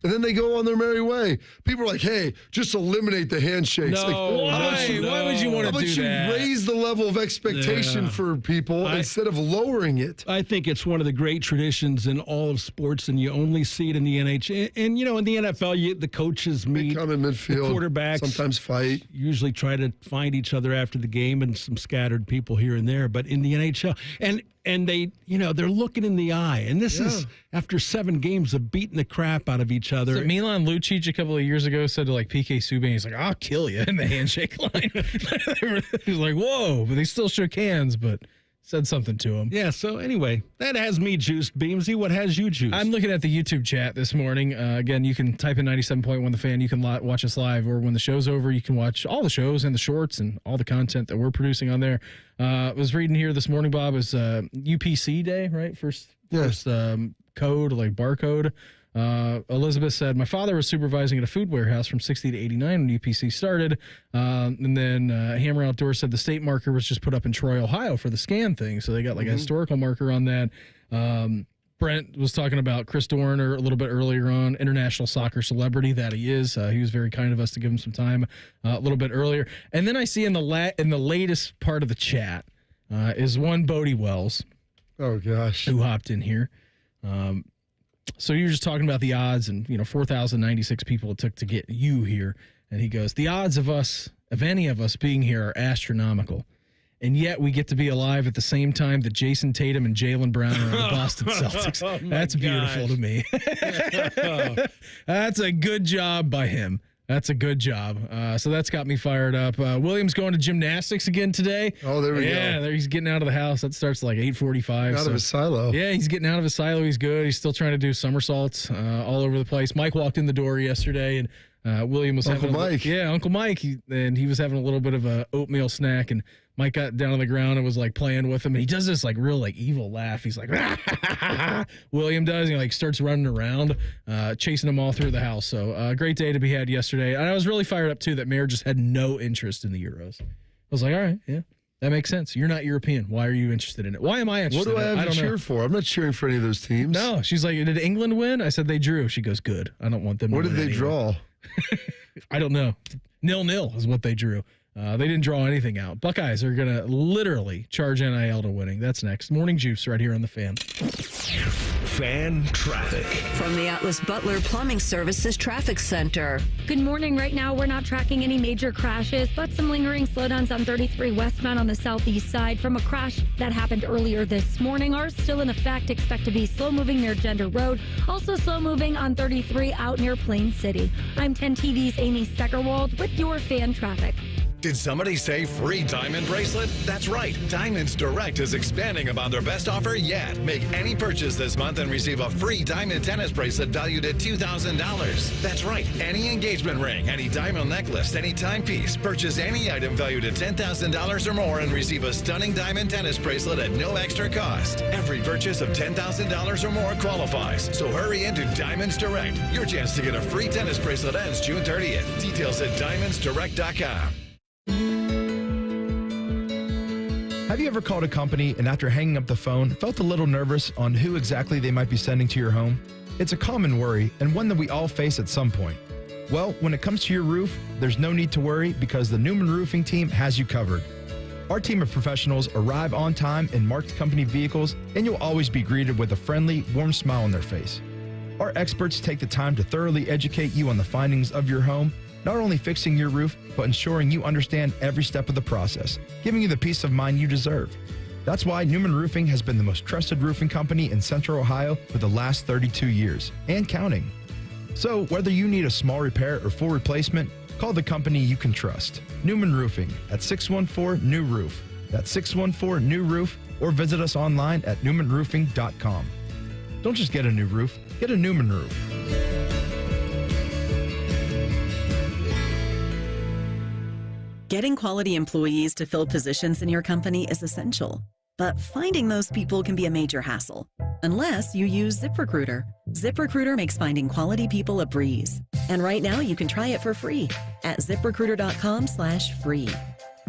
And then they go on their merry way. People are like, hey, just eliminate the handshakes. No, why would you want to do that? How about you raise the level of expectation for people instead of lowering it? I think it's one of the great traditions in all of sports, and you only see it in the NHL. And, in the NFL, the coaches meet. They come in midfield. The quarterbacks sometimes fight. Usually try to find each other after the game, and some scattered people here and there. But in the NHL, and they, they're looking in the eye. And this is after 7 games of beating the crap out of each other. So Milan Lucic a couple of years ago said to PK Subban, he's like, I'll kill you in the handshake line. He was like, whoa, but they still shook hands, but said something to him. Yeah, so anyway, that has me juiced, Beamsy. What has you juiced? I'm looking at the YouTube chat this morning. Again, you can type in 97.1 The Fan. You can watch us live, or when the show's over, you can watch all the shows and the shorts and all the content that we're producing on there. I was reading here this morning, Bob, is UPC Day, right? First code, barcode. Elizabeth said, my father was supervising at a food warehouse from 60 to 89 when UPC started. And then Hammer Outdoors said the state marker was just put up in Troy, Ohio for the scan thing. So they got a historical marker on that. Brent was talking about Chris Doran a little bit earlier on, international soccer celebrity that he is. He was very kind of us to give him some time a little bit earlier. And then I see in the latest part of the chat is one Bodie Wells. Oh, gosh. Who hopped in here. So you're just talking about the odds and, 4,096 people it took to get you here. And he goes, the odds of any of us being here are astronomical. And yet we get to be alive at the same time that Jason Tatum and Jaylen Brown are on the Boston Celtics. That's beautiful to me. That's a good job by him. That's a good job. So that's got me fired up. William's going to gymnastics again today. Oh, there we go. Yeah, he's getting out of the house. That starts at 8:45. Out of his silo. Yeah, he's getting out of his silo. He's good. He's still trying to do somersaults all over the place. Mike walked in the door yesterday, and William was Uncle having Mike. Uncle Mike. He was having a little bit of a oatmeal snack, and Mike got down on the ground and was playing with him, and he does this real evil laugh. He's like, William does. And he starts running around, chasing him all through the house. So a great day to be had yesterday. And I was really fired up too that Mayor just had no interest in the Euros. I was like, all right, yeah, that makes sense. You're not European. Why are you interested in it? Why am I interested? What do I in it? have to cheer for? I'm not cheering for any of those teams. No, she's like, did England win? I said they drew. She goes, good. I don't want them. What to did win they anyway. draw? I don't know. 0-0 is what they drew. They didn't draw anything out. Buckeyes are going to literally charge NIL to winning. That's next. Morning Juice right here on The Fan. Fan traffic. From the Atlas Butler Plumbing Services Traffic Center. Good morning. Right now, we're not tracking any major crashes, but some lingering slowdowns on 33 westbound on the southeast side from a crash that happened earlier this morning are still in effect. Expect to be slow moving near Gender Road. Also slow moving on 33 out near Plain City. I'm 10 TV's Amy Steckerwald with your fan traffic. Did somebody say free diamond bracelet? That's right. Diamonds Direct is expanding upon their best offer yet. Make any purchase this month and receive a free diamond tennis bracelet valued at $2,000. That's right. Any engagement ring, any diamond necklace, any timepiece. Purchase any item valued at $10,000 or more and receive a stunning diamond tennis bracelet at no extra cost. Every purchase of $10,000 or more qualifies. So hurry into Diamonds Direct. Your chance to get a free tennis bracelet ends June 30th. Details at diamondsdirect.com. Have you ever called a company and after hanging up the phone, felt a little nervous on who exactly they might be sending to your home? It's a common worry and one that we all face at some point. Well, when it comes to your roof, there's no need to worry because the Newman Roofing team has you covered. Our team of professionals arrive on time in marked company vehicles, and you'll always be greeted with a friendly, warm smile on their face. Our experts take the time to thoroughly educate you on the findings of your home, not only fixing your roof, but ensuring you understand every step of the process, giving you the peace of mind you deserve. That's why Newman Roofing has been the most trusted roofing company in Central Ohio for the last 32 years, and counting. So whether you need a small repair or full replacement, call the company you can trust. Newman Roofing at 614-NEW-ROOF. That's 614-NEW-ROOF, or visit us online at newmanroofing.com. Don't just get a new roof, get a Newman roof. Getting quality employees to fill positions in your company is essential, but finding those people can be a major hassle, unless you use ZipRecruiter. ZipRecruiter makes finding quality people a breeze. And right now you can try it for free at ZipRecruiter.com/free.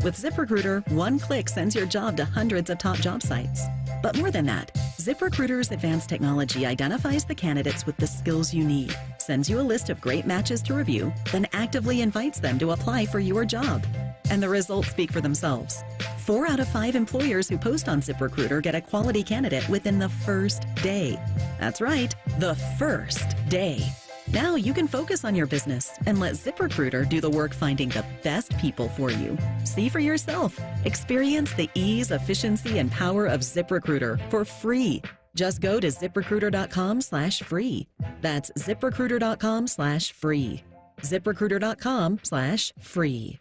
With ZipRecruiter, one click sends your job to hundreds of top job sites. But more than that, ZipRecruiter's advanced technology identifies the candidates with the skills you need, sends you a list of great matches to review, then actively invites them to apply for your job. And the results speak for themselves. 4 out of 5 employers who post on ZipRecruiter get a quality candidate within the first day. That's right, the first day. Now you can focus on your business and let ZipRecruiter do the work finding the best people for you. See for yourself. Experience the ease, efficiency, and power of ZipRecruiter for free. Just go to ZipRecruiter.com/free. That's ZipRecruiter.com/free. ZipRecruiter.com/free.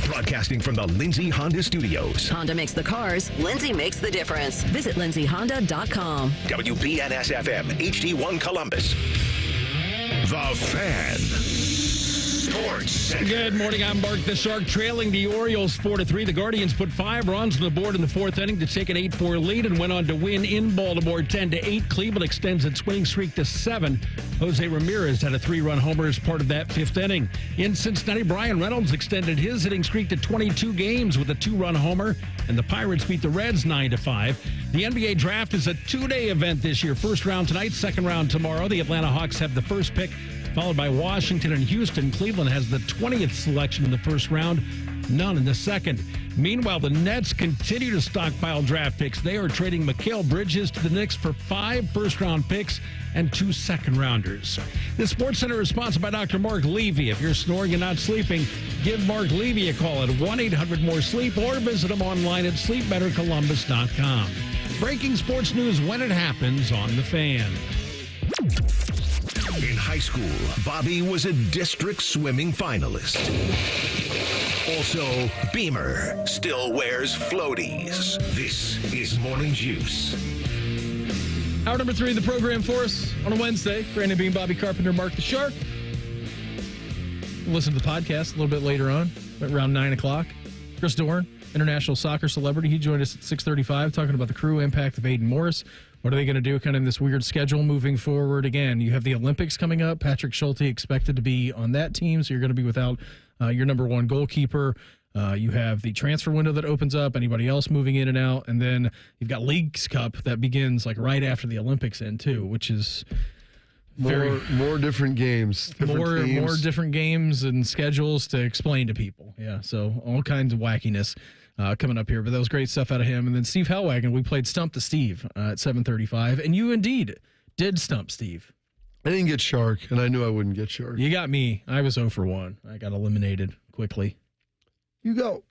Broadcasting from the Lindsay Honda Studios. Honda makes the cars. Lindsay makes the difference. Visit lindsayhonda.com. WBNS-FM, HD1 Columbus. The Fan. Sports Center. Good morning. I'm Mark the Shark, trailing the Orioles 4-3. The Guardians put 5 runs on the board in the 4th inning to take an 8-4 lead and went on to win in Baltimore 10-8. Cleveland extends its winning streak to 7. Jose Ramirez had a 3-run homer as part of that 5th inning. In Cincinnati, Brian Reynolds extended his hitting streak to 22 games with a 2-run homer, and the Pirates beat the Reds 9-5. The NBA draft is a 2-day event this year. First round tonight, second round tomorrow. The Atlanta Hawks have the first pick, followed by Washington and Houston. Cleveland has the 20th selection in the first round, none in the second. Meanwhile, the Nets continue to stockpile draft picks. They are trading Mikal Bridges to the Knicks for 5 first-round picks and 2 second-rounders. The Sports Center is sponsored by Dr. Mark Levy. If you're snoring and not sleeping, give Mark Levy a call at 1-800-MORE-SLEEP or visit him online at sleepbettercolumbus.com. Breaking sports news when it happens on The Fan. In high school, Bobby was a district swimming finalist. Also, Beamer still wears floaties. This is Morning Juice. Hour number 3 of the program for us on a Wednesday. Brandon Beam, Bobby Carpenter, Mark the Shark. Listen to the podcast a little bit later on, around 9 o'clock. Chris Doran, international soccer celebrity. He joined us at 6:35 talking about the Crew impact of Aiden Morris. What are they going to do kind of in this weird schedule moving forward? Again, you have the Olympics coming up. Patrick Schulte expected to be on that team, so you're going to be without your number 1 goalkeeper. You have the transfer window that opens up, anybody else moving in and out, and then you've got Leagues Cup that begins like right after the Olympics end too, which is more different games, more different games and schedules to explain to people. Yeah, so all kinds of wackiness coming up here, but that was great stuff out of him. And then Steve Helwagen, we played Stump to Steve at 7:35, and you indeed did stump Steve. I didn't get Shark, and I knew I wouldn't get Shark. You got me. I was 0 for 1. I got eliminated quickly. You got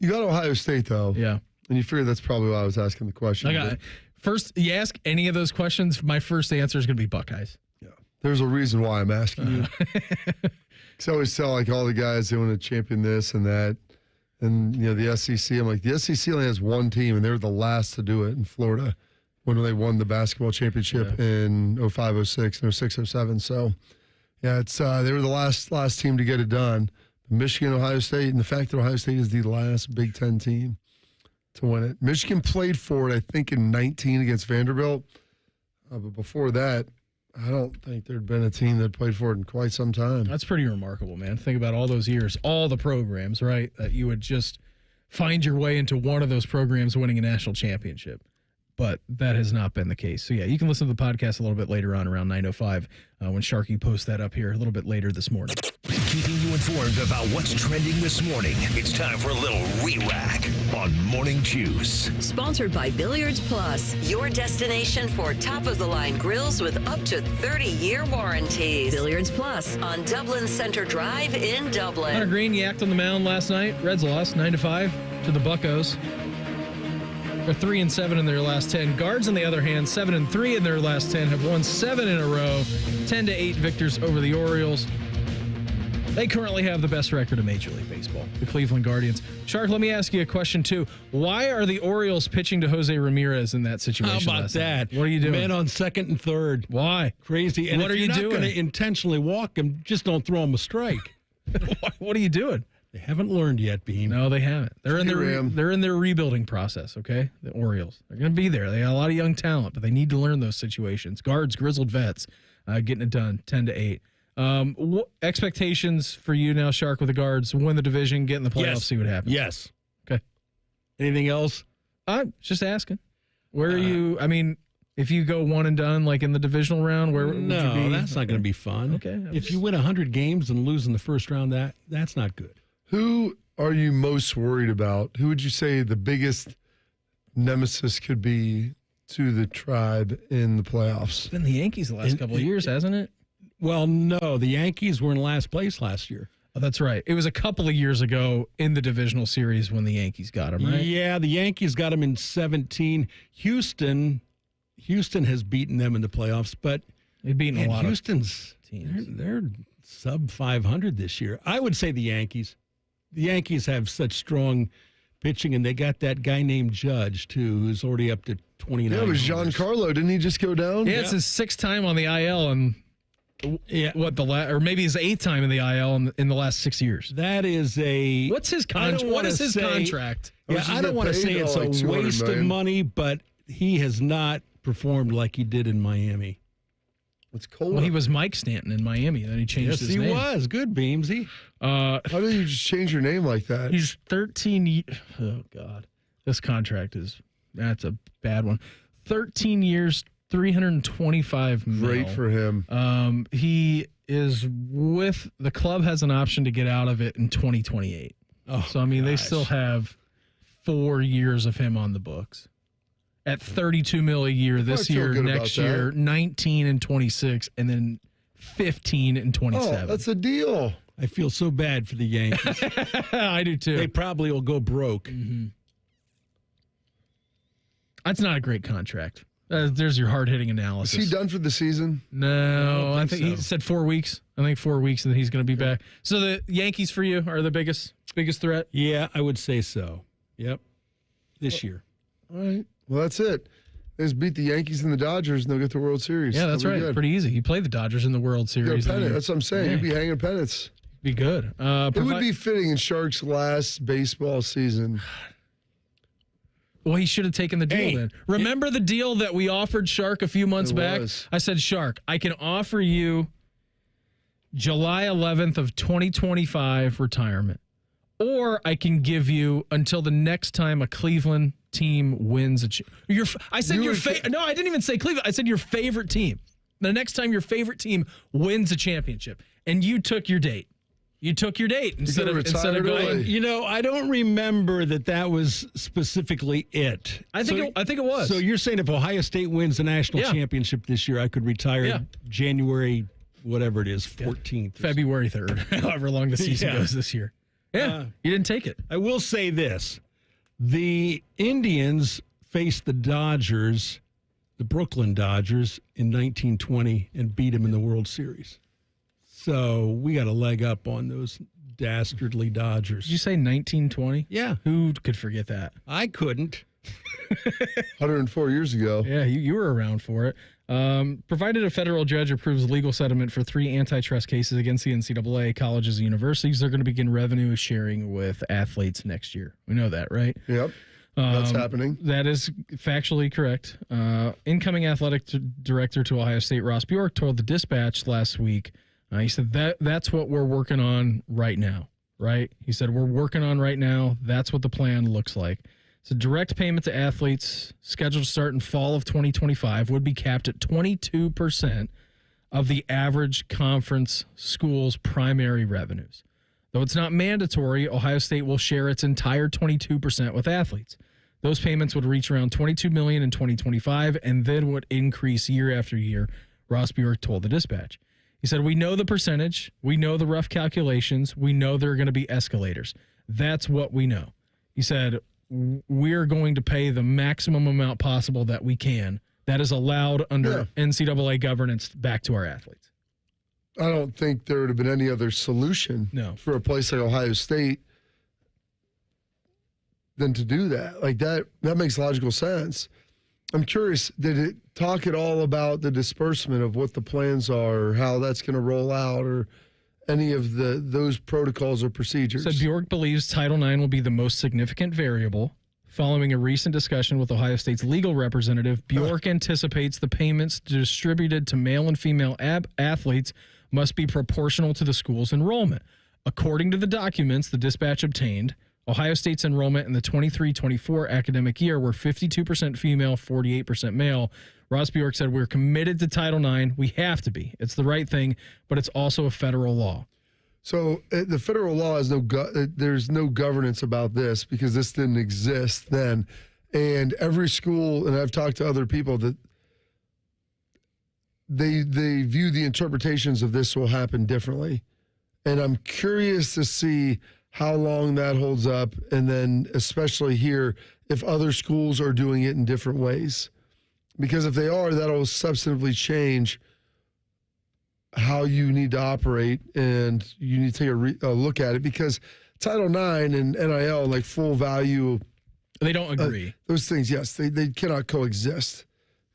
Ohio State, though. Yeah. And you figure that's probably why I was asking the question. First, you ask any of those questions, my first answer is going to be Buckeyes. Yeah. There's a reason why I'm asking you. Because I always tell, like, all the guys, they want to champion this and that. And, the SEC, I'm like, the SEC only has 1 team, and they were the last to do it in Florida when they won the basketball championship in 05, 06, and 06, 07. So, yeah, it's they were the last team to get it done. Michigan, Ohio State, and the fact that Ohio State is the last Big Ten team to win it. Michigan played for it, I think, in 19 against Vanderbilt. But before that, I don't think there'd been a team that played for it in quite some time. That's pretty remarkable, man. Think about all those years, all the programs, right, that you would just find your way into one of those programs winning a national championship. But that has not been the case. So, yeah, you can listen to the podcast a little bit later on around 9:05 when Sharky posts that up here a little bit later this morning. Keeping you informed about what's trending this morning. It's time for a little re-rack on Morning Juice. Sponsored by Billiards Plus, your destination for top-of-the-line grills with up to 30-year warranties. Billiards Plus on Dublin Center Drive in Dublin. Hunter Green yacked on the mound last night. Reds lost 9-5 to the Buccos. They're 3-7 in their last 10. Guards, on the other hand, 7-3 in their last 10, have won 7 in a row. 10-8 victors over the Orioles. They currently have the best record in Major League Baseball, the Cleveland Guardians. Shark, let me ask you a question, too. Why are the Orioles pitching to Jose Ramirez in that situation? How about that? What are you doing? Men on second and third. Why? Crazy. And what if are you you're doing? not going to intentionally walk him, just don't throw him a strike. What are you doing? They haven't learned yet, Beam. No, they haven't. They're in their rebuilding process, okay? The Orioles. They're going to be there. They got a lot of young talent, but they need to learn those situations. Guards, grizzled vets, getting it done 10-8. What expectations for you now, Shark, with the Guards? Win the division, get in the playoffs, see what happens. Yes. Okay. Anything else? I'm just asking. Where are you? I mean, if you go one and done, like in the divisional round, where would you be? That's not going to be fun. Okay. If you win 100 games and lose in the first round, that's not good. Who are you most worried about? Who would you say the biggest nemesis could be to the Tribe in the playoffs? It's been the Yankees the last couple of years, hasn't it? Well, no. The Yankees were in last place last year. Oh, that's right. It was a couple of years ago in the divisional series when the Yankees got them, right? Yeah, the Yankees got them in 17. Houston has beaten them in the playoffs, but they've beaten a lot Houston's of teams. They're sub 500 this year. I would say the Yankees. The Yankees have such strong pitching, and they got that guy named Judge, too, who's already up to 29. Yeah, it was Giancarlo. Didn't he just go down? Yeah, it's his 6th time on the IL, and or maybe his 8th time in the IL in the last 6 years. That is a... What's his contract? What is his contract? Yeah, I don't want to say it's a waste of money, but he has not performed like he did in Miami. It's cold. Well, he was Mike Stanton in Miami, then he changed his name. Yes, he was. Good, Beamsy. How did you just change your name like that? He's 13 Oh, God. This contract that's a bad one. 13 years, $325 million. Great for him. He is the club has an option to get out of it in 2028. Oh, so, I mean, they still have 4 years of him on the books. At $32 million a year this year, next year, 19 and 26, and then 15 and 27. Oh, that's a deal. I feel so bad for the Yankees. I do too. They probably will go broke. Mm-hmm. That's not a great contract. There's your hard-hitting analysis. Is he done for the season? No, I think so. he said 4 weeks. I think 4 weeks, and then he's going to be back. So the Yankees for you are the biggest threat? Yeah, I would say so. Yep. This year. All right. Well, that's it. They just beat the Yankees and the Dodgers, and they'll get the World Series. Yeah, that's right. Good. Pretty easy. You play the Dodgers in the World Series. Pennant. That's what I'm saying. Yeah. You'd be hanging pennants. Be good. It would be fitting in Shark's last baseball season. Well, he should have taken the deal then. Remember the deal that we offered Shark a few months back? I said, Shark, I can offer you July 11th of 2025 retirement, or I can give you until the next time a Cleveland team wins I said no, I didn't even say Cleveland. I said your favorite team. The next time your favorite team wins a championship, and you took your date. You took your date instead of going. You know, I don't remember that was specifically it. I think it was. So you're saying if Ohio State wins the national championship this year, I could retire January, whatever it is, 14th. February 3rd, however long the season goes this year. Yeah, you didn't take it. I will say this. The Indians faced the Dodgers, the Brooklyn Dodgers, in 1920 and beat them in the World Series. So we got a leg up on those dastardly Dodgers. Did you say 1920? Yeah. Who could forget that? I couldn't. 104 years ago. Yeah, you were around for it. Provided a federal judge approves legal settlement for 3 antitrust cases against the NCAA, colleges, and universities, they're going to begin revenue sharing with athletes next year. We know that, right? Yep. That's happening. That is factually correct. Incoming athletic director to Ohio State, Ross Bjork, told the Dispatch last week, he said that's what we're working on right now, right? He said, we're working on right now. That's what the plan looks like. So direct payment to athletes scheduled to start in fall of 2025 would be capped at 22% of the average conference school's primary revenues. Though it's not mandatory, Ohio State will share its entire 22% with athletes. Those payments would reach around $22 million in 2025 and then would increase year after year, Ross Bjork told the Dispatch. He said, "We know the percentage. We know the rough calculations. We know there are going to be escalators. That's what we know." He said, "We're going to pay the maximum amount possible that we can. That is allowed under NCAA governance back to our athletes." I don't think there would have been any other solution for a place like Ohio State than to do that. Like that makes logical sense. I'm curious, did it talk at all about the disbursement of what the plans are, or how that's going to roll out, or any of those protocols or procedures? Said Bjork believes Title IX will be the most significant variable. Following a recent discussion with Ohio State's legal representative, Bjork anticipates the payments distributed to male and female athletes must be proportional to the school's enrollment. According to the documents the Dispatch obtained, Ohio State's enrollment in the 23-24 academic year were 52% female, 48% male. Ross Bjork said, "We're committed to Title IX. We have to be. It's the right thing, but it's also a federal law." So the federal law has there's no governance about this because this didn't exist then. And every school, and I've talked to other people, that they view the interpretations of this will happen differently. And I'm curious to see how long that holds up, and then especially here, if other schools are doing it in different ways. Because if they are, that'll substantively change how you need to operate, and you need to take a look at it, because Title IX and NIL, like full value, they don't agree. Those things, yes, they cannot coexist,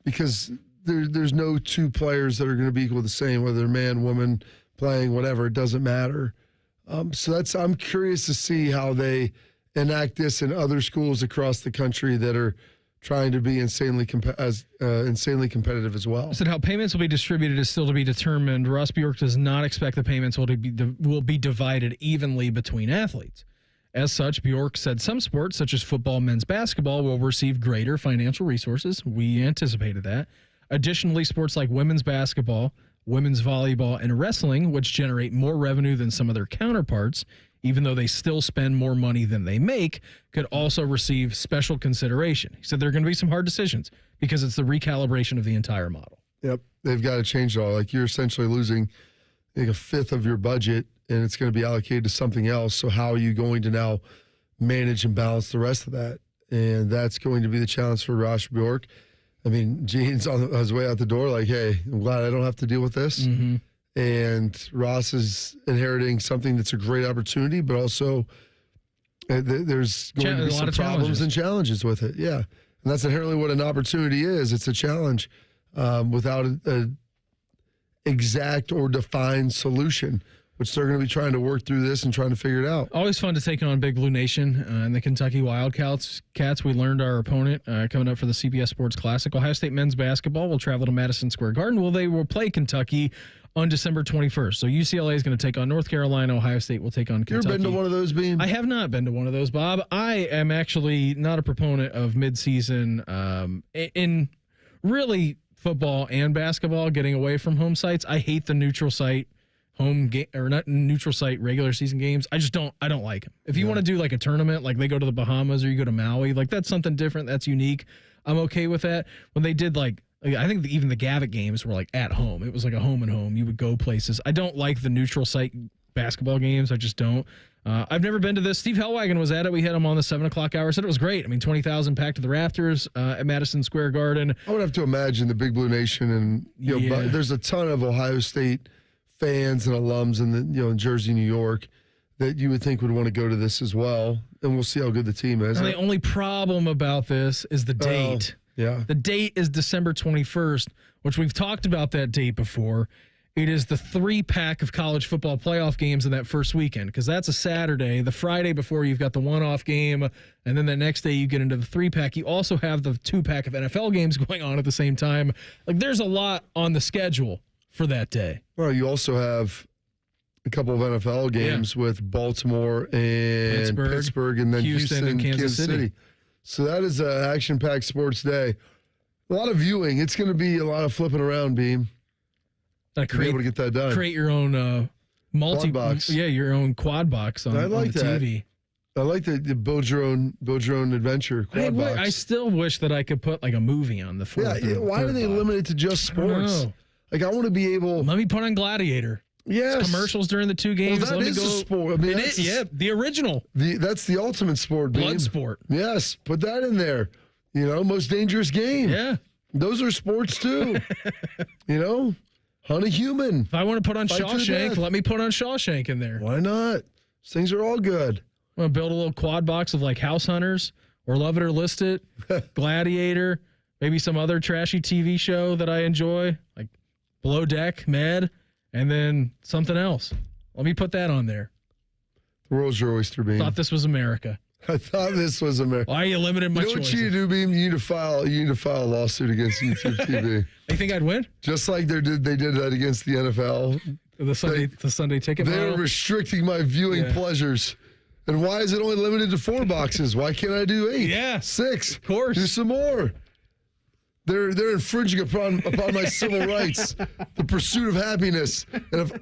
because there's no two players that are going to be equal the same, whether they're man, woman, playing, whatever, it doesn't matter. So I'm curious to see how they enact this in other schools across the country that are trying to be insanely competitive as well. Said how payments will be distributed is still to be determined. Ross Bjork does not expect the payments will be divided evenly between athletes. As such, Bjork said some sports, such as football and men's basketball, will receive greater financial resources. We anticipated that. Additionally, sports like women's basketball, women's volleyball, and wrestling, which generate more revenue than some of their counterparts, even though they still spend more money than they make, could also receive special consideration. He said there are going to be some hard decisions because it's the recalibration of the entire model. Yep, they've got to change it all. Like, you're essentially losing like a fifth of your budget, and it's going to be allocated to something else. So how are you going to now manage and balance the rest of that? And that's going to be the challenge for Ross Bjork. I mean, Gene's on his way out the door like, hey, I'm glad I don't have to deal with this. Mm-hmm. And Ross is inheriting something that's a great opportunity, but also there's going to be some problems and challenges with it. Yeah. And that's inherently what an opportunity is. It's a challenge without an exact or defined solution, which they're going to be trying to work through this and trying to figure it out. Always fun to take on Big Blue Nation and the Kentucky Wildcats. We learned our opponent coming up for the CBS Sports Classic. Ohio State men's basketball will travel to Madison Square Garden. Well, they will play Kentucky on December 21st. So UCLA is going to take on North Carolina. Ohio State will take on Kentucky. You ever been to one of those, Beam? I have not been to one of those, Bob. I am actually not a proponent of midseason in really football and basketball, getting away from home sites. I hate the neutral site home game, or not neutral site regular season games. I don't like them. If you want to do like a tournament, like they go to the Bahamas or you go to Maui, like that's something different. That's unique. I'm okay with that. When they did I think even the Gavitt games were like at home. It was like a home and home. You would go places. I don't like the neutral site basketball games. I just don't. I've never been to this. Steve Helwagen was at it. We had him on the 7:00 hour. Said it was great. I mean, 20,000 packed to the rafters at Madison Square Garden. I would have to imagine the Big Blue Nation, and there's a ton of Ohio State fans and alums in Jersey, New York, that you would think would want to go to this as well. And we'll see how good the team is. The only problem about this is the date. Yeah. The date is December 21st, which we've talked about that date before. It is the 3-pack of college football playoff games in that first weekend, because that's a Saturday. The Friday before, you've got the one-off game, and then the next day you get into the 3-pack. You also have the 2-pack of NFL games going on at the same time. Like, there's a lot on the schedule for that day. Well, you also have a couple of NFL games with Baltimore and Pittsburgh, and then Houston and Kansas City. So that is an action-packed sports day. A lot of viewing. It's going to be a lot of flipping around, Beam. Be able to get that done. Create your own Quad box. Yeah, your own quad box on, I like on the that. TV. I like the build your own adventure quad box. I still wish that I could put like a movie on the front. Yeah, why do they limit it to just sports? Like, I want to be able. Let me put on Gladiator. Yes. It's commercials during the two games. Well, that is a sport. I mean, the original. That's the ultimate sport. Blood sport. Yes, put that in there. Most dangerous game. Yeah. Those are sports too. Hunt a human. If I want to put on Shawshank, let me put on Shawshank in there. Why not? These things are all good. I'm going to build a little quad box of like House Hunters or Love It or List It, Gladiator, maybe some other trashy TV show that I enjoy, like Below Deck, Med, and then something else. Let me put that on there. The world's your oyster, Beam. Thought this was America. I thought this was America. Why are you limiting my choices? What you do, Beam? You need to file a lawsuit against YouTube TV. You think I'd win? Just like they did that against the NFL. The Sunday ticket. They're restricting my viewing pleasures. And why is it only limited to 4 boxes? Why can't I do 8? Yeah. 6. Of course. Do some more. They're infringing upon my civil rights, the pursuit of happiness. And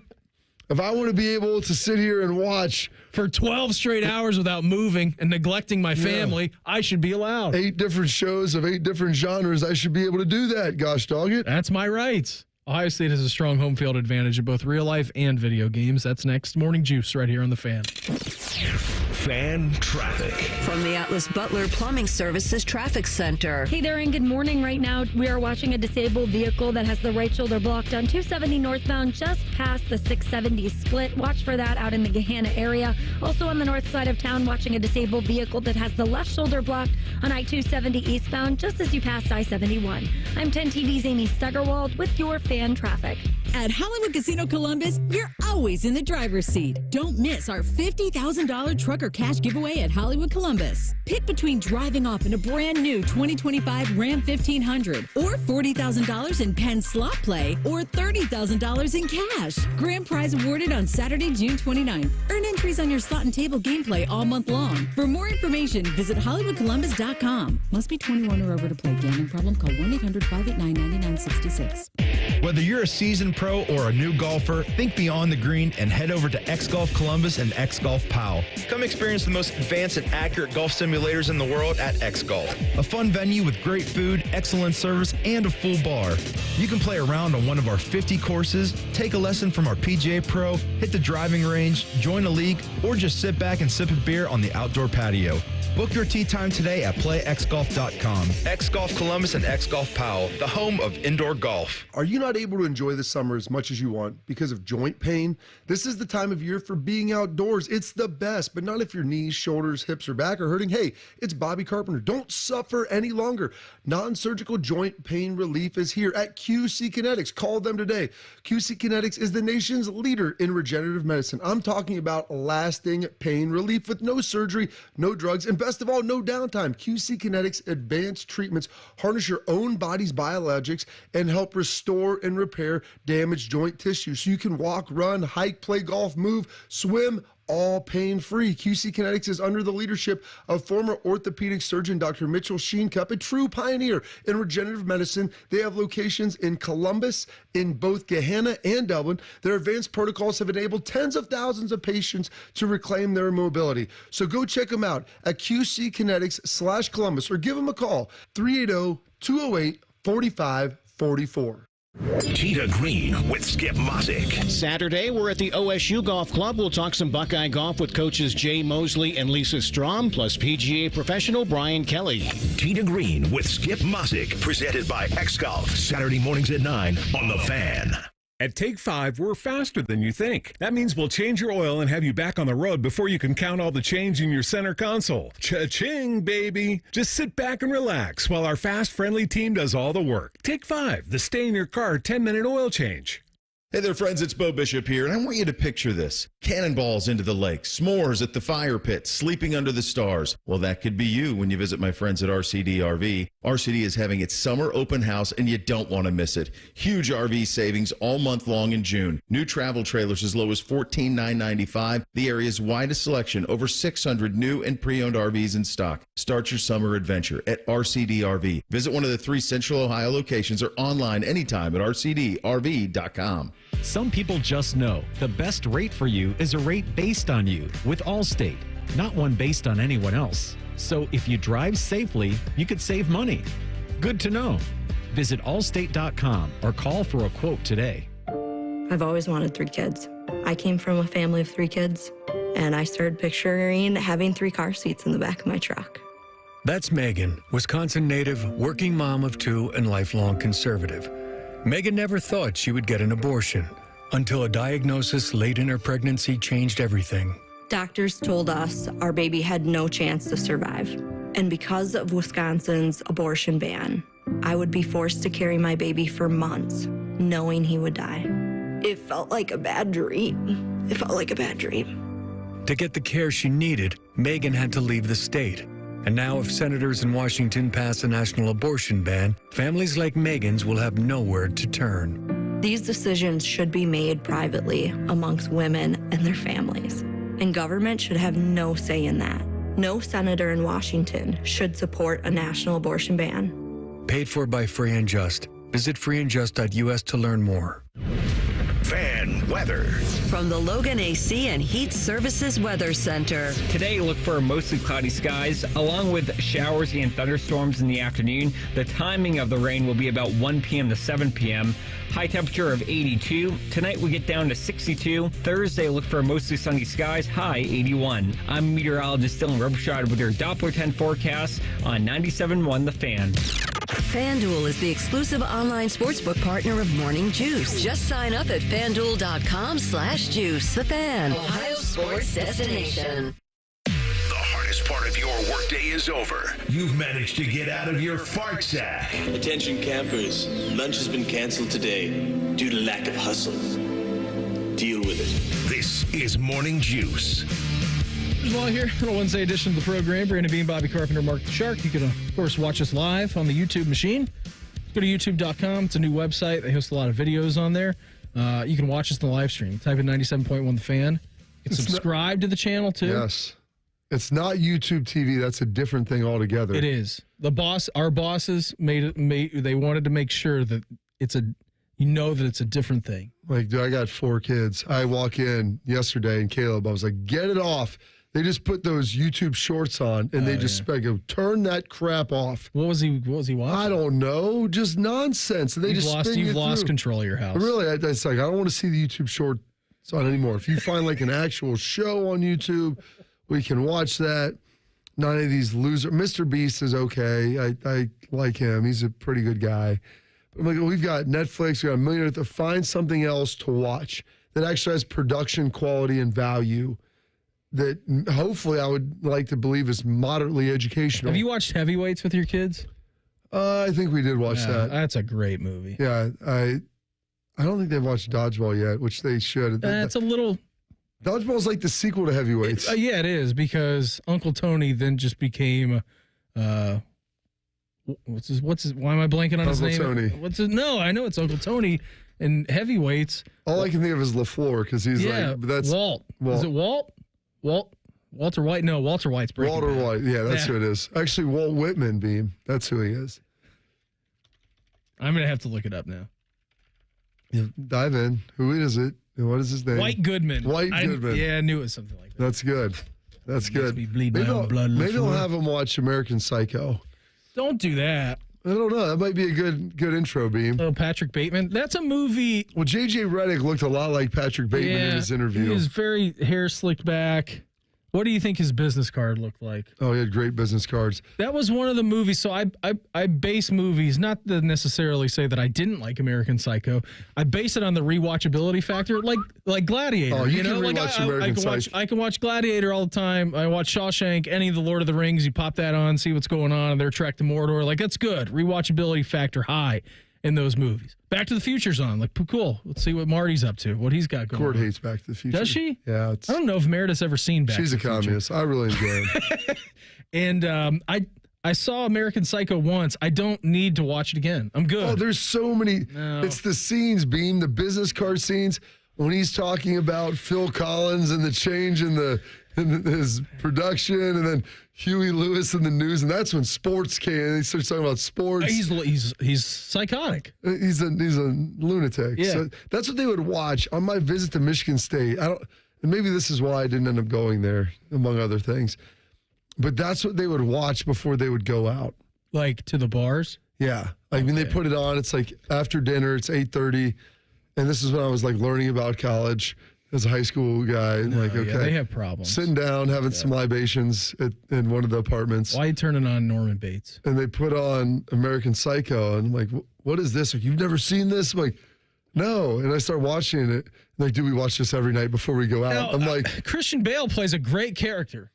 if I want to be able to sit here and watch for 12 straight hours without moving and neglecting my family, I should be allowed. 8 different shows of 8 different genres, I should be able to do that, gosh dog it. That's my rights. Ohio State has a strong home field advantage in both real life and video games. That's next. Morning Juice right here on The Fan. Fan traffic. From the Atlas Butler Plumbing Services Traffic Center. Hey there, and good morning. Right now, we are watching a disabled vehicle that has the right shoulder blocked on 270 northbound, just past the 670 split. Watch for that out in the Gahanna area. Also on the north side of town, watching a disabled vehicle that has the left shoulder blocked on I-270 eastbound, just as you pass I-71. I'm 10 TV's Amy Stuggerwald with your fan traffic. At Hollywood Casino Columbus, you're always in the driver's seat. Don't miss our $50,000 truck or cash giveaway at Hollywood Columbus. Pick between driving off in a brand new 2025 Ram 1500 or $40,000 in Penn slot play or $30,000 in cash. Grand prize awarded on Saturday, June 29th. Earn entries on your slot and table gameplay all month long. For more information, visit HollywoodColumbus.com. Must be 21 or over to play. Gambling problem? Call 1-800-589-9966. Whether you're a seasoned pro or a new golfer, think beyond the green and head over to X Golf Columbus and X Golf Powell. Come experience the most advanced and accurate golf simulators in the world at X Golf. A fun venue with great food, excellent service, and a full bar. You can play around on one of our 50 courses, take a lesson from our PGA pro, hit the driving range, join a league, or just sit back and sip a beer on the outdoor patio. Book your tee time today at playxgolf.com. X Golf Columbus and X Golf Powell, the home of indoor golf. Are you not able to enjoy the summer as much as you want because of joint pain? This is the time of year for being outdoors. It's the best, but not if your knees, shoulders, hips, or back are hurting. Hey, it's Bobby Carpenter. Don't suffer any longer. Non-surgical joint pain relief is here at QC Kinetics. Call them today. QC Kinetics is the nation's leader in regenerative medicine. I'm talking about lasting pain relief with no surgery, no drugs, and best of all, no downtime. QC Kinetics advanced treatments harness your own body's biologics and help restore and repair damaged joint tissue so you can walk, run, hike, play golf, move, swim, all pain-free. QC Kinetics is under the leadership of former orthopedic surgeon Dr. Mitchell Sheencup, a true pioneer in regenerative medicine. They have locations in Columbus, in both Gahanna and Dublin. Their advanced protocols have enabled tens of thousands of patients to reclaim their mobility. So go check them out at QCkinetics/Columbus or give them a call, 380-208-4544. Tee to Green with Skip Mosick. Saturday, we're at the OSU Golf Club. We'll talk some Buckeye golf with coaches Jay Mosley and Lisa Strom, plus PGA professional Brian Kelly. Tee to Green with Skip Mosick, presented by X Golf. Saturday mornings at 9 on The Fan. At Take 5, we're faster than you think. That means we'll change your oil and have you back on the road before you can count all the change in your center console. Cha-ching, baby. Just sit back and relax while our fast, friendly team does all the work. Take 5, the stay-in-your-car 10-minute oil change. Hey there, friends. It's Bo Bishop here, and I want you to picture this. Cannonballs into the lake, s'mores at the fire pit, sleeping under the stars. Well, that could be you when you visit my friends at RCD RV. RCD is having its summer open house, and you don't want to miss it. Huge RV savings all month long in June. New travel trailers as low as $14,995. The area's widest selection, over 600 new and pre-owned RVs in stock. Start your summer adventure at RCD RV. Visit one of the 3 Central Ohio locations or online anytime at rcdrv.com. Some people just know the best rate for you is a rate based on you with Allstate, not one based on anyone else. So if you drive safely, you could save money. Good to know. Visit allstate.com or call for a quote today. I've always wanted 3 kids. I came from a family of 3 kids, and I started picturing having 3 car seats in the back of my truck. That's Megan, Wisconsin native, working mom of 2 and lifelong conservative. Megan never thought she would get an abortion until a diagnosis late in her pregnancy changed everything. Doctors told us our baby had no chance to survive. And because of Wisconsin's abortion ban, I would be forced to carry my baby for months, knowing he would die. It felt like a bad dream. It felt like a bad dream. To get the care she needed, Megan had to leave the state. And now if senators in Washington pass a national abortion ban, families like Megan's will have nowhere to turn. These decisions should be made privately amongst women and their families. And government should have no say in that. No senator in Washington should support a national abortion ban. Paid for by Free and Just. Visit freeandjust.us to learn more. Fan weather. From the Logan AC and Heat Services Weather Center. Today, look for mostly cloudy skies, along with showers and thunderstorms in the afternoon. The timing of the rain will be about 1 p.m. to 7 p.m. High temperature of 82. Tonight, we get down to 62. Thursday, look for mostly sunny skies, high 81. I'm meteorologist Dylan Robichaud with your Doppler 10 forecast on 97.1 The Fan. FanDuel is the exclusive online sportsbook partner of Morning Juice. Just sign up at FanDuel.com/juice. The Fan, Ohio sports destination. The hardest part of your workday is over. You've managed to get out of your fart sack. Attention campers, lunch has been canceled today due to lack of hustle. Deal with it. This is Morning Juice. Well, here, little Wednesday edition of the program. Brandon Bean, Bobby Carpenter, Mark the Shark. You can, of course, watch us live on the YouTube machine. Go to youtube.com. It's a new website. They host a lot of videos on there. You can watch us in the live stream. Type in 97.1 The Fan. You can subscribe to the channel, too. Yes. It's not YouTube TV. That's a different thing altogether. It is. Our bosses they wanted to make sure that it's that it's a different thing. Like, dude, I got 4 kids. I walk in yesterday, and Caleb, I was like, get it off. They just put those YouTube shorts on, and they just go, turn that crap off. What was he watching? I don't know. Just nonsense. And You've lost control of your house. Really, it's like, I don't want to see the YouTube shorts on anymore. If you find like an actual show on YouTube, we can watch that. None of these losers. Mr. Beast is okay. I like him. He's a pretty good guy. But I'm like, we've got Netflix. We got a million. Find something else to watch that actually has production quality and value that hopefully I would like to believe is moderately educational. Have you watched Heavyweights with your kids? I think we did watch that. That's a great movie. Yeah, I don't think they've watched Dodgeball yet, which they should. That's a little... Dodgeball's like the sequel to Heavyweights. Yeah, it is, because Uncle Tony then just became... why am I blanking on his name? Uncle Tony. No, I know it's Uncle Tony in Heavyweights. All I can think of is LaFleur, because he's that's Walt. Is it Walt? Walter White? No, Walter White's Breaking Walter Bad. White. Yeah, that's who it is. Actually, Walt Whitman, Beam. That's who he is. I'm going to have to look it up now. Yeah, dive in. Who is it? And what is his name? White Goodman. White Goodman. I knew it was something like that. That's good. That's good. Maybe I'll have him watch American Psycho. Don't do that. I don't know. That might be a good intro, Beam. Oh, Patrick Bateman. That's a movie. Well, J.J. Redick looked a lot like Patrick Bateman in his interview. He was very hair slicked back. What do you think his business card looked like? Oh, he had great business cards. That was one of the movies. So I base movies, not to necessarily say that I didn't like American Psycho. I base it on the rewatchability factor, like Gladiator. Oh, you can rewatch American Psycho. I can watch Gladiator all the time. I watch Shawshank, any of the Lord of the Rings. You pop that on, see what's going on, and they're Trek to Mordor. Like, that's good. Rewatchability factor high in those movies. Back to the Future's on. Like, cool. Let's see what Marty's up to, what he's got going Court on. hates Back to the Future. Does she? Yeah. I don't know if Meredith's ever seen Back to the Future. She's a communist. I really enjoy it. And I saw American Psycho once. I don't need to watch it again. I'm good. Oh, there's so many. No. It's the scenes, Beam, the business card scenes. when he's talking about Phil Collins and the change in his production, and then Huey Lewis in the news, and that's when sports came. And he starts talking about sports. He's psychotic. He's a lunatic. Yeah. So that's what they would watch on my visit to Michigan State. And maybe this is why I didn't end up going there, among other things. But that's what they would watch before they would go out. Like to the bars? Yeah. I mean, they put it on. It's like after dinner. It's 8:30. And this is when I was like learning about college as a high school guy. Okay. Yeah, they have problems. Sitting down, having some libations in one of the apartments. Why are you turning on Norman Bates? And they put on American Psycho. And I'm like, what is this? Like, you've never seen this? I'm like, no. And I start watching it. Like, do we watch this every night before we go out? Now, I'm like, Christian Bale plays a great character.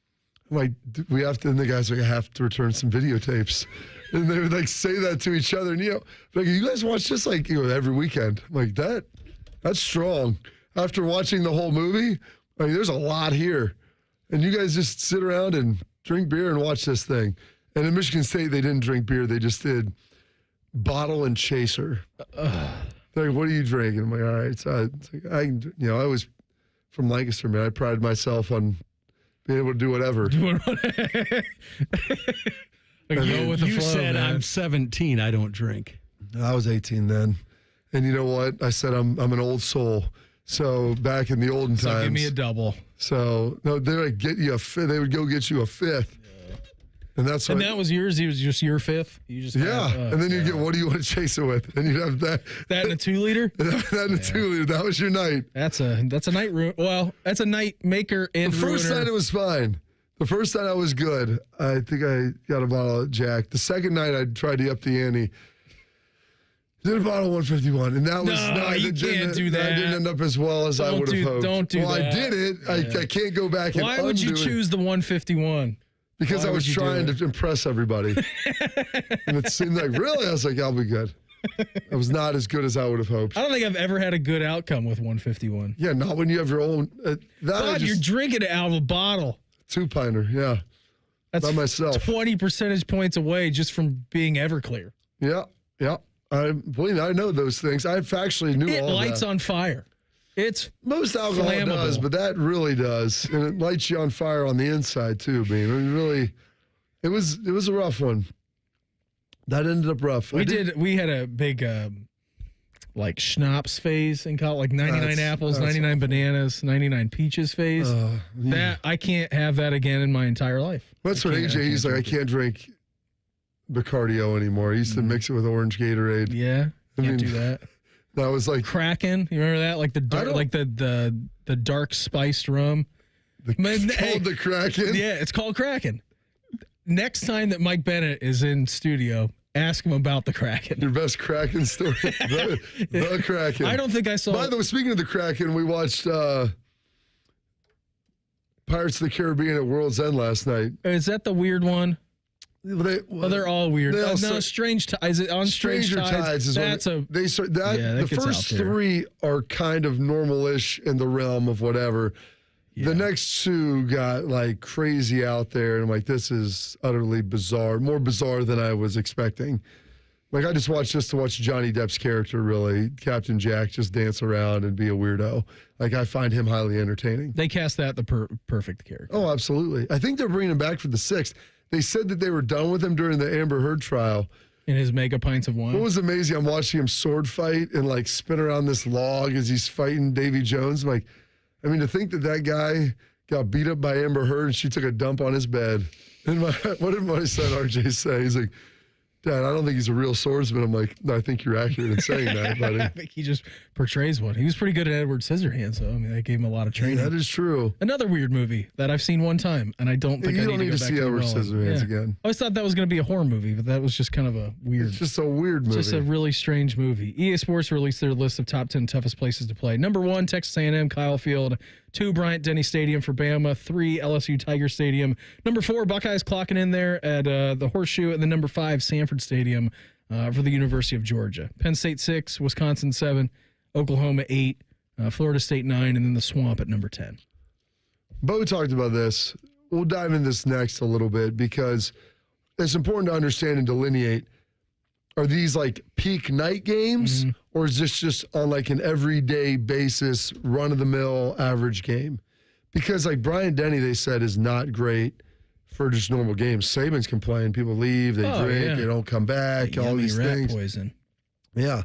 I'm like, we have to, and the guys are like, I have to return some videotapes. And they would like say that to each other. And, like, you guys watch this like every weekend. I'm like, that's strong. After watching the whole movie, I mean, there's a lot here. And you guys just sit around and drink beer and watch this thing. And in Michigan State, they didn't drink beer. They just did bottle and chaser. They're like, what do you drink? And I'm like, all right. So it's like, I was from Lancaster, man. I prided myself on being able to do whatever. You said I'm 17. I don't drink. I was 18 then. And you know what? I said I'm an old soul. So back in the olden times. Give me a double. So no, they would get you a fifth. They would go get you a fifth. Yeah. And that's what. And that was yours. He was just your fifth. You just and then you get, what do you want to chase it with? And you'd have that. That and a 2 liter. That and a 2 liter. That was your night. That's a night ruin. Well, that's a night maker and the first ruiner. night it was fine. The first night I was good. I think I got a bottle of Jack. The second night I tried to up the ante. Did a bottle of 151, and that was you can't do that. That didn't end up as well as I would have hoped. Don't do that. Well, I did it. I can't go back and Why would you choose the 151? Because I was trying to impress everybody. And it seemed like, really? I was like, I'll be good. I was not as good as I would have hoped. I don't think I've ever had a good outcome with 151. Yeah, not when you have your own. God, you're drinking it out of a bottle. 2-pinter, yeah. That's by myself. 20 percentage points away just from being Everclear. Yeah. Believe me, I know those things. I actually knew all that. It lights on fire. It's most alcohol flammable. does, but that really does, and it lights you on fire on the inside too. I mean, really, it was a rough one. That ended up rough. We had a big like schnapps phase in college, like 99 apples, 99 bananas, 99 peaches phase. That I can't have that again in my entire life. That's what AJ. He's like, I can't drink Bacardio anymore. He used to mix it with orange Gatorade. Yeah, can't do that. That was like Kraken. You remember that? Like the dark spiced rum. It's called the Kraken. Yeah, it's called Kraken. Next time that Mike Bennett is in studio, ask him about the Kraken. Your best Kraken story. the Kraken. I don't think I saw. By the way, speaking of the Kraken, we watched Pirates of the Caribbean at World's End last night. Is that the weird one? They're all weird. Strange Tides. On Stranger Tides is that's the first three are kind of normal-ish in the realm of whatever. Yeah. The next two got like crazy out there, and I'm like, this is utterly bizarre, more bizarre than I was expecting. Like, I just watched to watch Johnny Depp's character, really, Captain Jack, just dance around and be a weirdo. Like, I find him highly entertaining. They cast that the perfect character. Oh, absolutely. I think they're bringing him back for the 6th. They said that they were done with him during the Amber Heard trial. In his mega pints of wine. What was amazing, I'm watching him sword fight and like spin around this log as he's fighting Davy Jones. I'm like, I mean, to think that guy got beat up by Amber Heard and she took a dump on his bed. And what did my son RJ say? He's like, Dad, I don't think he's a real swordsman. I'm like, no, I think you're accurate in saying that, buddy. I think he just portrays one. He was pretty good at Edward Scissorhands, though. I mean, they gave him a lot of training. That is true. Another weird movie that I've seen one time, and I don't think I need to go back see Edward Scissorhands again. I always thought that was going to be a horror movie, but that was just kind of a weird. It's just a weird movie. Just a really strange movie. EA Sports released their list of top 10 toughest places to play. Number 1, Texas A&M, Kyle Field. 2, Bryant-Denny Stadium for Bama. 3, LSU Tiger Stadium. Number 4, Buckeyes clocking in there at the Horseshoe. And then number 5, Sanford Stadium for the University of Georgia. Penn State 6, Wisconsin 7, Oklahoma 8, Florida State 9, and then the Swamp at number 10. Bo talked about this. We'll dive into this next a little bit because it's important to understand and delineate. Are these like peak night games or is this just on like an everyday basis, run-of-the-mill average game? Because like Brian Denny, they said, is not great for just normal games. Saban's complain. People leave, they drink, they don't come back, all these rat things. Poison. Yeah.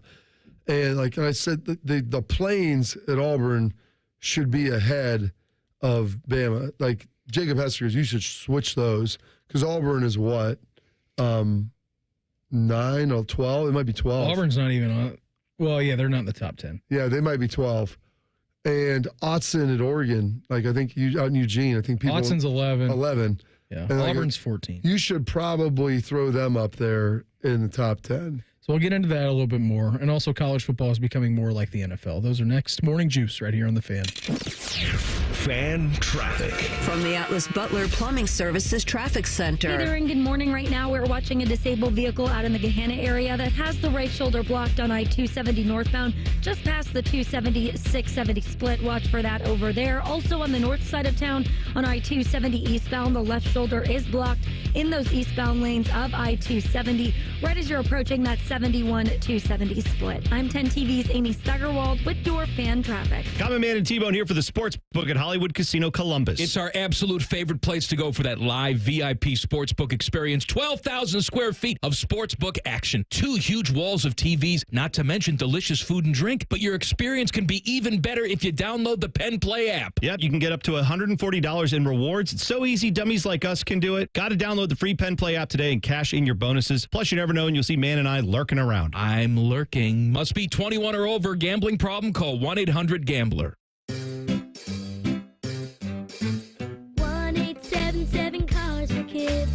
And like I said, the planes at Auburn should be ahead of Bama. Like Jacob Hester, you should switch those because Auburn is what? 9 or 12? It might be 12. Auburn's not even on. Well, yeah, they're not in the top 10. Yeah, they might be 12. And Autzen at Oregon, like I think out in Eugene, I think people. Autzon's 11. 11. Yeah, And Auburn's 14. You should probably throw them up there in the top 10. So we'll get into that a little bit more. And also college football is becoming more like the NFL. Those are next. Morning Juice right here on The Fan. Fan traffic. From the Atlas Butler Plumbing Services Traffic Center. Hey there, and good morning. Right now, we're watching a disabled vehicle out in the Gahanna area that has the right shoulder blocked on I-270 northbound, just past the 270-670 split. Watch for that over there. Also on the north side of town on I-270 eastbound, the left shoulder is blocked in those eastbound lanes of I-270, right as you're approaching that 71-270 split. I'm 10 TV's Amy Steigerwald with your fan traffic. Common Man and T-Bone here for the sports book at Hollywood Casino Columbus. It's our absolute favorite place to go for that live VIP sportsbook experience. 12,000 square feet of sportsbook action. 2 huge walls of TVs, not to mention delicious food and drink. But your experience can be even better if you download the Penn Play app. Yep, you can get up to $140 in rewards. It's so easy, dummies like us can do it. Got to download the free Penn Play app today and cash in your bonuses. Plus, you never know, and you'll see Man and I lurking around. I'm lurking. Must be 21 or over. Gambling problem? Call 1-800-GAMBLER. 1-877 Cars for Kids.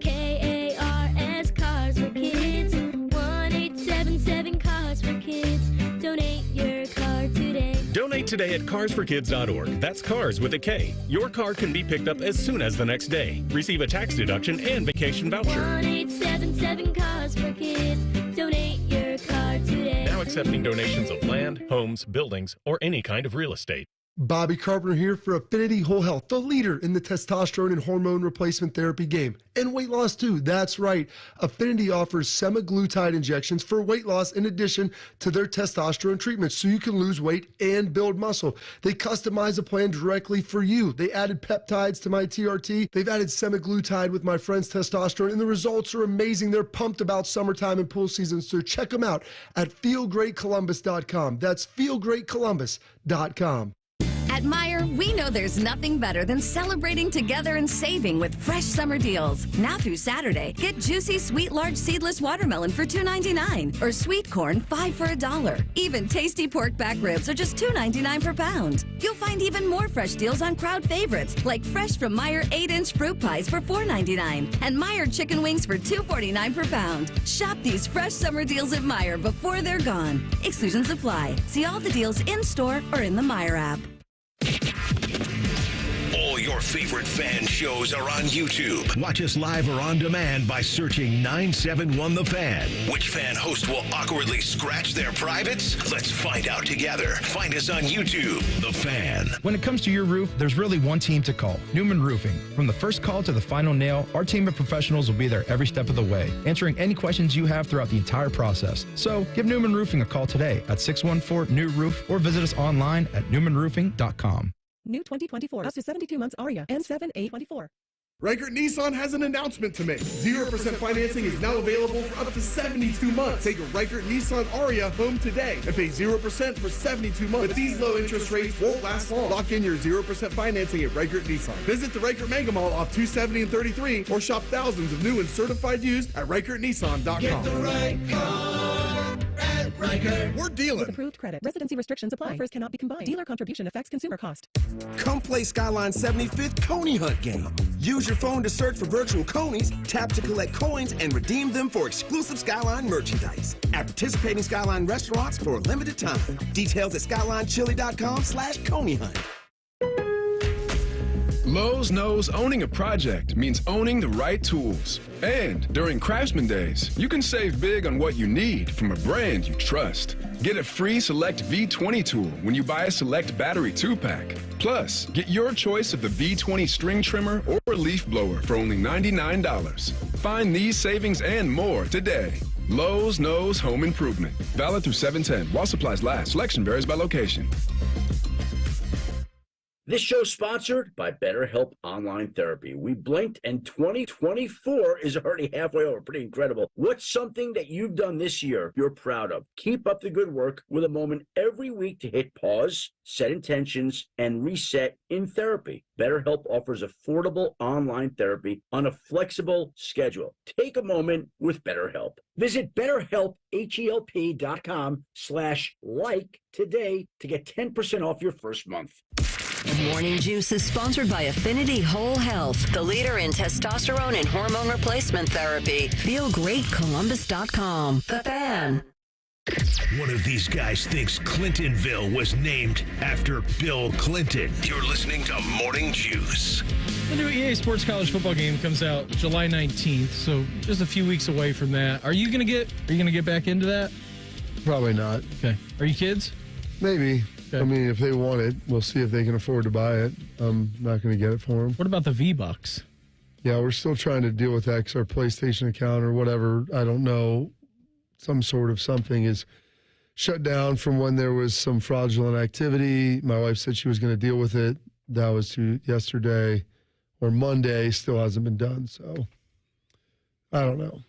K-A-R-S Cars for Kids. 1-877 Cars for Kids. Donate your car today. Donate today at carsforkids.org. That's cars with a K. Your car can be picked up as soon as the next day. Receive a tax deduction and vacation voucher. 1-877 Cars for Kids. Donate your car today. Now accepting donations of land, homes, buildings, or any kind of real estate. Bobby Carpenter here for Affinity Whole Health, the leader in the testosterone and hormone replacement therapy game. And weight loss too, that's right. Affinity offers semaglutide injections for weight loss in addition to their testosterone treatments so you can lose weight and build muscle. They customize a plan directly for you. They added peptides to my TRT. They've added semaglutide with my friend's testosterone, and the results are amazing. They're pumped about summertime and pool season, so check them out at feelgreatcolumbus.com. That's feelgreatcolumbus.com. At Meijer, we know there's nothing better than celebrating together and saving with fresh summer deals. Now through Saturday, get juicy sweet large seedless watermelon for $2.99 or sweet corn 5 for $1. Even tasty pork back ribs are just $2.99 per pound. You'll find even more fresh deals on crowd favorites like fresh from Meijer 8-inch fruit pies for $4.99 and Meijer chicken wings for $2.49 per pound. Shop these fresh summer deals at Meijer before they're gone. Exclusions apply. See all the deals in store or in the Meijer app. All your favorite fan shows are on YouTube. Watch us live or on demand by searching 971 The Fan. Which fan host will awkwardly scratch their privates? Let's find out together. Find us on YouTube, The Fan. When it comes to your roof, there's really one team to call, Newman Roofing. From the first call to the final nail, our team of professionals will be there every step of the way, answering any questions you have throughout the entire process. So give Newman Roofing a call today at 614-NEW-ROOF or visit us online at newmanroofing.com. New 2024, up to 72 months ARIA and 7/8/24. Reichert Nissan has an announcement to make. 0% financing is now available for up to 72 months. Take a Reichert Nissan Aria home today and pay 0% for 72 months. But these low interest rates won't last long. Lock in your 0% financing at Reichert Nissan. Visit the Reichert Mega Mall off 270 and 33 or shop thousands of new and certified used at ReichertNissan.com. Get the right car at Reichert. We're dealing. With approved credit. Residency restrictions apply. Offers cannot be combined. Dealer contribution affects consumer cost. Come play Skyline 75th Coney Hunt game. Use your phone to search for virtual conies, tap to collect coins, and redeem them for exclusive Skyline merchandise at participating Skyline restaurants for a limited time. Details at SkylineChili.com/Coney Hunt. Lowe's knows owning a project means owning the right tools. And during Craftsman Days, you can save big on what you need from a brand you trust. Get a free Select V20 tool when you buy a Select Battery 2-pack. Plus, get your choice of the V20 string trimmer or leaf blower for only $99. Find these savings and more today Lowe's knows home improvement. Valid through 7/10 while supplies last. Selection varies by location. This show's sponsored by BetterHelp Online Therapy. We blinked and 2024 is already halfway over. Pretty incredible. What's something that you've done this year you're proud of? Keep up the good work with a moment every week to hit pause, set intentions, and reset in therapy. BetterHelp offers affordable online therapy on a flexible schedule. Take a moment with BetterHelp. Visit BetterHelp.com/like today to get 10% off your first month. Morning Juice is sponsored by Affinity Whole Health, the leader in testosterone and hormone replacement therapy. FeelGreatColumbus.com. The Fan. One of these guys thinks Clintonville was named after Bill Clinton. You're listening to Morning Juice. The new EA Sports College Football game comes out July 19th, so just a few weeks away from that. Are you gonna get back into that? Probably not. Okay. Are you kids? Maybe. Okay. I mean, if they want it, we'll see if they can afford to buy it. I'm not going to get it for them. What about the V-Bucks? Yeah, we're still trying to deal with that 'cause our PlayStation account or whatever, I don't know, some sort of something is shut down from when there was some fraudulent activity. My wife said she was going to deal with it. That was to yesterday or Monday. Still hasn't been done. So I don't know.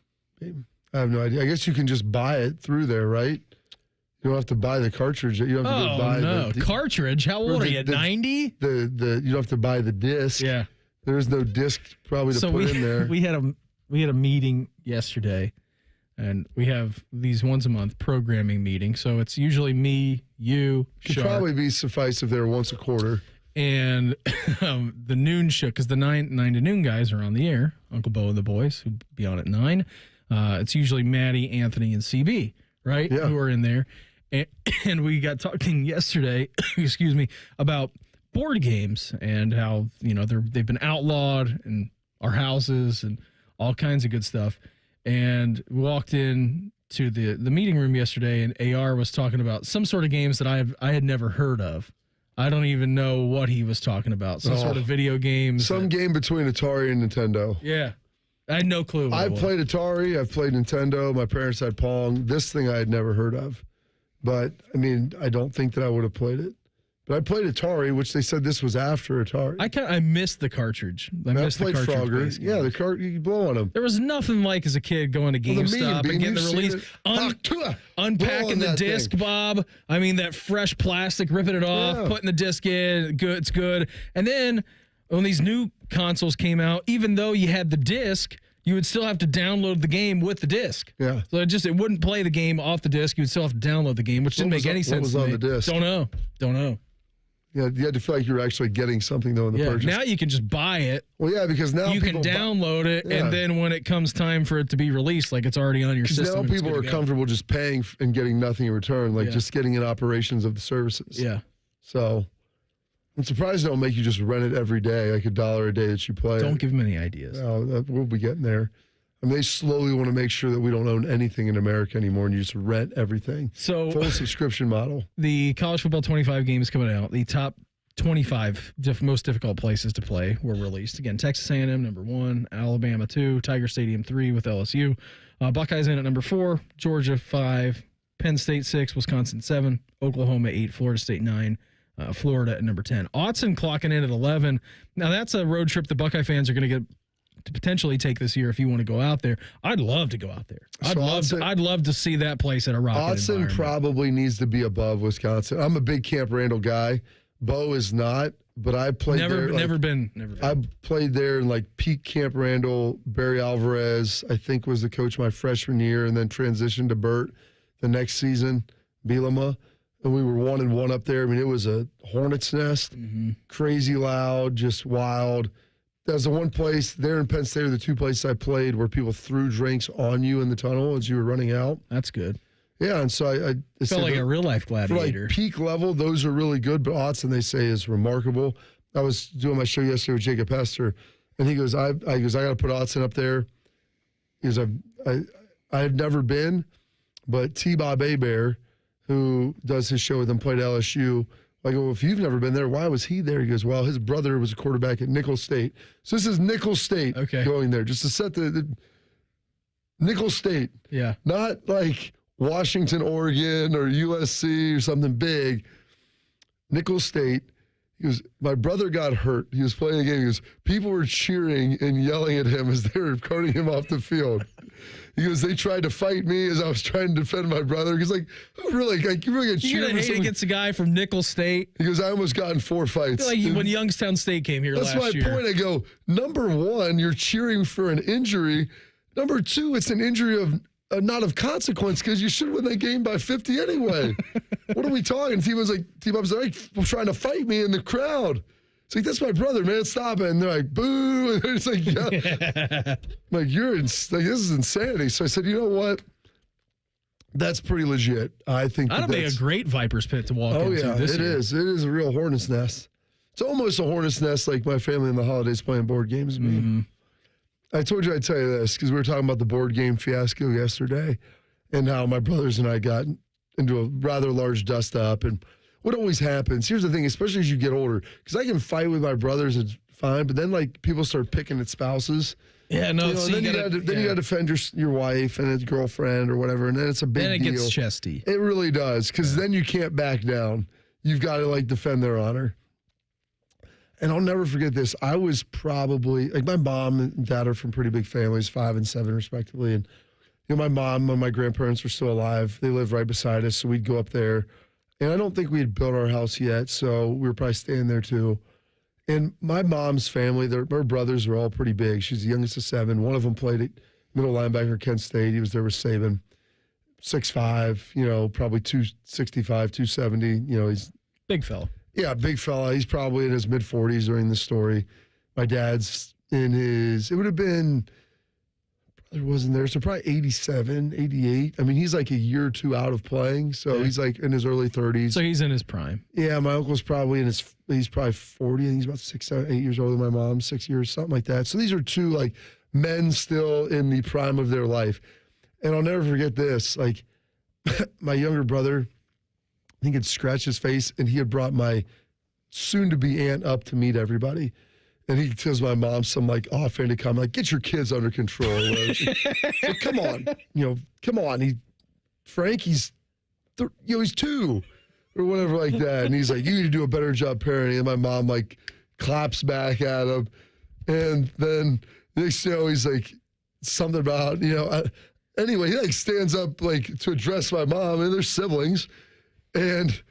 I have no idea. I guess you can just buy it through there, right? You don't have to buy the cartridge. You don't have to go buy the cartridge. How old are you? 90? You don't have to buy the disc. Yeah. There's no disc probably to put in there. We had a meeting yesterday, and we have these once a month programming meetings. So it's usually me, you, Could Shark, probably be suffice if they're once a quarter. and the noon show, because the 9 to noon guys are on the air. Uncle Bo and the boys who be on at 9. It's usually Maddie, Anthony, and CB, right? Yeah. Who are in there. And we got talking yesterday, excuse me, about board games and how, they've been outlawed in our houses and all kinds of good stuff. And we walked in to the meeting room yesterday, and AR was talking about some sort of games that I had never heard of. I don't even know what he was talking about. Some sort of video games. Some game between Atari and Nintendo. Yeah. I had no clue. I've played Atari. I've played Nintendo. My parents had Pong. This thing I had never heard of. But, I mean, I don't think that I would have played it. But I played Atari, which they said this was after Atari. I missed the cartridge. I missed played the cartridge. Frogger. Yeah, the cart you blow on them. There was nothing like as a kid going to GameStop and getting the release, unpacking the disc, Bob. I mean, that fresh plastic, ripping it off, putting the disc in. Good, it's good. And then when these new consoles came out, even though you had the disc, you would still have to download the game with the disc. Yeah. So it wouldn't play the game off the disc. You would still have to download the game, which didn't make any sense. What was on the disc? Don't know. Yeah, you had to feel like you were actually getting something, though, in the purchase. Now you can just buy it. Well, yeah, because now you can download it, and then when it comes time for it to be released, like it's already on your system. Now people are comfortable just paying and getting nothing in return, like just getting in operations of the services. Yeah. So I'm surprised they don't make you just rent it every day, like $1 a day that you play. Don't give them any ideas. No, we'll be getting there. I mean, they slowly want to make sure that we don't own anything in America anymore and you just rent everything. So full subscription model. The College Football 25 game is coming out. The top 25 most difficult places to play were released. Again, Texas A&M, number 1, Alabama, 2, Tiger Stadium, 3 with LSU. Buckeyes in at number 4, Georgia, 5, Penn State, 6, Wisconsin, 7, Oklahoma, 8, Florida State, 9, Florida at number 10. Autzen clocking in at 11. Now, that's a road trip the Buckeye fans are going to get to potentially take this year if you want to go out there. I'd love to go out there. I'd love to see that place at a rocket environment. Autzen probably needs to be above Wisconsin. I'm a big Camp Randall guy. Bo is not, but I played there. Never been. I played there in like peak Camp Randall. Barry Alvarez, I think, was the coach my freshman year, and then transitioned to Burt the next season, Bielema. And we were 1-1 up there. I mean, it was a hornet's nest, crazy loud, just wild. That was the one place there in Penn State, or the two places I played where people threw drinks on you in the tunnel as you were running out. That's good. Yeah, and so I felt like a real life gladiator. For like peak level, those are really good, but Autzen, they say, is remarkable. I was doing my show yesterday with Jacob Hester, and he goes, I got to put Autzen up there. He goes, I've never been, but T-Bob Hebert, who does his show with him, played LSU. I go, well, if you've never been there, why was he there? He goes, well, his brother was a quarterback at Nicholls State. So this is Nicholls State going there, just to set the Nichols State. Yeah. Not like Washington, Oregon, or USC or something big. Nichols State. He goes, my brother got hurt. He was playing a game. He goes, people were cheering and yelling at him as they were carting him off the field. He goes, they tried to fight me as I was trying to defend my brother. He's like, oh, really? Like, you're really going to cheer You're going to hate against a guy from Nichols State? He goes, I almost got in 4 fights. I feel like when Youngstown State came here last year. That's my point. I go, number one, you're cheering for an injury. Number two, it's an injury of not of consequence because you should win that game by 50 anyway. What are we talking? T-Bob's like, trying to fight me in the crowd. It's like, that's my brother, man. Stop it. And they're like, boo. And it's like, yeah. I'm like, this is insanity. So I said, you know what? That's pretty legit. I think that'll be a great Viper's Pit to walk into this year. It is. It is a real hornet's nest. It's almost a hornet's nest like my family in the holidays playing board games. Mm-hmm. I told you I'd tell you this because we were talking about the board game fiasco yesterday and how my brothers and I got into a rather large dust up. And what always happens, here's the thing, especially as you get older, because I can fight with my brothers, it's fine, but then like people start picking at spouses. Yeah, no, you know, then you got to defend your wife and his girlfriend or whatever, and then it's a big deal. Then it gets chesty. It really does, because then you can't back down. You've got to like defend their honor. And I'll never forget this. I was probably, like my mom and dad are from pretty big families, 5 and 7 respectively. And you know, my mom and my grandparents were still alive. They lived right beside us, so we'd go up there. And I don't think we had built our house yet, so we were probably staying there too. And my mom's family, her brothers are all pretty big. She's the youngest of 7. One of them played at middle linebacker Kent State. He was there with Saban. 6'5", you know, probably 265, 270. You know, he's big fella. Yeah, big fella. He's probably in his mid-40s during the story. My dad's in his, it would have been, brother wasn't there, so probably 87, 88. I mean, he's like a year or two out of playing, so he's like in his early 30s. So he's in his prime. Yeah, my uncle's probably he's probably 40. I think he's about 6, 7, 8 years older than my mom, 6 years, something like that. So these are two like men still in the prime of their life. And I'll never forget this. Like my younger brother, I think, had scratched his face, and he had brought my soon-to-be aunt up to meet everybody. And he tells my mom some, like, offhanded comment, like, get your kids under control. So, come on. You know, come on. Frankie's 2 or whatever like that. And he's like, you need to do a better job parenting. And my mom, like, claps back at him. And then next thing you know, he's like, something about, you know, anyway, he, like, stands up, like, to address my mom and their siblings. And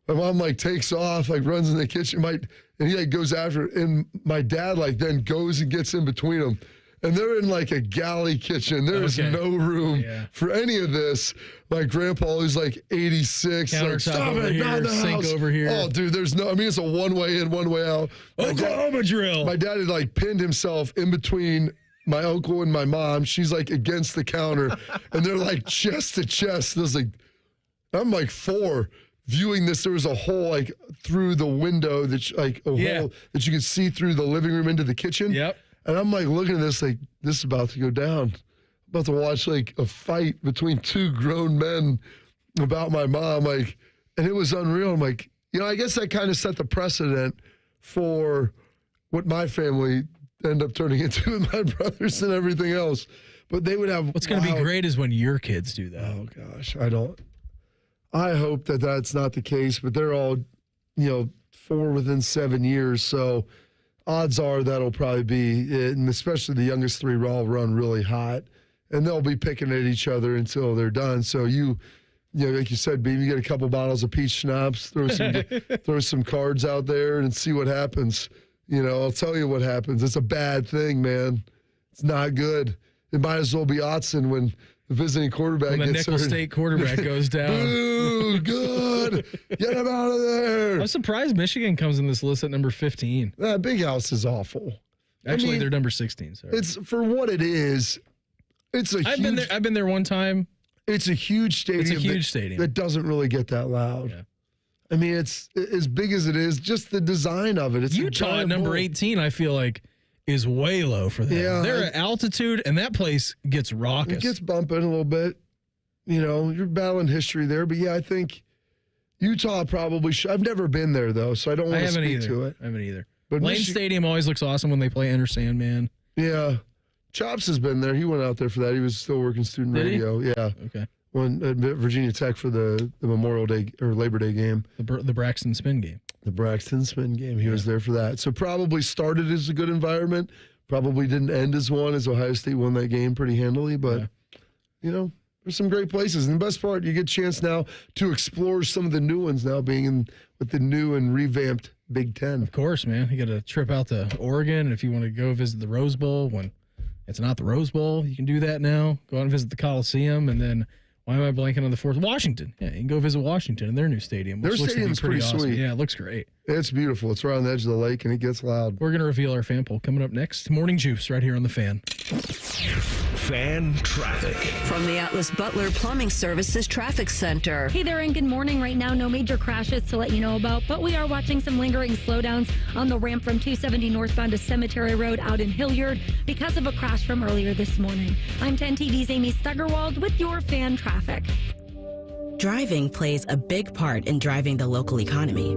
my mom, like, takes off, like, runs in the kitchen, and he, like, goes after it. And my dad, like, then goes and gets in between them. And they're in, like, a galley kitchen. There is no room for any of this. My grandpa, who's, like, 86, like, stop it, not the sink house. over here. Oh, dude, it's a one-way in, one-way out. Oklahoma drill. My dad had, like, pinned himself in between my uncle and my mom. She's, like, against the counter. And they're, like, chest to chest. And I was like, I'm, like, 4. Viewing this, there was a hole like through the window hole that you could see through the living room into the kitchen. Yep. And I'm like looking at this like this is about to go down. I'm about to watch like a fight between 2 grown men about my mom. Like, and it was unreal. I'm like, you know, I guess that kind of set the precedent for what my family ended up turning into with my brothers and everything else. But they would have. What's going to be great is when your kids do that. Oh gosh, I hope that that's not the case, but they're all, you know, 4 within 7 years. So odds are that'll probably be it. And especially the youngest 3 will all run really hot. And they'll be picking at each other until they're done. So you know, like you said, Beam, you get a couple bottles of peach schnapps, throw some cards out there and see what happens. You know, I'll tell you what happens. It's a bad thing, man. It's not good. It might as well be Otson when the visiting quarterback when the gets Nickel hurt. State quarterback goes down. Boo, good. Get him out of there. I'm surprised Michigan comes in this list at number 15. That Big House is awful. Actually, they're number 16. Sorry. It's for what it is. It's a I've been there one time. It's a huge stadium. It's a huge stadium that doesn't really get that loud. Yeah. I mean, it's as big as it is. Just the design of it. It's Utah at number 18. I feel like is way low for them. Yeah, they're at altitude, and that place gets raucous. It gets bumping a little bit. You know, you're battling history there. But, yeah, I think Utah probably should. I've never been there, though, so I don't want to speak to it. I haven't either. But Lane Stadium always looks awesome when they play Enter Sandman. Yeah. Chops has been there. He went out there for that. He was still working student Did he? radio. Yeah. Okay. Went at Virginia Tech for the Memorial Day or Labor Day game. The Braxton Spin game. The Braxton Spin game. He was there for that. So probably started as a good environment. Probably didn't end as one, as Ohio State won that game pretty handily. But, there's some great places. And the best part, you get a chance now to explore some of the new ones now being in with the new and revamped Big Ten. Of course, man. You got a trip out to Oregon. And if you want to go visit the Rose Bowl when it's not the Rose Bowl, you can do that now. Go out and visit the Coliseum. And then, why am I blanking on the fourth? Washington. Yeah, you can go visit Washington in their new stadium. Their Which looks to be stadium's pretty awesome. sweet. Yeah, it looks great. It's beautiful. It's right on the edge of the lake, and it gets loud. We're going to reveal our fan poll coming up next. Morning Juice right here on The Fan. Fan traffic. From the Atlas Butler Plumbing Services Traffic Center. Hey there, and good morning. Right now, no major crashes to let you know about, but we are watching some lingering slowdowns on the ramp from 270 northbound to Cemetery Road out in Hilliard because of a crash from earlier this morning. I'm 10 TV's Amy Stuggerwald with your fan traffic. Driving plays a big part in driving the local economy.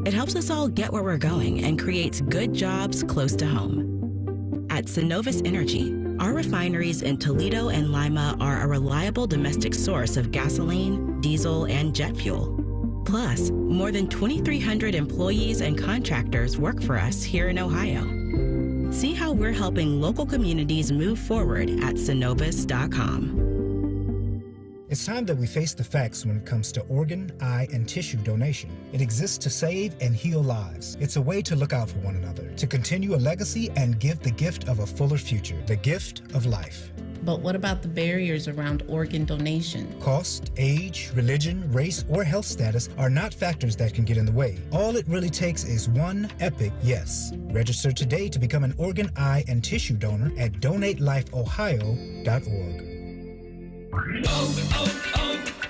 It helps us all get where we're going and creates good jobs close to home. At Synovus Energy, our refineries in Toledo and Lima are a reliable domestic source of gasoline, diesel, and jet fuel. Plus, more than 2,300 employees and contractors work for us here in Ohio. See how we're helping local communities move forward at Synovus.com. It's time that we face the facts when it comes to organ, eye, and tissue donation. It exists to save and heal lives. It's a way to look out for one another, to continue a legacy and give the gift of a fuller future, the gift of life. But what about the barriers around organ donation? Cost, age, religion, race, or health status are not factors that can get in the way. All it really takes is one epic yes. Register today to become an organ, eye, and tissue donor at donatelifeohio.org.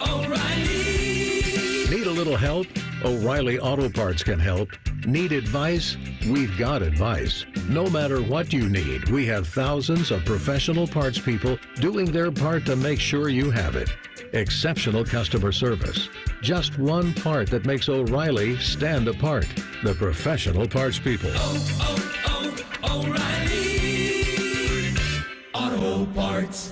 O'Reilly. Need a little help? O'Reilly Auto Parts can help. Need advice? We've got advice. No matter what you need, we have thousands of professional parts people doing their part to make sure you have it. Exceptional customer service. Just one part that makes O'Reilly stand apart. The professional parts people. O'Reilly Auto Parts.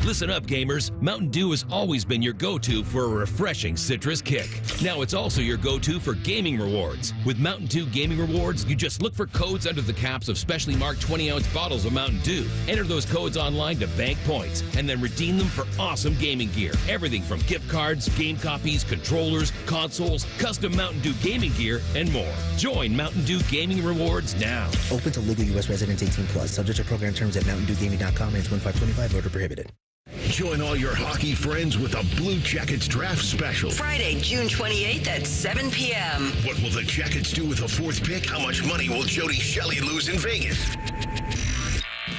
Listen up, gamers. Mountain Dew has always been your go-to for a refreshing citrus kick. Now it's also your go-to for gaming rewards. With Mountain Dew Gaming Rewards, you just look for codes under the caps of specially marked 20-ounce bottles of Mountain Dew. Enter those codes online to bank points, and then redeem them for awesome gaming gear. Everything from gift cards, game copies, controllers, consoles, custom Mountain Dew gaming gear, and more. Join Mountain Dew Gaming Rewards now. Open to legal U.S. residents 18+. Subject to program terms at MountainDewGaming.com. Range 1525. Voter prohibited. Join all your hockey friends with the Blue Jackets Draft Special. Friday, June 28th at 7 p.m. What will the Jackets do with the fourth pick? How much money will Jody Shelley lose in Vegas?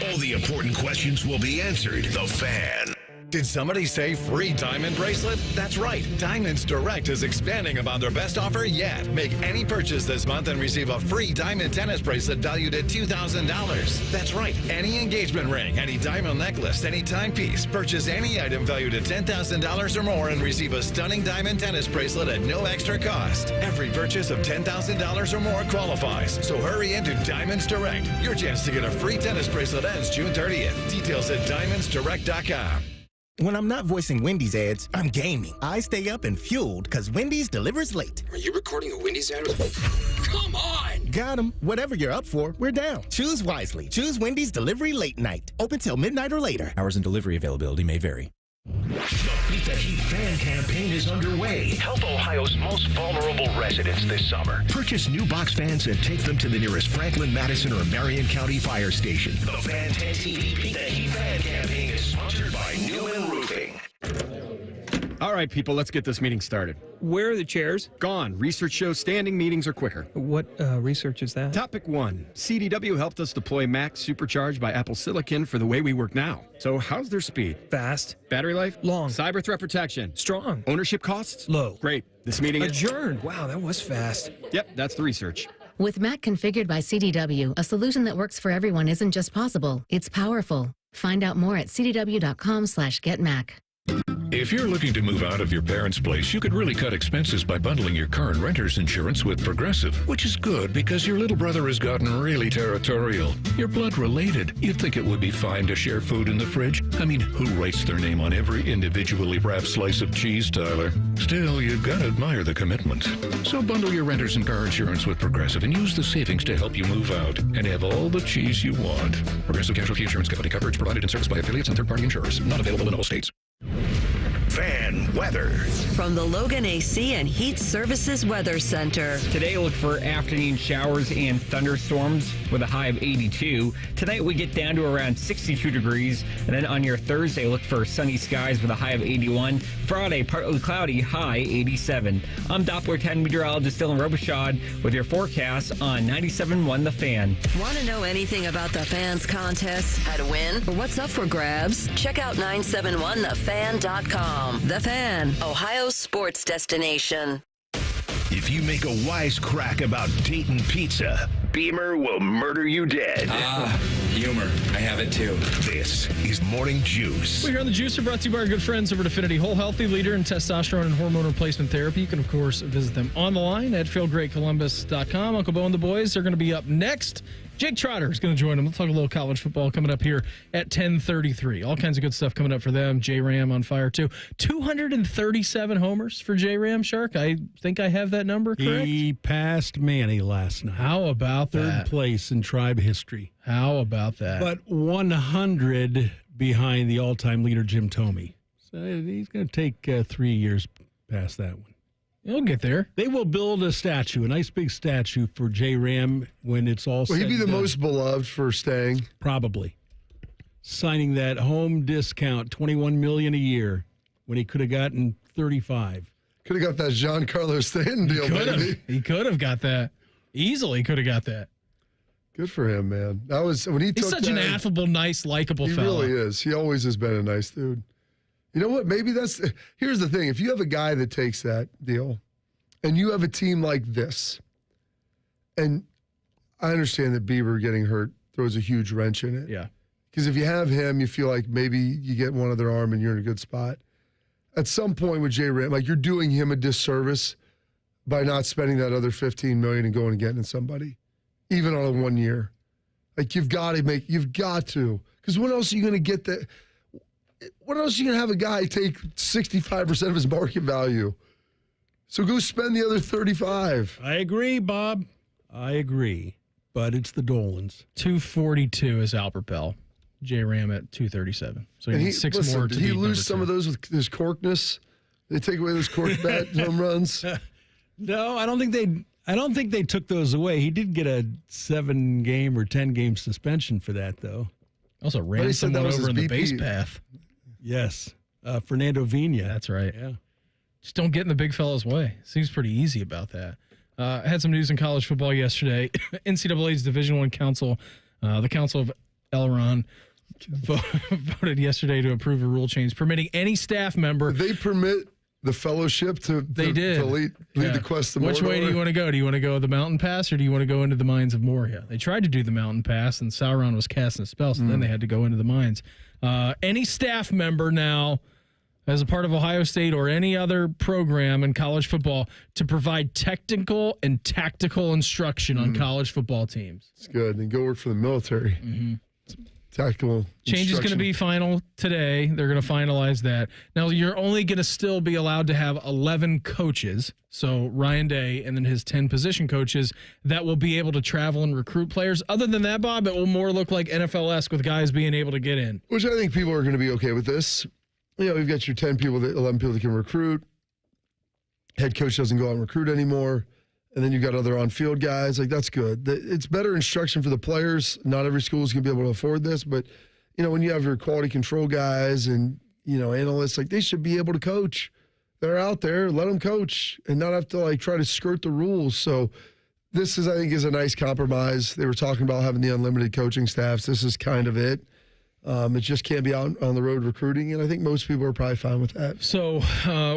All the important questions will be answered. The Fan. Did somebody say free diamond bracelet? That's right. Diamonds Direct is expanding upon their best offer yet. Make any purchase this month and receive a free diamond tennis bracelet valued at $2,000. That's right. Any engagement ring, any diamond necklace, any timepiece. Purchase any item valued at $10,000 or more and receive a stunning diamond tennis bracelet at no extra cost. Every purchase of $10,000 or more qualifies. So hurry into Diamonds Direct. Your chance to get a free tennis bracelet ends June 30th. Details at diamondsdirect.com. When I'm not voicing Wendy's ads, I'm gaming. I stay up and fueled because Wendy's delivers late. Are you recording a Wendy's ad? Come on! Got 'em. Whatever you're up for, we're down. Choose wisely. Choose Wendy's Delivery Late Night. Open till midnight or later. Hours and delivery availability may vary. The Beat the Heat fan campaign is underway. Help Ohio's most vulnerable residents this summer. Purchase new box fans and take them to the nearest Franklin, Madison, or Marion County fire station. The Fan 10 TV Beat the Heat fan campaign is sponsored by Newman Roofing. All right, people, let's get this meeting started. Where are the chairs? Gone. Research shows standing meetings are quicker. What research is that? Topic 1. CDW helped us deploy Mac supercharged by Apple Silicon for the way we work now. So how's their speed? Fast. Battery life? Long. Cyber threat protection? Strong. Ownership costs? Low. Great. This meeting is... Adjourned. Wow, that was fast. Yep, that's the research. With Mac configured by CDW, a solution that works for everyone isn't just possible, it's powerful. Find out more at cdw.com/getmac. If you're looking to move out of your parents' place, you could really cut expenses by bundling your current renter's insurance with Progressive, which is good because your little brother has gotten really territorial. You're blood related. You'd think it would be fine to share food in the fridge. I mean, who writes their name on every individually wrapped slice of cheese, Tyler? Still, you've got to admire the commitment. So bundle your renter's and car insurance with Progressive and use the savings to help you move out and have all the cheese you want. Progressive Casualty Insurance Company. Coverage provided and serviced by affiliates and third-party insurers. Not available in all states. Fan weather. From the Logan AC and Heat Services Weather Center. Today, look for afternoon showers and thunderstorms with a high of 82. Tonight, we get down to around 62 degrees. And then on your Thursday, look for sunny skies with a high of 81. Friday, partly cloudy, high 87. I'm Doppler 10 meteorologist Dylan Robichaud with your forecast on 97.1 The Fan. Want to know anything about the Fans contest, how to win, or what's up for grabs? Check out 971thefan.com. The Fan, Ohio's sports destination. If you make a wisecrack about Dayton pizza, Beamer will murder you dead. Humor. I have it too. This is Morning Juice. We're here on the Juice, are brought to you by our good friends over at Affinity Whole Healthy, leader in testosterone and hormone replacement therapy. You can, of course, visit them on the line at feelgreatcolumbus.com. Uncle Bo and the boys are going to be up next. Jake Trotter is going to join them. We'll talk a little college football coming up here at 10:33. All kinds of good stuff coming up for them. J-Ram on fire, too. 237 homers for J-Ram, Shark. I think I have that number correct. He passed Manny last night. How about that? Third place in Tribe history. How about that? But 100 behind the all-time leader, Jim Thome. So he's going to take 3 years past that one. He'll get there. They will build a statue, a nice big statue for J-Ram when it's all said. Will he be the and done. most beloved for staying? Probably. Signing that home discount, $21 million a year, when he could have gotten 35. Could have got that Giancarlo Stanton deal, baby. He could have got that. Easily could have got that. Good for him, man. That was when he took He's such an affable, nice, likable fella. He really is. He always has been a nice dude. You know what? Maybe here's the thing. If you have a guy that takes that deal and you have a team like this, and I understand that Bieber getting hurt throws a huge wrench in it. Yeah. Because if you have him, you feel like maybe you get one other arm and you're in a good spot. At some point with J-Ram, like you're doing him a disservice by not spending that other $15 million and going and getting somebody, even on a 1 year. Like you've got to. Because when else are you going to get that? What else are you going to have a guy take 65% of his market value? So go spend the other 35. I agree, Bob. I agree. But it's the Dolans. 242 is Albert Bell. J-Ram at 237. So he needs six more to Did he beat lose some of those with his corkness? Did they take away those cork bat home runs? No, I don't think they took those away. He did get a 7-game or 10-game suspension for that, though. Also ran someone over in the base path. Yes. Fernando Vina. That's right. Yeah. Just don't get in the big fella's way. Seems pretty easy about that. Had some news in college football yesterday. NCAA's Division I Council, the Council of Elron, voted yesterday to approve a rule change permitting any staff member. Did they permit the fellowship to lead the quest to Which Mordor? way do you want to go? Do you want to go the mountain pass or do you want to go into the mines of Moria? They tried to do the mountain pass and Sauron was casting a spell, so then they had to go into the mines. Any staff member now, as a part of Ohio State or any other program in college football, to provide technical and tactical instruction on college football teams. It's good. Then go work for the military. Mm-hmm. Tactical Change is going to be final today. They're going to finalize that. Now, you're only going to still be allowed to have 11 coaches. So Ryan Day and then his 10 position coaches that will be able to travel and recruit players. Other than that, Bob, it will more look like NFL-esque with guys being able to get in. Which I think people are going to be okay with this. You know, we've got your 11 people that can recruit. Head coach doesn't go out and recruit anymore. And then you've got other on-field guys. Like, that's good. It's better instruction for the players. Not every school is going to be able to afford this. But, you know, when you have your quality control guys and, you know, analysts, like, they should be able to coach. They're out there. Let them coach and not have to, like, try to skirt the rules. So this is, I think, is a nice compromise. They were talking about having the unlimited coaching staffs. This is kind of it. It just can't be out on the road recruiting, and I think most people are probably fine with that. So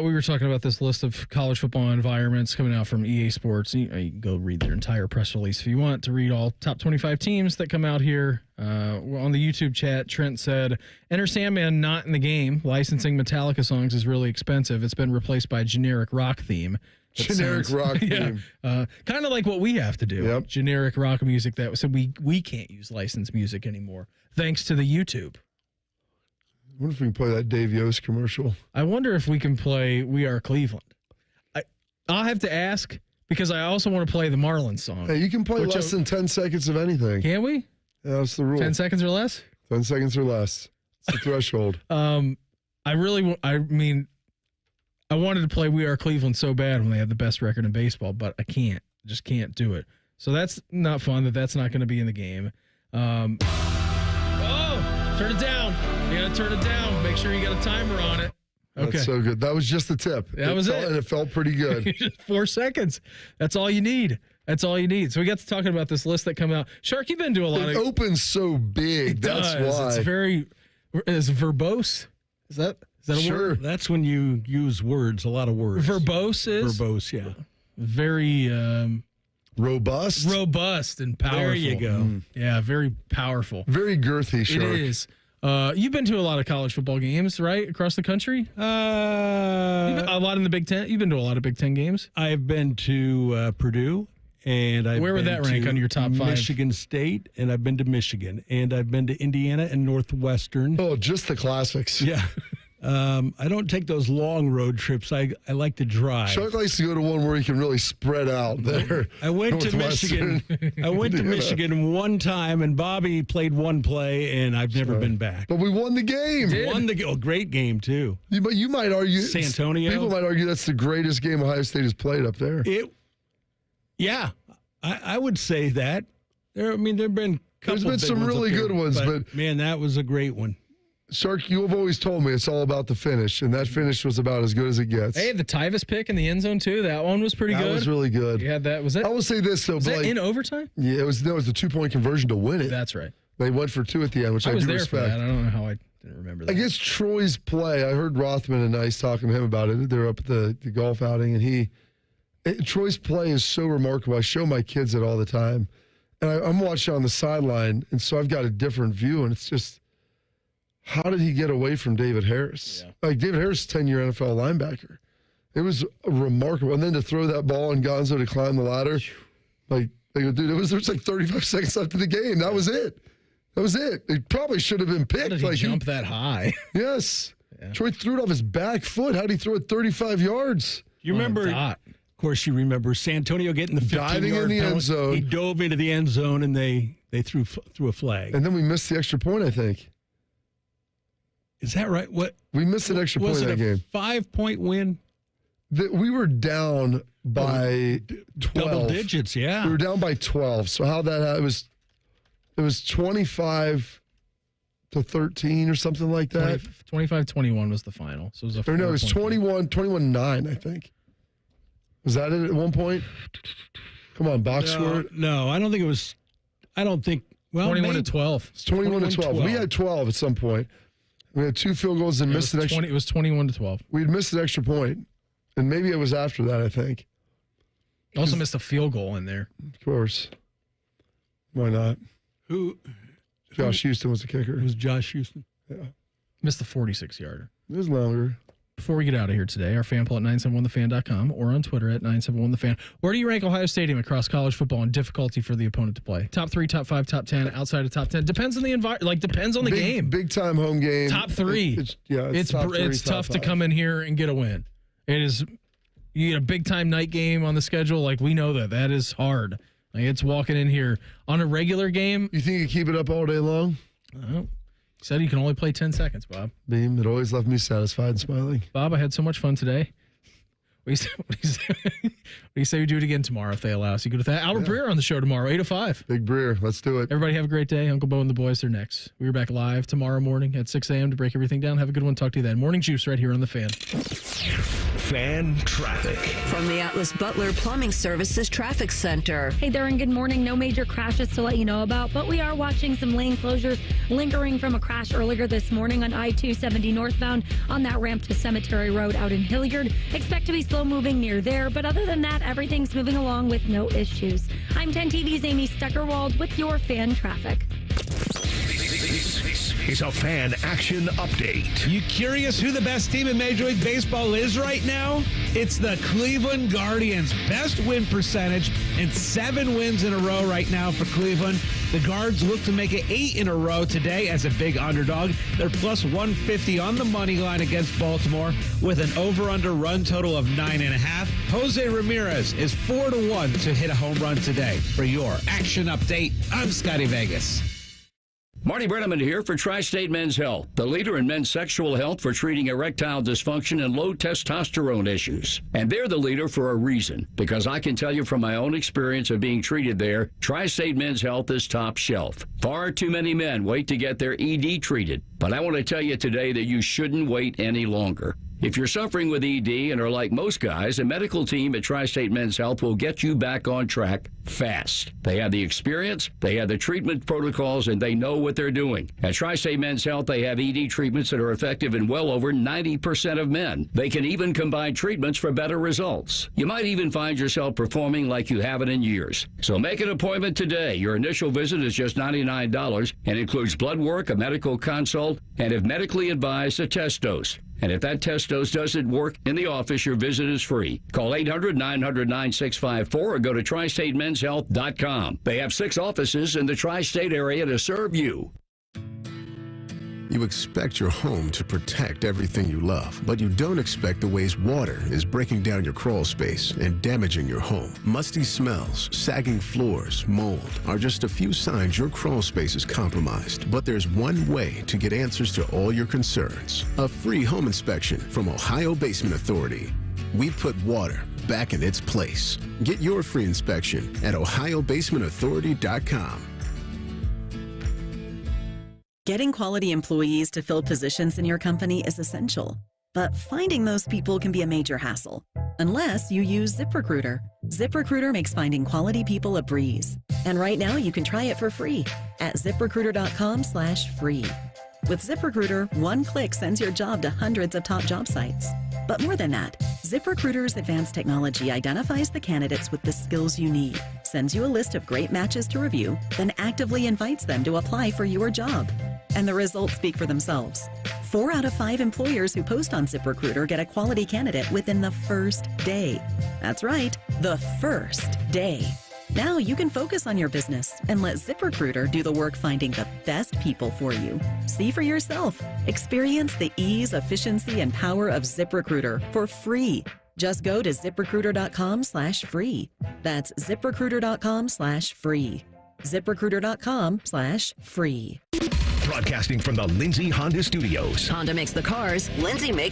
we were talking about this list of college football environments coming out from EA Sports. You can go read their entire press release if you want to read all top 25 teams that come out here. On the YouTube chat, Trent said, Enter Sandman not in the game. Licensing Metallica songs is really expensive. It's been replaced by a generic rock theme. Rock theme. Kind of like what we have to do. Yep. Generic rock music. So we can't use licensed music anymore, thanks to the YouTube. I wonder if we can play that Dave Yost commercial. I wonder if we can play We Are Cleveland. I'll have to ask, because I also want to play the Marlins song. Hey, you can play less than 10 seconds of anything. Can we? Yeah, that's the rule. 10 seconds or less? 10 seconds or less. It's the threshold. I wanted to play We Are Cleveland so bad when they have the best record in baseball, but I can't. I just can't do it. So that's not fun that's not going to be in the game. Turn it down. You got to turn it down. Make sure you got a timer on it. Okay. That's so good. That was just the tip. That was it. And it felt pretty good. 4 seconds. That's all you need. That's all you need. So we got to talking about this list that come out. Shark, you've been to a lot It opens so big. That's why. It's very verbose. Is that a word? That's when you use words, a lot of words. Verbose is? Verbose, yeah. Very robust. Robust and powerful. There you go. Yeah, very powerful. Very girthy, Shark. It is. You've been to a lot of college football games, right? Across the country? A lot in the Big Ten. You've been to a lot of Big Ten games. I've been to Purdue, and where would that rank on your top 5? Michigan State, and I've been to Michigan, and I've been to Indiana and Northwestern. Oh, just the classics. Yeah. I don't take those long road trips. I like to drive. Shark likes to go to one where he can really spread out there. I went to Michigan. I went to Michigan one time, and Bobby played one play, and I've never been back. But we won the game. Great game too. But you might argue San Antonio. People might argue that's the greatest game Ohio State has played up there. Yeah, I would say that. There's been some really good ones, but man, that was a great one. Shark, you have always told me it's all about the finish, and that finish was about as good as it gets. Hey, the Tyvus pick in the end zone too. That one was pretty good. That was really good. Yeah, that was it. I will say this though, was that in overtime? Yeah, it was the 2-point conversion to win it. That's right. They went for 2 at the end, which I was do there respect. For that. I don't know how I didn't remember that. I guess Troy's play. I heard Rothman and Nice talking to him about it. They're up at the golf outing, and Troy's play is so remarkable. I show my kids it all the time, and I'm watching on the sideline, and so I've got a different view, and it's just, how did he get away from David Harris? Yeah. Like, David Harris, 10-year NFL linebacker. It was remarkable. And then to throw that ball on Gonzo to climb the ladder, like, dude, there's like 35 seconds left in the game. That was it. It probably should have been picked. How did he jump that high? Yes. Yeah. Troy threw it off his back foot. How did he throw it 35 yards? You remember? Of course, you remember San Antonio getting the 15-yard diving in the end zone. He dove into the end zone, and they threw a flag. And then we missed the extra point, I think. Is that right? What we missed an extra point in that game. 5-point win. We were down by 12. Double digits, yeah. We were down by 12. So how that happened, it was 25-13 or something like that. 25-21 was the final. So it was it was 21-9, I think. Was that it at one point? Come on, box score. No, I don't think it was. I don't think. Well, 21-12. It's 21-12. We had 12 at some point. We had 2 field goals and missed an extra. It was 21-12. We had missed an extra point, and maybe it was after that, I think. Also missed a field goal in there. Of course. Why not? Josh Houston was the kicker. It was Josh Houston. Yeah. Missed the 46-yarder. It was longer. Before we get out of here today, our fan poll at 971thefan.com or on Twitter at 971thefan. Where do you rank Ohio Stadium across college football in difficulty for the opponent to play? Top 3, top 5, top 10, outside of top 10. Depends on the environment. Depends on the game. Big time home game. Top 3. It's tough to come in here and get a win. It is. You get a big time night game on the schedule. We know that is hard. It's walking in here on a regular game. You think you keep it up all day long? Said you can only play 10 seconds, Bob. Beam, it always left me satisfied and smiling. Bob, I had so much fun today. What do you say we do it again tomorrow if they allow us? You go to that. Albert Breer on the show tomorrow, 8 to 5. Big Breer, let's do it. Everybody have a great day. Uncle Bo and the boys are next. We're back live tomorrow morning at 6 a.m. to break everything down. Have a good one. Talk to you then. Morning Juice right here on The Fan. Fan traffic. From the Atlas Butler Plumbing Services Traffic Center. Hey there and good morning. No major crashes to let you know about, but we are watching some lane closures lingering from a crash earlier this morning on I-270 northbound on that ramp to Cemetery Road out in Hilliard. Expect to be slow moving near there, but other than that, everything's moving along with no issues. I'm 10 TV's Amy Steckerwald with your fan traffic. is a fan action update. You curious who the best team in Major League Baseball is right now? It's the Cleveland Guardians. Best win percentage and 7 wins in a row right now for Cleveland. The Guards look to make it 8 in a row today as a big underdog. They're plus 150 on the money line against Baltimore with an over-under run total of 9.5. Jose Ramirez is 4-1 to hit a home run today. For your action update, I'm Scotty Vegas. Marty Brenneman here for Tri-State Men's Health, the leader in men's sexual health for treating erectile dysfunction and low testosterone issues. And they're the leader for a reason, because I can tell you from my own experience of being treated there, Tri-State Men's Health is top shelf. Far too many men wait to get their ED treated, but I want to tell you today that you shouldn't wait any longer. If you're suffering with ED and are like most guys, a medical team at Tri-State Men's Health will get you back on track fast. They have the experience, they have the treatment protocols, and they know what they're doing. At Tri-State Men's Health, they have ED treatments that are effective in well over 90% of men. They can even combine treatments for better results. You might even find yourself performing like you haven't in years. So make an appointment today. Your initial visit is just $99 and includes blood work, a medical consult, and if medically advised, a test dose. And if that test dose doesn't work in the office, your visit is free. Call 800-900-9654 or go to tristatemenshealth.com. They have 6 offices in the tri-state area to serve you. You expect your home to protect everything you love, but you don't expect the ways water is breaking down your crawl space and damaging your home. Musty smells, sagging floors, mold are just a few signs your crawl space is compromised. But there's one way to get answers to all your concerns. A free home inspection from Ohio Basement Authority. We put water back in its place. Get your free inspection at ohiobasementauthority.com. Getting quality employees to fill positions in your company is essential, but finding those people can be a major hassle, unless you use ZipRecruiter. ZipRecruiter makes finding quality people a breeze. And right now you can try it for free at ZipRecruiter.com/free. With ZipRecruiter, one click sends your job to hundreds of top job sites. But more than that, ZipRecruiter's advanced technology identifies the candidates with the skills you need, sends you a list of great matches to review, then actively invites them to apply for your job. And the results speak for themselves. 4 out of 5 employers who post on ZipRecruiter get a quality candidate within the first day. That's right, the first day. Now you can focus on your business and let ZipRecruiter do the work finding the best people for you. See for yourself. Experience the ease, efficiency, and power of ZipRecruiter for free. Just go to ZipRecruiter.com/free. That's ZipRecruiter.com/free. ZipRecruiter.com/free. Broadcasting from the Lindsay Honda Studios. Honda makes the cars, Lindsay makes